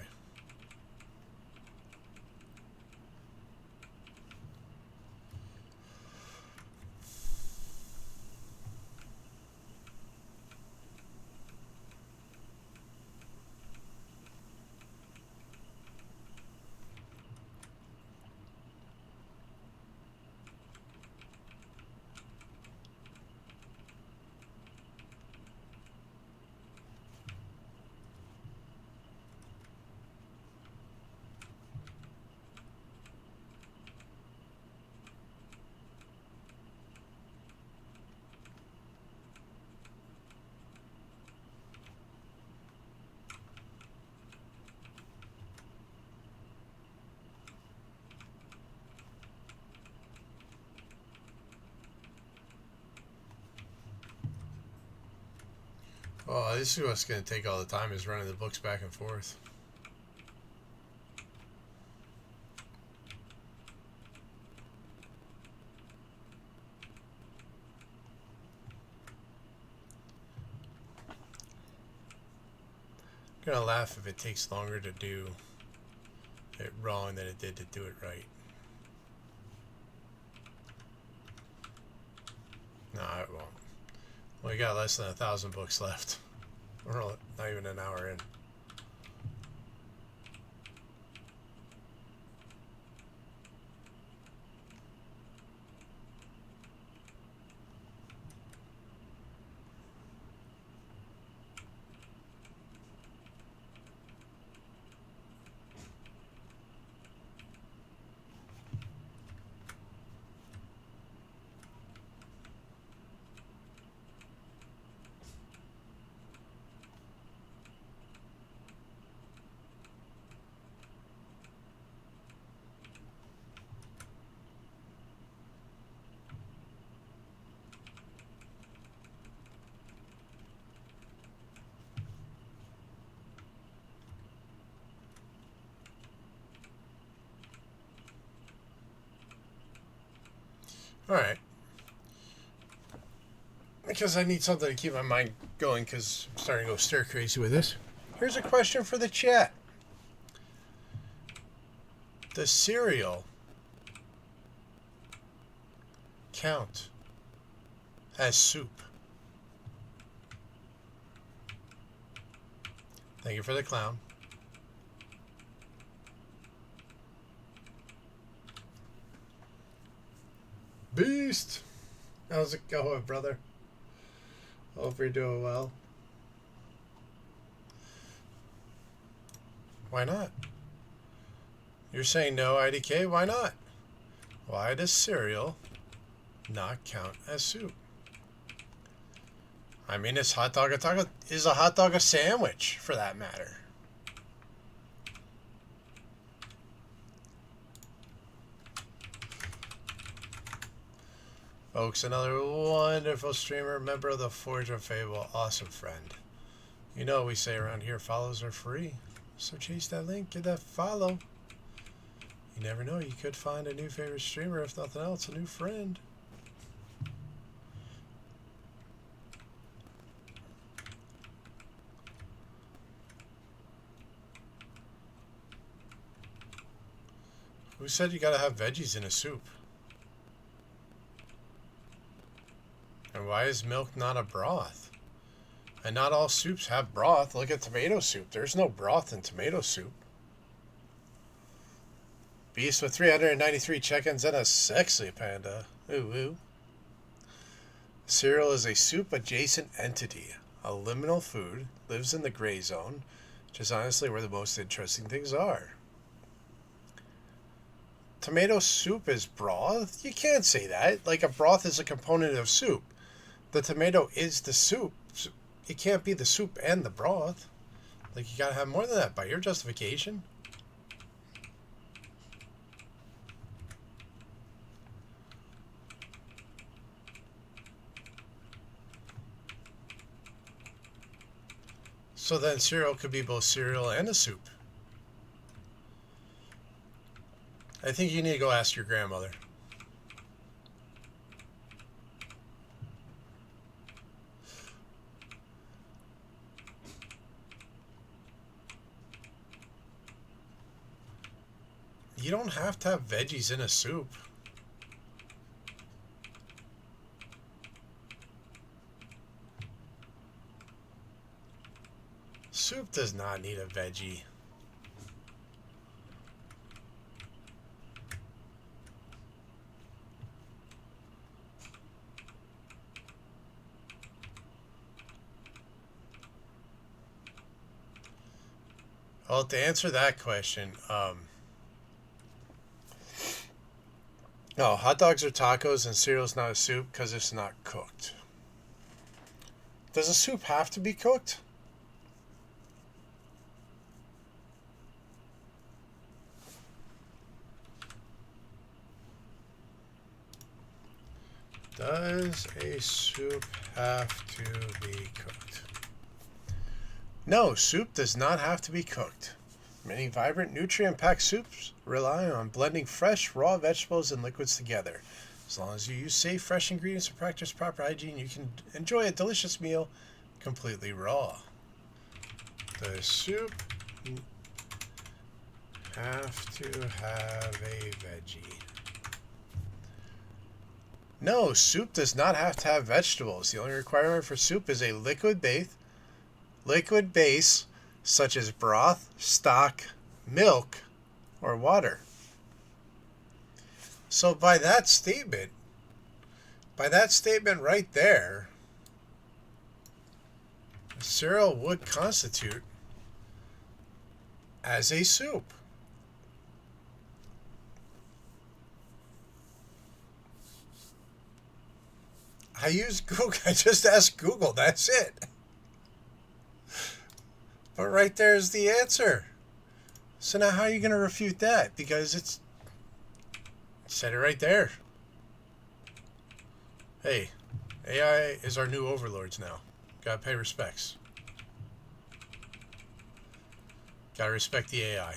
Oh, this is what's going to take all the time, is running the books back and forth. I'm going to laugh if it takes longer to do it wrong than it did to do it right. No, it won't. We got less than 1,000 books left. We're not even an hour in. Alright. Because I need something to keep my mind going, because I'm starting to go stir crazy with this. Here's a question for the chat. Does cereal count as soup? Thank you for the clown. Beast! How's it going, brother? Hope you're doing well. Why not? You're saying no, IDK? Why not? Why does cereal not count as soup? I mean, is a hot dog a sandwich, for that matter? Oak's another wonderful streamer, member of the Forge of Fable, awesome friend. You know what we say around here, follows are free. So chase that link, give that follow. You never know, you could find a new favorite streamer, if nothing else, a new friend. Who said you gotta have veggies in a soup? And why is milk not a broth? And not all soups have broth. Look at tomato soup. There's no broth in tomato soup. Beast with 393 check-ins and a sexy panda. Ooh, ooh. Cereal is a soup-adjacent entity. A liminal food. Lives in the gray zone. Which is honestly where the most interesting things are. Tomato soup is broth? You can't say that. Like, a broth is a component of soup. The tomato is the soup. It can't be the soup and the broth. Like, you gotta have more than that by your justification. So then cereal could be both cereal and a soup. I think you need to go ask your grandmother. You don't have to have veggies in a soup. Soup does not need a veggie. Well, to answer that question, no, hot dogs are tacos and cereal's not a soup because it's not cooked. Does a soup have to be cooked? Does a soup have to be cooked? No, soup does not have to be cooked. Many vibrant, nutrient-packed soups rely on blending fresh, raw vegetables and liquids together. As long as you use safe, fresh ingredients and practice proper hygiene, you can enjoy a delicious meal completely raw. Does soup have to have a veggie? No, soup does not have to have vegetables. The only requirement for soup is a liquid base such as broth, stock, milk, or water. So by that statement right there, cereal would constitute as a soup. I use Google. I just asked Google. That's it. But right there's the answer. So now how are you going to refute that? Because it said it right there. Hey, AI is our new overlords now. Gotta pay respects. Gotta respect the AI.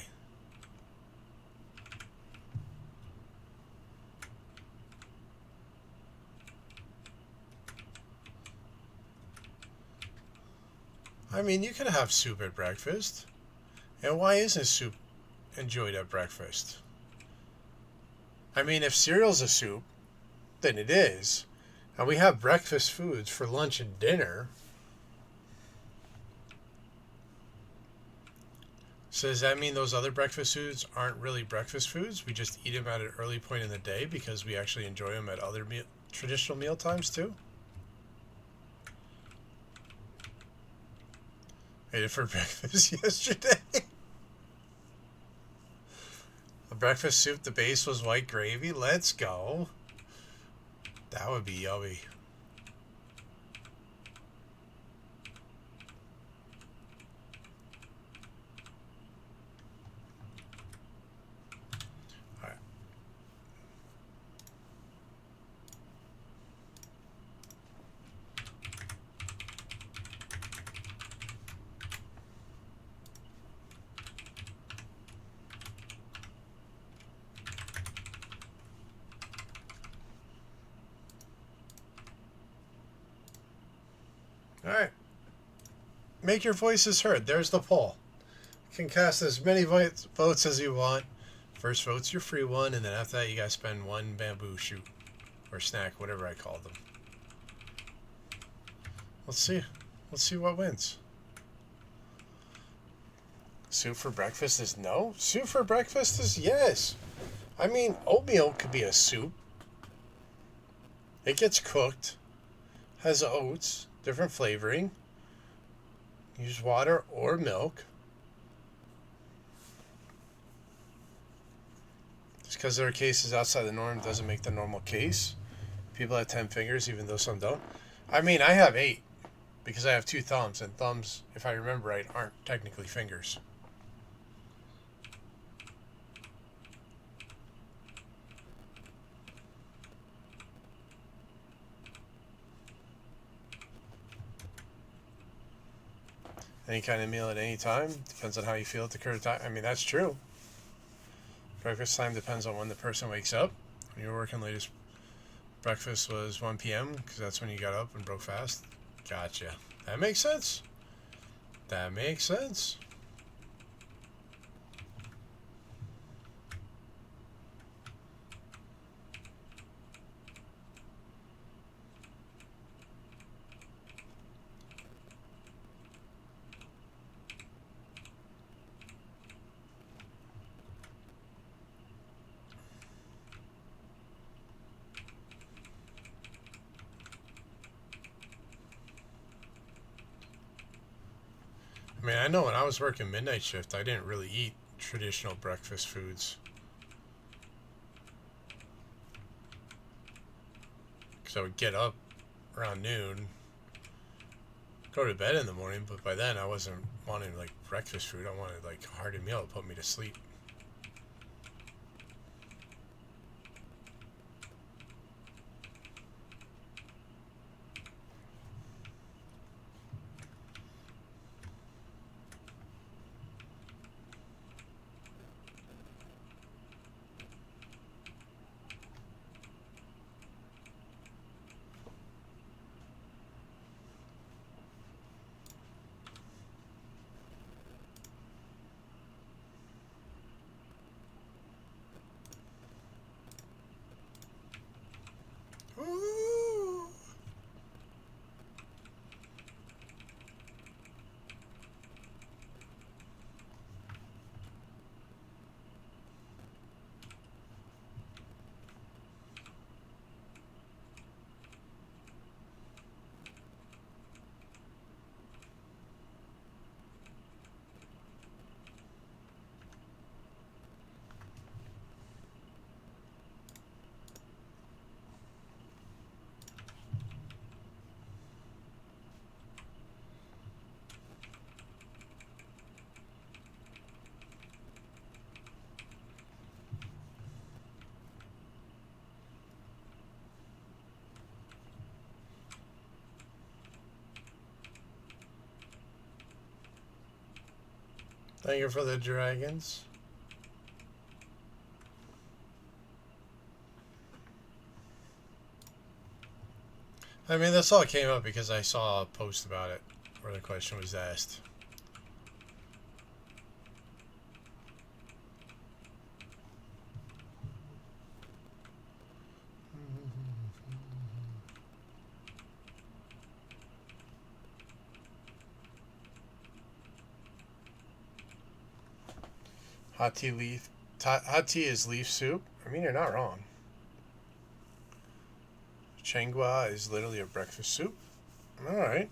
I mean, you can have soup at breakfast. And why isn't soup enjoyed at breakfast? I mean, if cereal's a soup, then it is. And we have breakfast foods for lunch and dinner. So does that mean those other breakfast foods aren't really breakfast foods? We just eat them at an early point in the day because we actually enjoy them at other traditional meal times too? Ate it for breakfast yesterday. A breakfast soup, the base was white gravy. Let's go. That would be yummy. All right. Make your voices heard. There's the poll. You can cast as many votes as you want. First vote's your free one, and then after that you gotta spend one bamboo shoot. Or snack, whatever I call them. Let's see. Let's see what wins. Soup for breakfast is no. Soup for breakfast is yes. I mean, oatmeal could be a soup. It gets cooked. Has oats, different flavoring. Use water or milk. Just because there are cases outside the norm doesn't make the normal case. People have 10 fingers, even though some don't. I mean, I have 8 because I have 2 thumbs, and thumbs, if I remember right, aren't technically fingers. Any kind of meal at any time. Depends on how you feel at the current time. I mean, that's true. Breakfast time depends on when the person wakes up. When you're working latest, breakfast was 1 p.m. because that's when you got up and broke fast. Gotcha. That makes sense. That makes sense. I mean, I know when I was working midnight shift, I didn't really eat traditional breakfast foods. Because I would get up around noon, go to bed in the morning, but by then I wasn't wanting like breakfast food. I wanted like a hearty meal to put me to sleep. Ooh. Thank you for the dragons. I mean, this all came up because I saw a post about it where the question was asked. Hot tea is leaf soup. I mean, you're not wrong. Chengua is literally a breakfast soup. All right.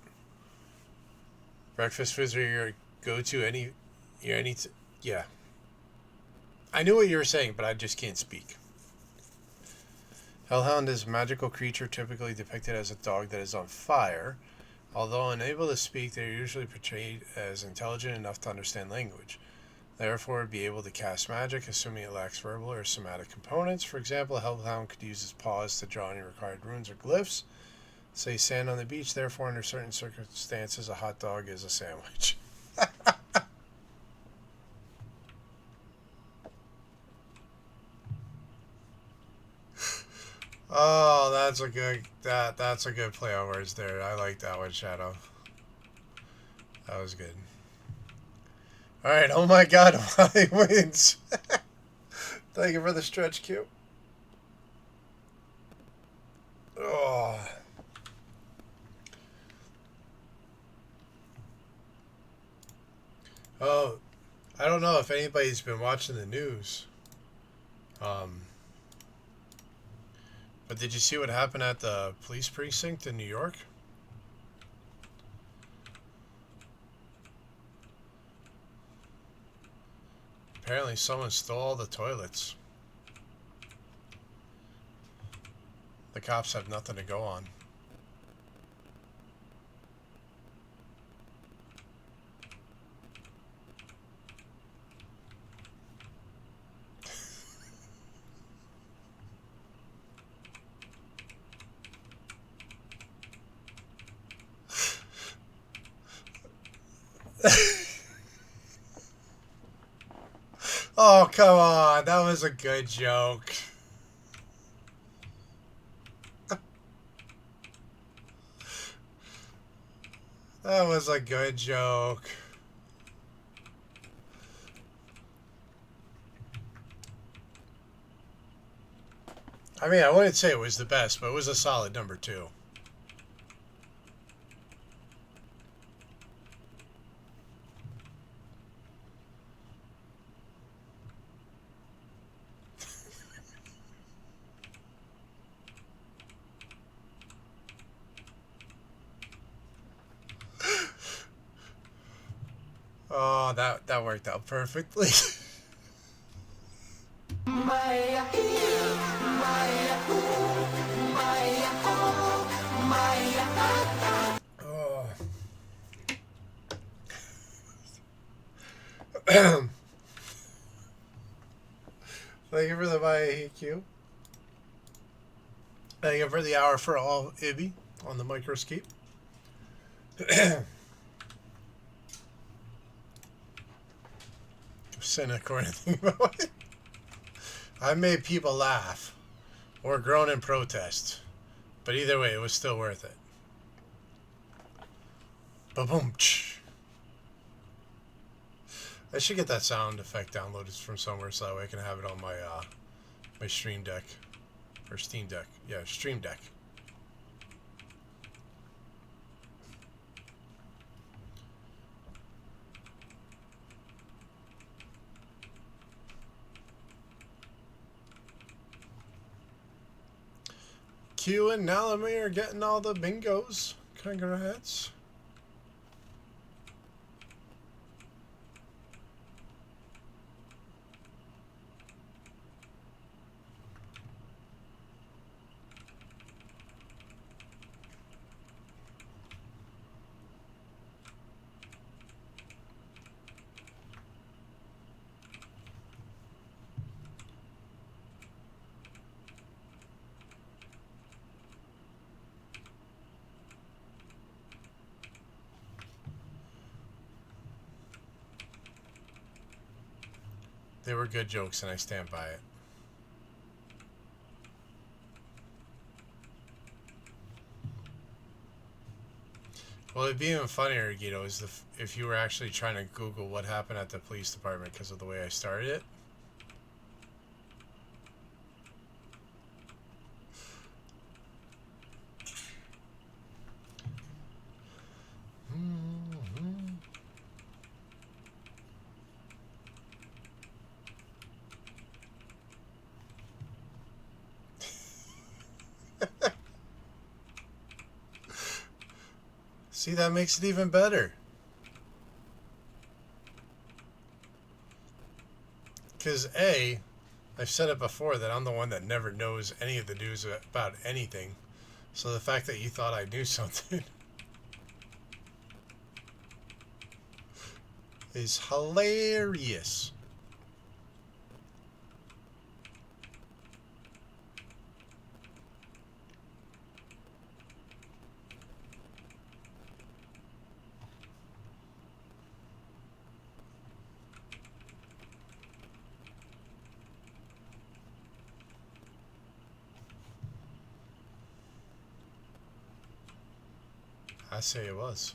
Breakfast foods are your go-to yeah. I knew what you were saying, but I just can't speak. Hellhound is a magical creature typically depicted as a dog that is on fire. Although unable to speak, they are usually portrayed as intelligent enough to understand language. Therefore, be able to cast magic, assuming it lacks verbal or somatic components. For example, a hellhound could use his paws to draw any required runes or glyphs. Say sand on the beach, therefore, under certain circumstances, a hot dog is a sandwich. Oh, that's a good play on words there. I like that one, Shadow. That was good. Alright, oh my god, Wally wins. Thank you for the stretch cue. Oh. Oh, I don't know if anybody's been watching the news. But did you see what happened at the police precinct in New York? Apparently someone stole all the toilets. The cops have nothing to go on. Oh, come on. That was a good joke. That was a good joke. I mean, I wouldn't say it was the best, but it was a solid number 2. Oh, that worked out perfectly. Oh. Thank you for the IAQ. Thank you for the hour for all Ibby on the microscape. Cynic or anything about it. I made people laugh or groan in protest, but either way, it was still worth it. Ba-boom. I should get that sound effect downloaded from somewhere so that way I can have it on my my Stream Deck or Steam Deck. Yeah, Stream Deck. Q and Nalame are getting all the bingos. Congrats. They were good jokes, and I stand by it. Well, it'd be even funnier, Guido, is if you were actually trying to Google what happened at the police department because of the way I started it. See, that makes it even better. Because A, I've said it before that I'm the one that never knows any of the news about anything. So the fact that you thought I knew something is hilarious. I say it was.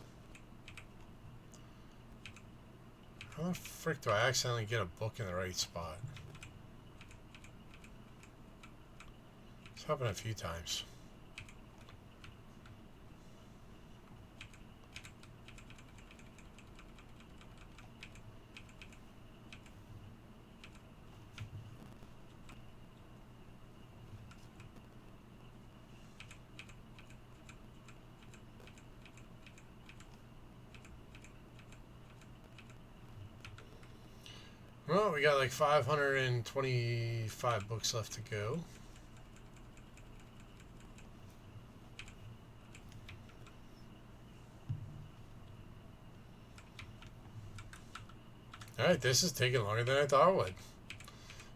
How the frick do I accidentally get a book in the right spot? It's happened a few times. Well, we got like 525 books left to go. Alright, this is taking longer than I thought it would.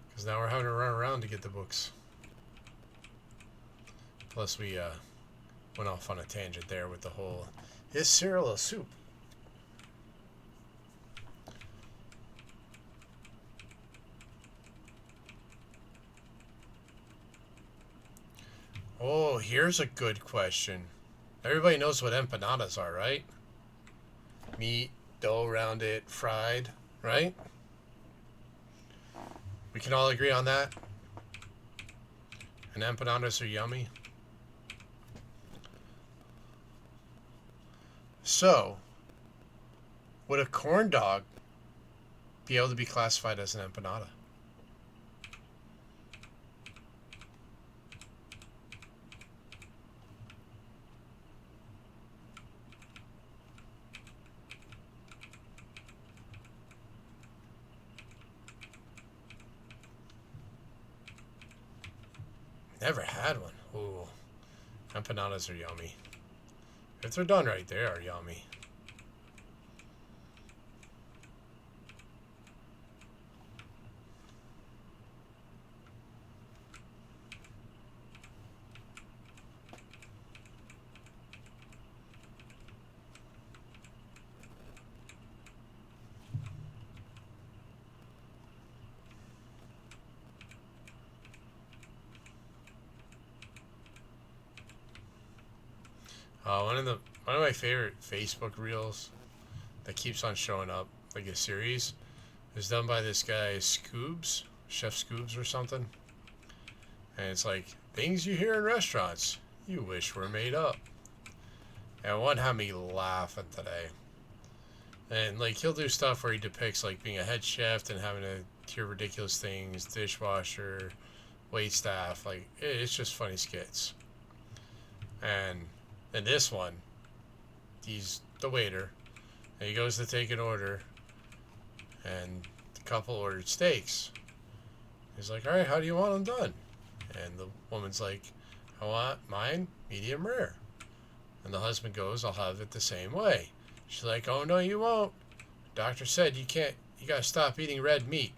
Because now we're having to run around to get the books. Plus we went off on a tangent there with the whole, is cereal a soup? Oh, here's a good question. Everybody knows what empanadas are, right? Meat, dough around it, fried, right? We can all agree on that? And empanadas are yummy. So, would a corn dog be able to be classified as an empanada? Never had one. Ooh, empanadas are yummy. If they're done right, they are yummy. One of my favorite Facebook reels that keeps on showing up, like a series, is done by this guy Scoobs, Chef Scoobs or something. And it's like things you hear in restaurants you wish were made up. And one had me laughing today. And like he'll do stuff where he depicts like being a head chef and having to hear ridiculous things, dishwasher, wait staff, like it's just funny skits. And in this one, he's the waiter, and he goes to take an order, and the couple ordered steaks. He's like, all right, how do you want them done? And the woman's like, I want mine medium rare. And the husband goes, I'll have it the same way. She's like, oh, no, you won't. Doctor said you can't, you gotta stop eating red meat.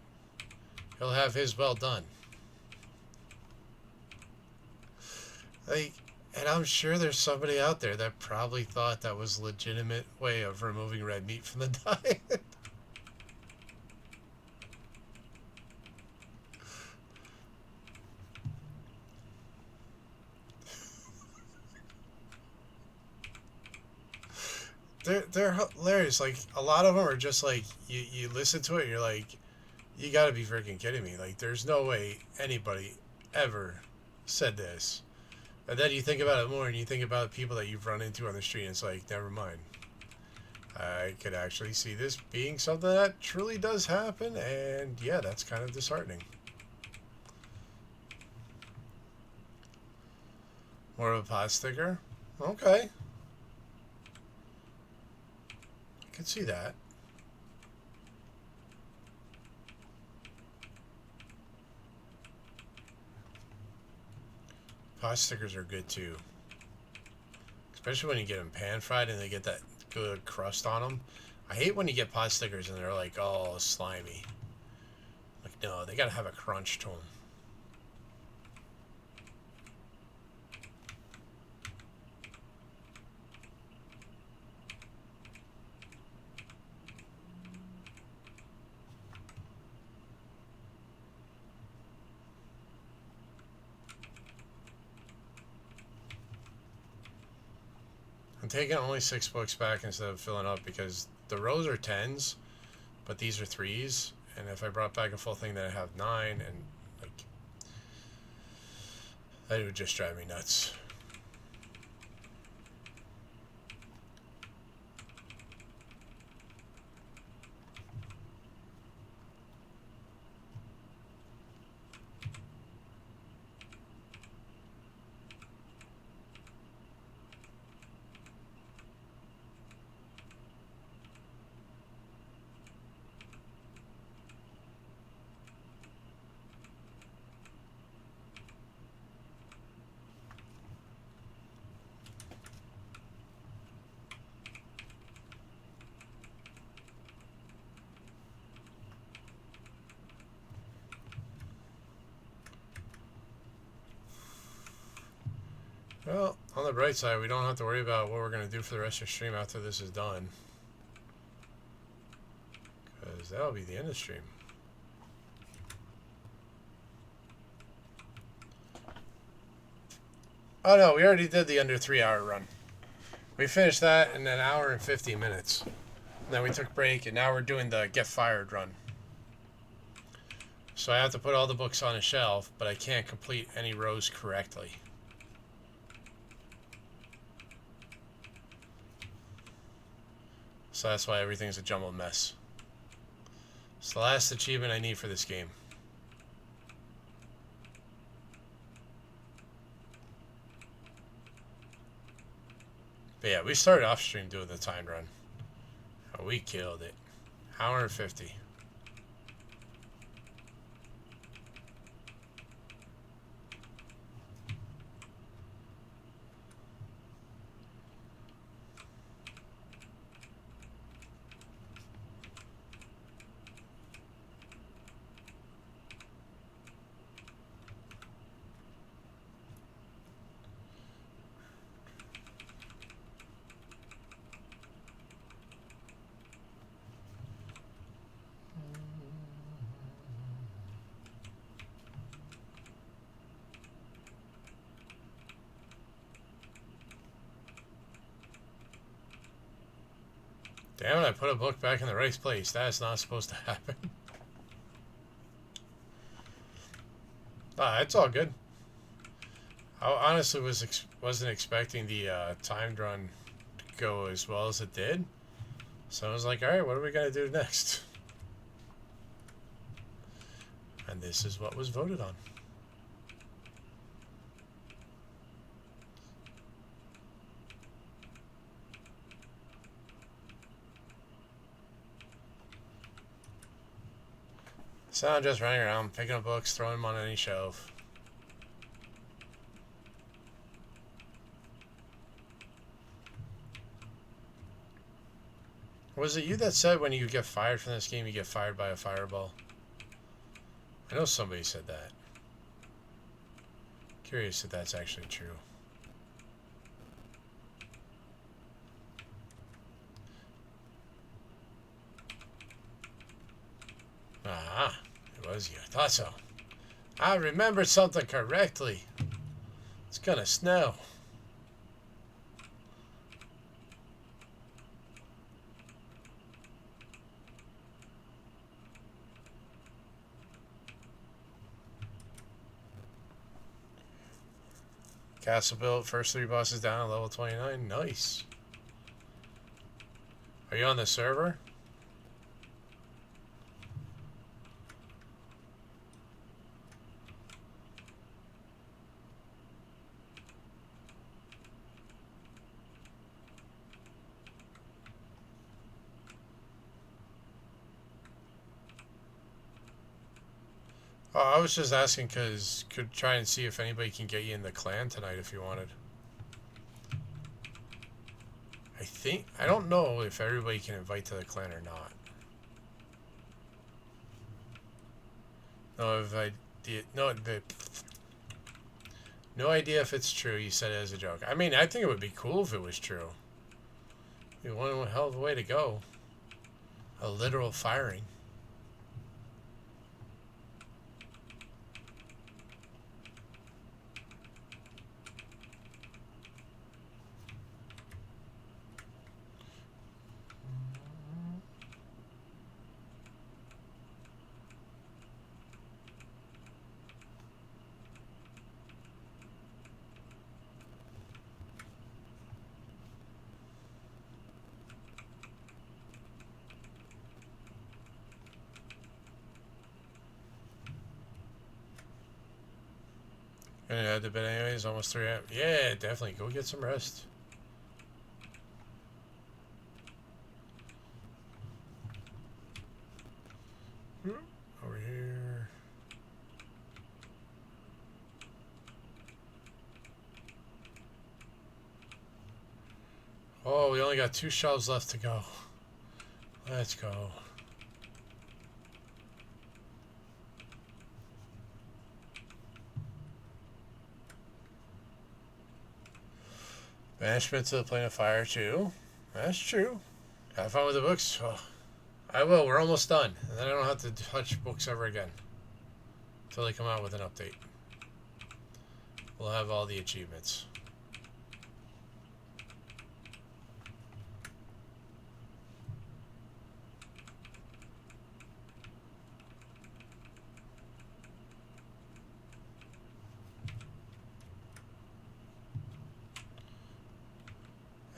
He'll have his well done. Like, and I'm sure there's somebody out there that probably thought that was a legitimate way of removing red meat from the diet. They're hilarious. Like, a lot of them are just like, you listen to it and you're like, you gotta be freaking kidding me. Like, there's no way anybody ever said this. And then you think about it more and you think about people that you've run into on the street and it's like, never mind. I could actually see this being something that truly does happen, and yeah, that's kind of disheartening. More of a pot sticker? Okay. I could see that. Pot stickers are good too. Especially when you get them pan fried and they get that good crust on them. I hate when you get pot stickers and they're like all slimy. Like, no, they gotta have a crunch to them. I'm taking only 6 books back instead of filling up because the rows are 10s, but these are 3s, and if I brought back a full thing, then I have 9, and like that would just drive me nuts. Well, on the bright side, we don't have to worry about what we're going to do for the rest of the stream after this is done. Because that'll be the end of the stream. Oh no, we already did the under 3-hour run. We finished that in 1 hour and 50 minutes. And then we took a break, and now we're doing the get fired run. So I have to put all the books on a shelf, but I can't complete any rows correctly. So that's why everything's a jumbled mess. It's the last achievement I need for this game. But yeah, we started off stream doing the time run. Oh, we killed it. 1 hour and 50. Damn it, I put a book back in the right place. That is not supposed to happen. It's all good. I honestly wasn't expecting the timed run to go as well as it did. So I was like, alright, what are we going to do next? And this is what was voted on. So I'm just running around, picking up books, throwing them on any shelf. Was it you that said when you get fired from this game, you get fired by a fireball? I know somebody said that. Curious if that's actually true. Ah, it was you. I thought so. I remembered something correctly. It's gonna snow. Castle built, first 3 bosses down, level 29. Nice. Are you on the server? Oh, I was just asking because could try and see if anybody can get you in the clan tonight if you wanted. I don't know if everybody can invite to the clan or not. No idea if it's true. You said it as a joke. I mean, I think it would be cool if it was true. It'd be one hell of a way to go. A literal firing. Gonna head to bed anyways, almost 3 a.m. Yeah, definitely. Go get some rest. Over here. Oh, we only got 2 shelves left to go. Let's go. Banishment to the Plane of Fire too. That's true. Have fun with the books. Oh, I will. We're almost done. And then I don't have to touch books ever again. Until they come out with an update. We'll have all the achievements.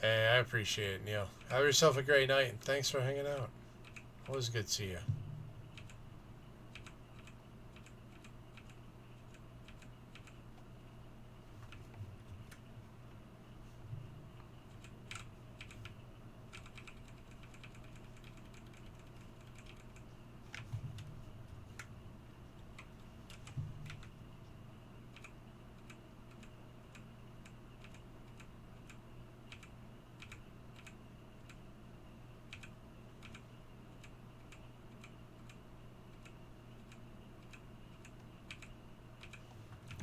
Hey, I appreciate it, Neil. Have yourself a great night, and thanks for hanging out. Always good to see you.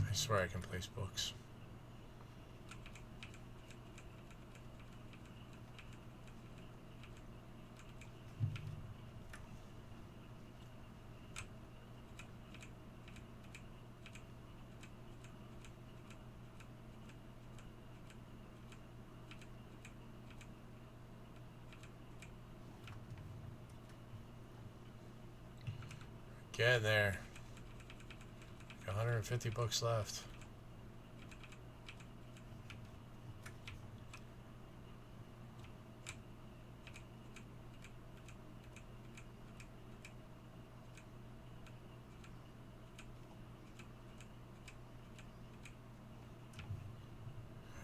I swear I can place books. Getting there. 150 books left.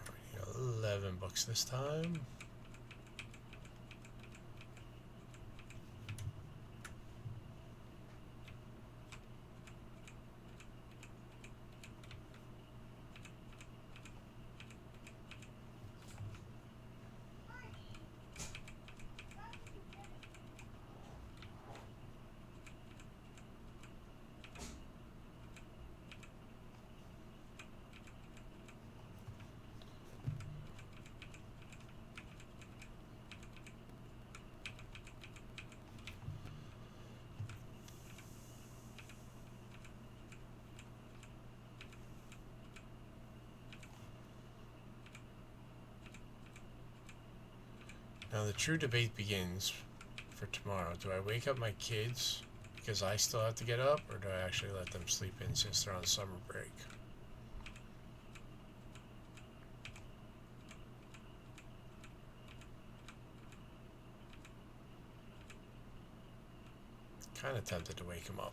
We need 11 books this time. Now the true debate begins for tomorrow. Do I wake up my kids because I still have to get up, or do I actually let them sleep in since they're on summer break? Kind of tempted to wake them up.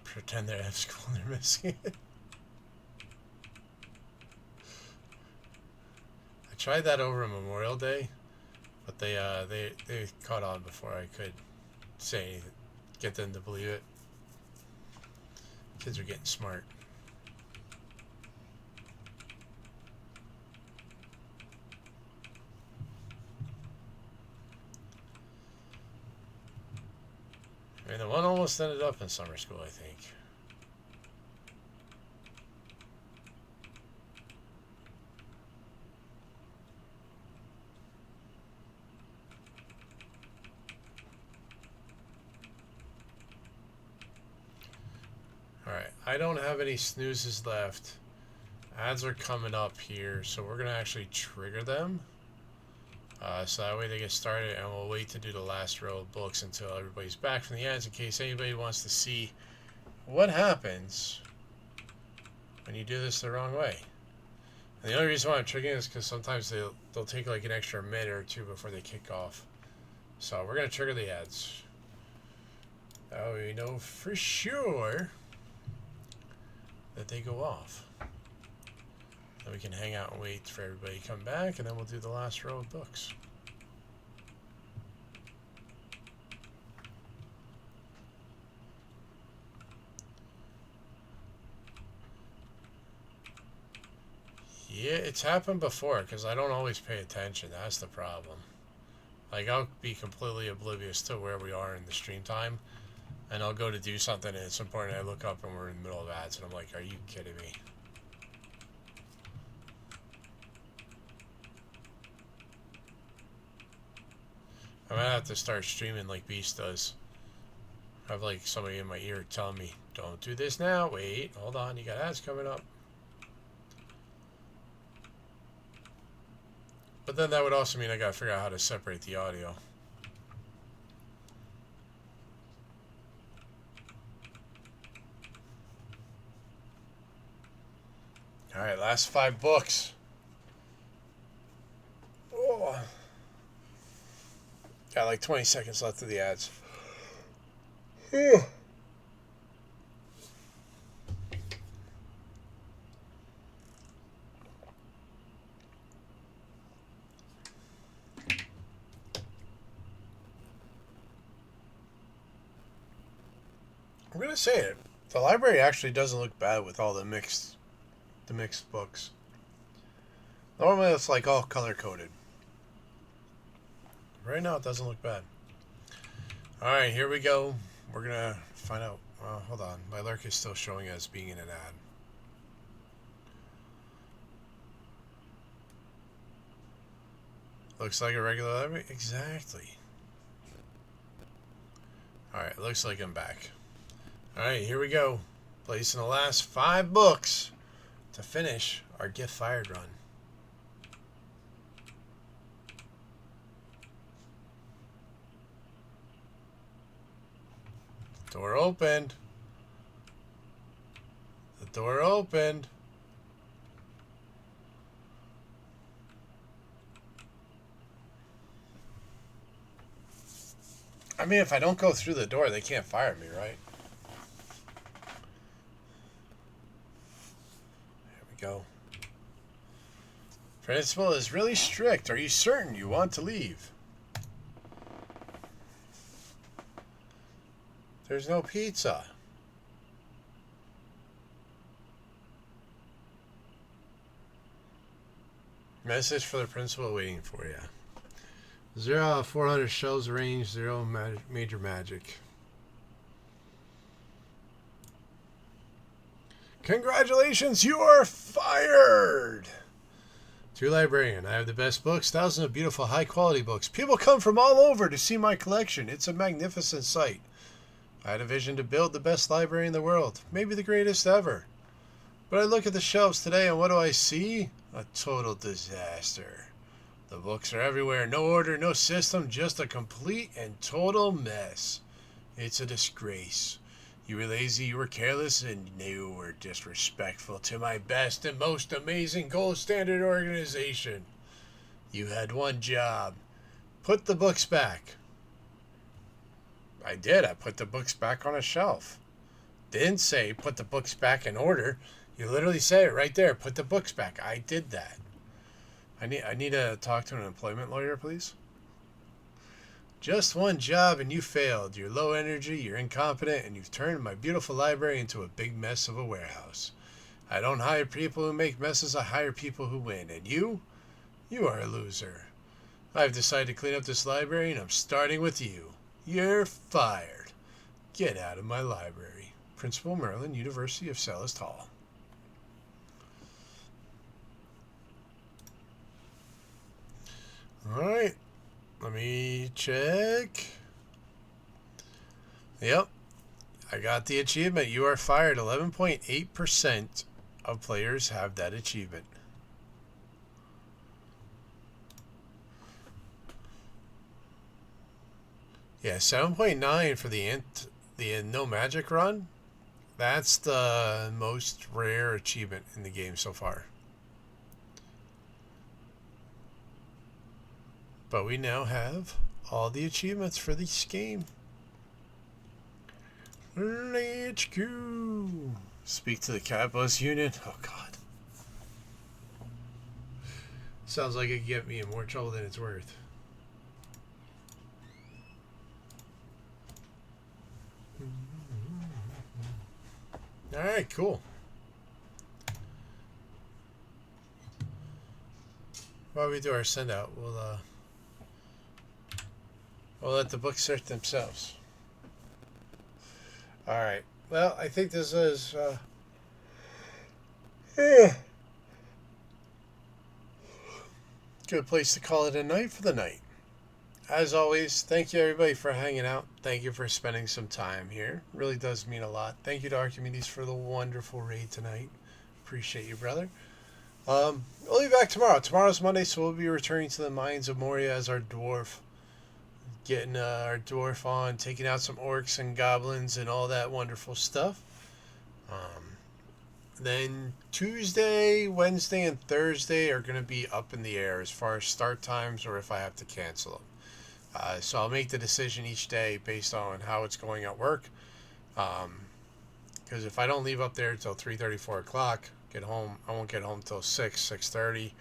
Pretend they have school and they're missing it. I tried that over Memorial Day, but they caught on before I could say anything, get them to believe it. Kids are getting smart. I mean, the one almost ended up in summer school, I think. Alright, I don't have any snoozes left. Ads are coming up here, so we're going to actually trigger them. So that way they get started, and we'll wait to do the last row of books until everybody's back from the ads in case anybody wants to see what happens when you do this the wrong way. And the only reason why I'm triggering is because sometimes they'll take like an extra minute or two before they kick off. So we're going to trigger the ads. Now we know for sure that they go off. Then we can hang out and wait for everybody to come back, and then we'll do the last row of books. Yeah, it's happened before, because I don't always pay attention. That's the problem. Like, I'll be completely oblivious to where we are in the stream time, and I'll go to do something, and it's important. I look up, and we're in the middle of ads, and I'm like, are you kidding me? I'm gonna have to start streaming like Beast does. I have, like, somebody in my ear telling me, don't do this now. Wait, hold on. You got ads coming up. But then that would also mean I gotta figure out how to separate the audio. Alright, last 5 books. Oh. Got like 20 seconds left of the ads. I'm gonna say it. The library actually doesn't look bad with all the mixed books. Normally it's like all color coded. Right now it doesn't look bad. Alright, here we go. We're gonna find out. Hold on. My lurk is still showing as being in an ad. Looks like a regular library? Exactly. Alright, looks like I'm back. Alright, here we go. Placing the last 5 books to finish our Get Fired run. Door opened. The door opened. I mean, if I don't go through the door, they can't fire me, right? There we go. Principal is really strict. Are you certain you want to leave? There's no pizza. Message for the principal waiting for you. 0 out of 400 shelves arranged, 0 major magic. Congratulations, you are fired! To librarian, I have the best books, thousands of beautiful high quality books. People come from all over to see my collection. It's a magnificent sight. I had a vision to build the best library in the world, maybe the greatest ever. But I look at the shelves today and what do I see? A total disaster. The books are everywhere, no order, no system, just a complete and total mess. It's a disgrace. You were lazy, you were careless, and you were disrespectful to my best and most amazing gold standard organization. You had one job. Put the books back. I did. I put the books back on a shelf. Didn't say put the books back in order. You literally say it right there. Put the books back. I did that. I need to talk to an employment lawyer, please. Just one job and you failed. You're low energy, you're incompetent, and you've turned my beautiful library into a big mess of a warehouse. I don't hire people who make messes. I hire people who win. And you are a loser. I've decided to clean up this library, and I'm starting with you. You're fired. Get out of my library. Principal Merlin, University of Selhurst Hall. Alright. Let me check. Yep. I got the achievement. You are fired. 11.8% of players have that achievement. Yeah, 7.9 for the no magic run. That's the most rare achievement in the game so far. But we now have all the achievements for this game. Let's go. Speak to the capitalist union. Oh, God. Sounds like it could get me in more trouble than it's worth. Alright, cool. While we do our send out, we'll let the books search themselves. Alright. Well, I think this is good place to call it a night for the night. As always, thank you everybody for hanging out. Thank you for spending some time here. Really does mean a lot. Thank you to Archimedes for the wonderful raid tonight. Appreciate you, brother. We'll be back tomorrow. Tomorrow's Monday, so we'll be returning to the Mines of Moria as our dwarf. Getting our dwarf on, taking out some orcs and goblins and all that wonderful stuff. Then Tuesday, Wednesday, and Thursday are going to be up in the air as far as start times or if I have to cancel them. So I'll make the decision each day based on how it's going at work. Because if I don't leave up there until 3:30, 4 o'clock, get home, I won't get home till 6, 6:30.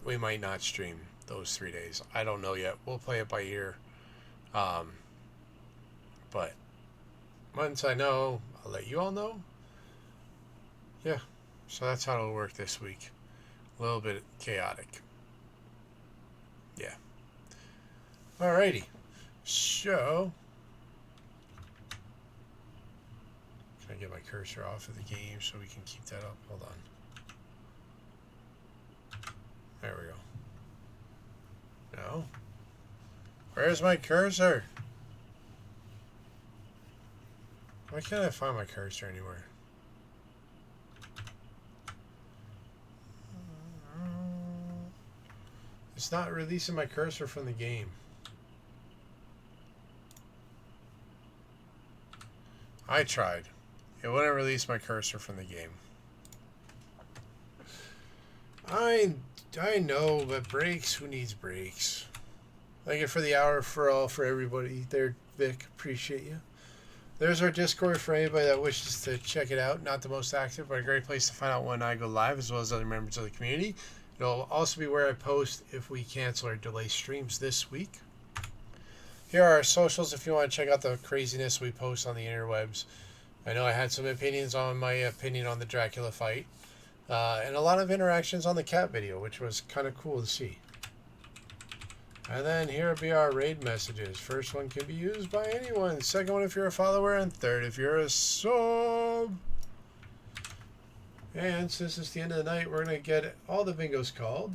We might not stream those 3 days. I don't know yet. We'll play it by ear. But once I know, I'll let you all know. Yeah. So that's how it'll work this week. A little bit chaotic. Yeah. Alrighty. So, can I get my cursor off of the game so we can keep that up? Hold on. There we go. No. Where's my cursor? Why can't I find my cursor anywhere? It's not releasing my cursor from the game. I tried. It wouldn't release my cursor from the game. I know, but breaks, who needs breaks? Thank you for the hour for everybody there, Vic. Appreciate you. There's our Discord for anybody that wishes to check it out. Not the most active, but a great place to find out when I go live, as well as other members of the community. It'll also be where I post if we cancel or delay streams this week. Here are our socials if you want to check out the craziness we post on the interwebs. I know I had some opinions on my opinion on the Dracula fight. And a lot of interactions on the cat video, which was kind of cool to see. And then here will be our raid messages. First one can be used by anyone. Second one if you're a follower. And third if you're a sub. And since it's the end of the night, we're going to get all the bingos called.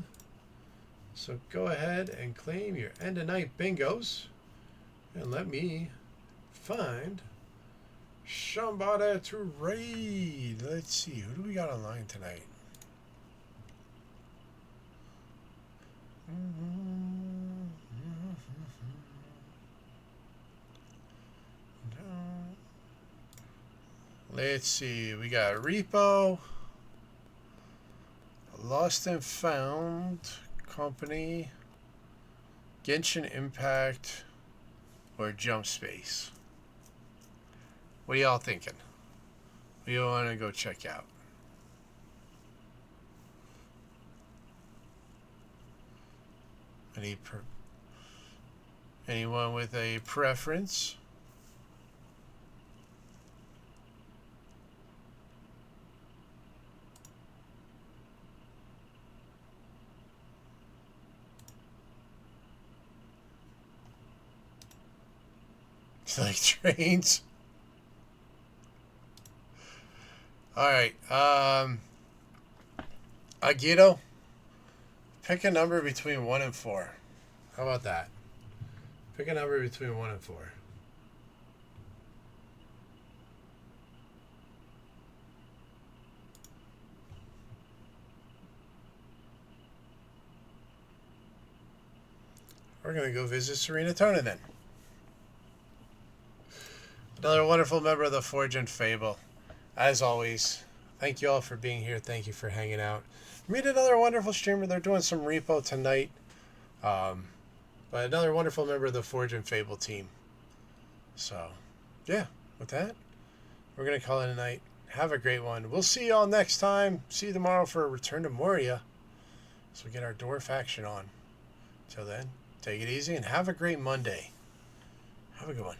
So go ahead and claim your end of night bingos. And let me find somebody to raid. Let's see. Who do we got online tonight? Let's see. We got Repo, Lost and Found Company, Genshin Impact, or Jump Space. What are y'all thinking? What do you want to go check out? Anyone with a preference? Like trains. Alright, Agito, pick a number between 1 and 4. How about that? Pick a number between 1 and 4. We're going to go visit Serena Tona then. Another wonderful member of the Forge and Fable. As always, thank you all for being here. Thank you for hanging out. Meet another wonderful streamer. They're doing some repo tonight. But another wonderful member of the Forge and Fable team. So, yeah, with that, we're going to call it a night. Have a great one. We'll see y'all next time. See you tomorrow for a Return to Moria. So we get our dwarf action on. Till then, take it easy and have a great Monday. Have a good one.